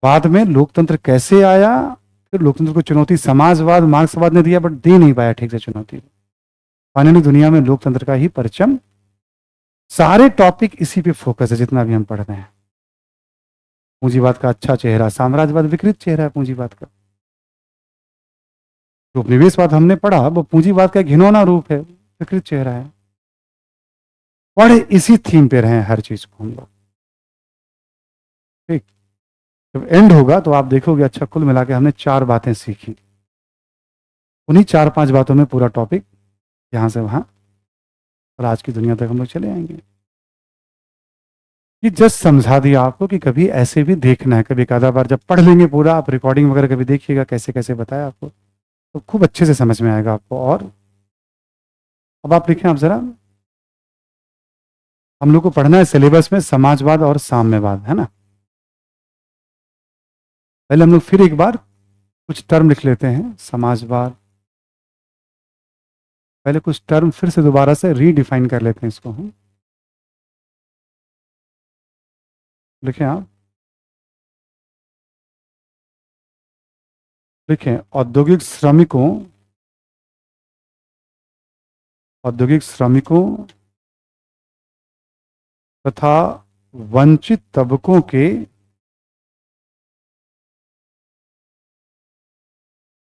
बाद में लोकतंत्र कैसे आया, फिर लोकतंत्र को चुनौती समाजवाद, मार्क्सवाद ने दिया, बट दे नहीं पाया ठीक से चुनौती। फाइनली दुनिया में लोकतंत्र का ही परचम। सारे टॉपिक इसी पे फोकस है जितना भी हम पढ़ रहे हैं। पूंजीवाद का अच्छा चेहरा, साम्राज्यवाद विकृत चेहरा है पूंजीवाद का। जो उपनिवेशवाद हमने पढ़ा वो पूंजीवाद का घिनौना रूप है, विकृत चेहरा है। पढ़े इसी थीम पे रहे हर चीज को हम लोग। ठीक। जब एंड होगा तो आप देखोगे, अच्छा कुल मिला के हमने 4 बातें सीखी। उन्हीं 4-5 बातों में पूरा टॉपिक यहां से वहां और आज की दुनिया तक हम लोग चले आएंगे। ये जस्ट समझा दिया आपको कि कभी ऐसे भी देखना है, कभी एक आधा बार जब पढ़ लेंगे पूरा, आप रिकॉर्डिंग वगैरह कभी देखिएगा कैसे कैसे बताया आपको, तो खूब अच्छे से समझ में आएगा आपको। और अब आप लिखें, आप जरा, हम लोग को पढ़ना है सिलेबस में समाजवाद और साम्यवाद, है ना। पहले हम लोग फिर एक बार कुछ टर्म लिख लेते हैं, समाजवाद। पहले कुछ टर्म फिर से दोबारा से रीडिफाइन कर लेते हैं इसको हम। लिखें आप, लिखें औद्योगिक श्रमिकों तथा वंचित तबकों के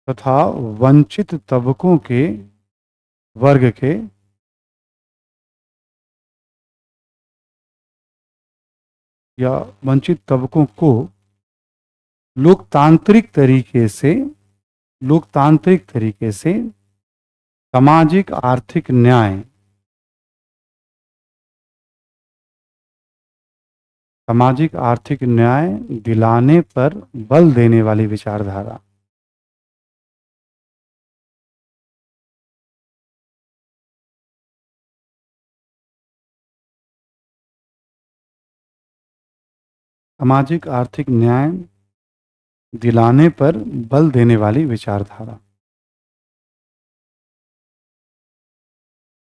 तथा वंचित तबकों के वर्ग के या वंचित तबकों को लोकतांत्रिक तरीके से सामाजिक आर्थिक न्याय दिलाने पर बल देने वाली विचारधारा। सामाजिक आर्थिक न्याय दिलाने पर बल देने वाली विचारधारा।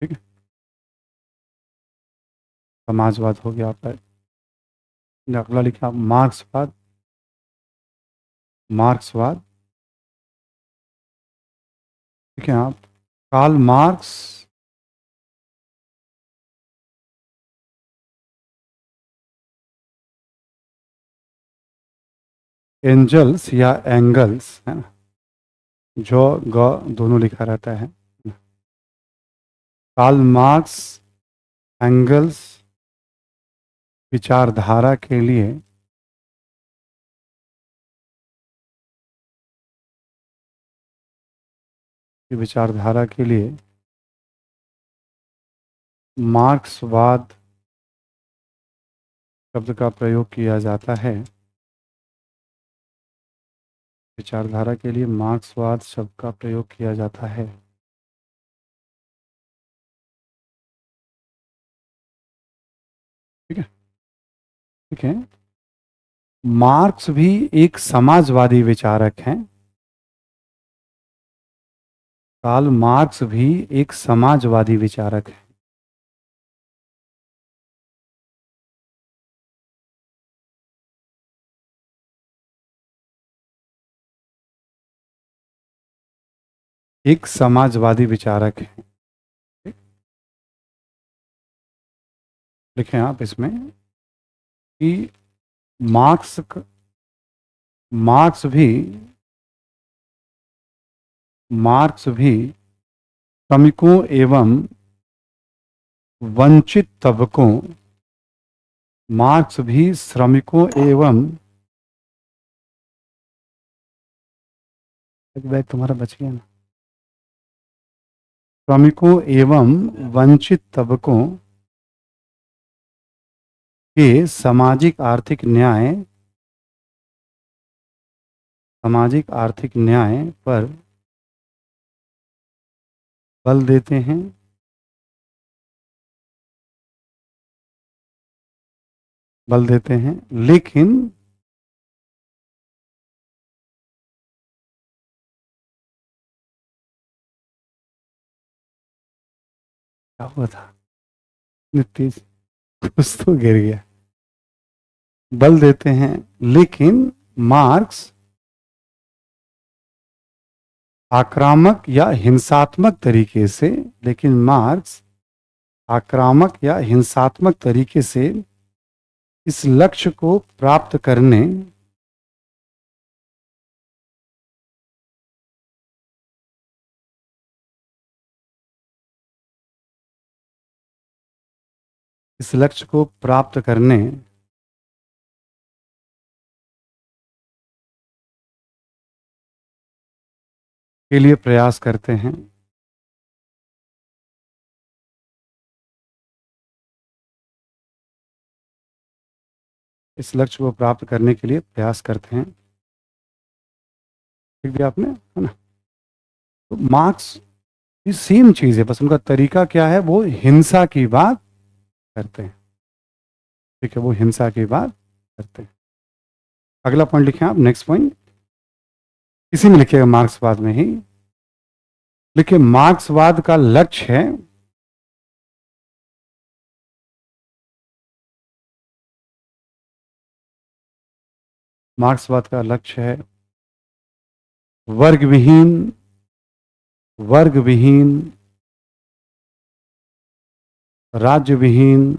ठीक है, समाजवाद हो गया आपका। अगला लिखा मार्क्सवाद। ठीक है, आप कार्ल मार्क्स एंजल्स या एंगल्स है ना, जो ग दोनों लिखा रहता है। कार्ल मार्क्स एंगल्स विचारधारा के लिए मार्क्सवाद शब्द का प्रयोग किया जाता है। विचारधारा के लिए मार्क्सवाद शब्द का प्रयोग किया जाता है। ठीक है, ठीक है। मार्क्स भी एक समाजवादी विचारक हैं। कार्ल मार्क्स भी एक समाजवादी विचारक है। एक समाजवादी विचारक है। लिखें आप इसमें कि मार्क्स मार्क्स भी श्रमिकों एवं वंचित तबकों मार्क्स भी श्रमिकों एवं एक बैग तुम्हारा बच गया ना। श्रमिकों एवं वंचित तबकों के सामाजिक आर्थिक न्याय पर बल देते हैं। लेकिन क्या हुआ था, इतनी तेज कुछ तो गिर गया। बल देते हैं, लेकिन मार्क्स आक्रामक या हिंसात्मक तरीके से इस लक्ष्य को प्राप्त करने के लिए प्रयास करते हैं। इस लक्ष्य को प्राप्त करने के लिए प्रयास करते हैं। ठीक दिया आपने, है ना। तो मार्क्स ये सेम चीज है, बस उनका तरीका क्या है, वो हिंसा की बात करते हैं। ठीक है, वो हिंसा की बात करते हैं। अगला पॉइंट लिखें आप, नेक्स्ट पॉइंट इसी में लिखिएगा, मार्क्सवाद में ही लिखिए। मार्क्सवाद का लक्ष्य है वर्ग विहीन राज्य विहीन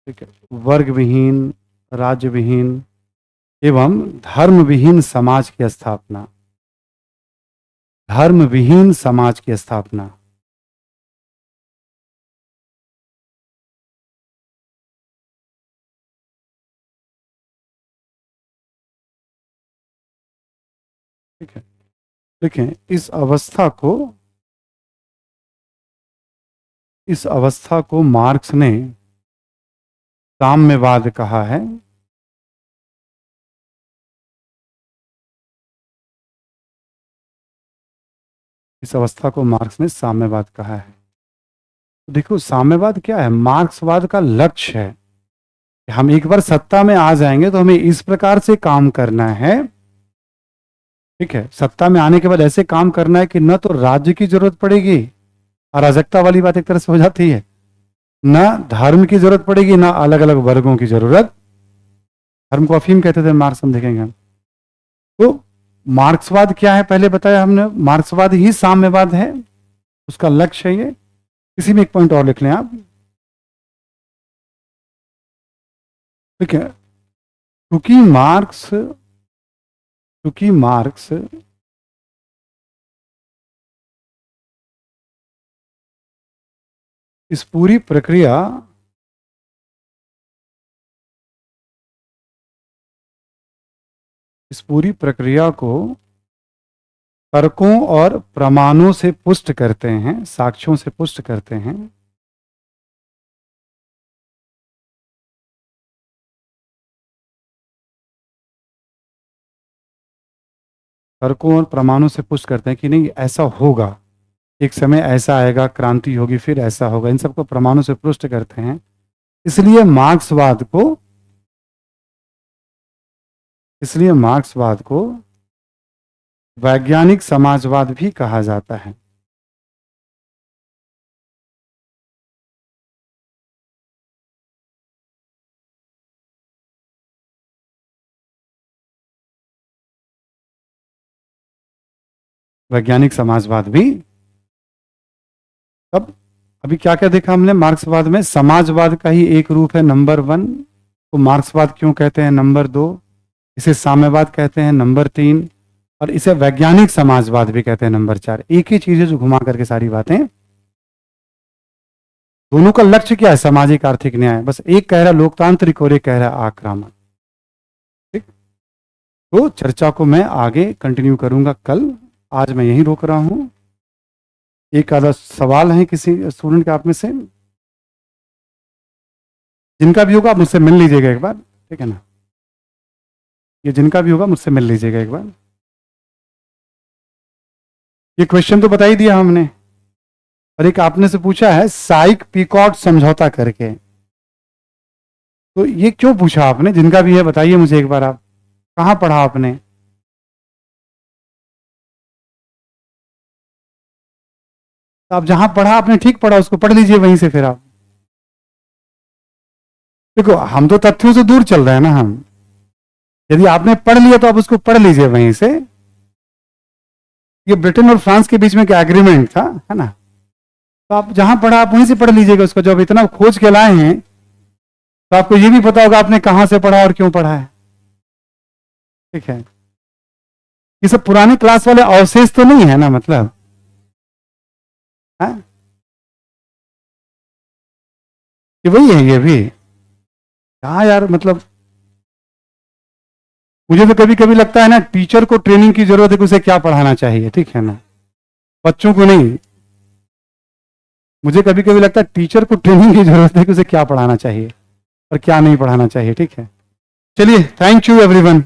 ठीक है, वर्ग विहीन राज्य विहीन एवं धर्म विहीन समाज की स्थापना। धर्म विहीन समाज की स्थापना। ठीक है, देखें इस अवस्था को मार्क्स ने साम्यवाद कहा है। इस अवस्था को मार्क्स ने साम्यवाद कहा है। देखो साम्यवाद क्या है? मार्क्सवाद का लक्ष्य है कि हम एक बार सत्ता में आ जाएंगे तो हमें इस प्रकार से काम करना है, ठीक है, सत्ता में आने के बाद ऐसे काम करना है कि न तो राज्य की जरूरत पड़ेगी, अराजकता वाली बात एक तरह से हो जाती है, न धर्म की जरूरत पड़ेगी, न अलग अलग वर्गों की जरूरत। धर्म को अफीम कहते थे मार्क्स, हम देखेंगे हम। तो मार्क्सवाद क्या है पहले बताया हमने, मार्क्सवाद ही साम्यवाद है, उसका लक्ष्य है ये। इसी में एक पॉइंट और लिख लें आप, ठीक है, क्योंकि मार्क्स इस पूरी प्रक्रिया को तर्कों और प्रमाणों से पुष्ट करते हैं, साक्ष्यों से पुष्ट करते हैं। तर्कों और प्रमाणों से पुष्ट करते हैं कि नहीं ऐसा होगा, एक समय ऐसा आएगा, क्रांति होगी, फिर ऐसा होगा, इन सबको प्रमाणों से पुष्ट करते हैं। इसलिए मार्क्सवाद को वैज्ञानिक समाजवाद भी कहा जाता है। वैज्ञानिक समाजवाद भी। अब अभी क्या क्या देखा हमने मार्क्सवाद में? समाजवाद का ही एक रूप है नंबर 1, तो मार्क्सवाद क्यों कहते हैं नंबर 2, इसे साम्यवाद कहते हैं नंबर 3, और इसे वैज्ञानिक समाजवाद भी कहते हैं नंबर 4। एक ही चीज है जो घुमा करके सारी बातें। दोनों का लक्ष्य क्या है? सामाजिक आर्थिक न्याय। बस एक कह रहा लोकतांत्रिक और एक कह रहा आक्रामक। ठीक, तो चर्चा को मैं आगे कंटिन्यू करूंगा कल, आज मैं यहीं रोक रहा हूं। एक आधा सवाल है किसी स्टूडेंट के आप में से? जिनका भी होगा आप मुझसे मिल लीजिएगा एक बार, ठीक है ना? ये जिनका भी होगा मुझसे मिल लीजिएगा एक बार। ये क्वेश्चन तो बता ही दिया हमने, और एक आपने से पूछा है साइक पीकॉट समझौता करके, तो ये क्यों पूछा आपने? जिनका भी है बताइए मुझे एक बार, आप कहां पढ़ा आपने? तो आप जहां पढ़ा आपने ठीक पढ़ा, उसको पढ़ लीजिए वहीं से। फिर आप देखो हम तो तथ्यों से दूर चल रहे हैं ना हम। यदि आपने पढ़ लिया तो आप उसको पढ़ लीजिए वहीं से। ये ब्रिटेन और फ्रांस के बीच में क्या एग्रीमेंट था, है ना? तो आप जहां पढ़ा आप वहीं से पढ़ लीजिएगा उसको। जब इतना खोज के लाए हैं तो आपको ये भी पता होगा आपने कहां से पढ़ा और क्यों पढ़ा है। ठीक है, ये सब पुराने क्लास वाले अवशेष तो नहीं है ना, मतलब है कि वही है ये भी? हाँ यार, मतलब मुझे तो कभी कभी लगता है ना टीचर को ट्रेनिंग की जरूरत है कि उसे क्या पढ़ाना चाहिए, ठीक है ना, बच्चों को नहीं। मुझे कभी कभी लगता है टीचर को ट्रेनिंग की जरूरत है कि उसे क्या पढ़ाना चाहिए और क्या नहीं पढ़ाना चाहिए। ठीक है, चलिए, थैंक यू एवरीवन।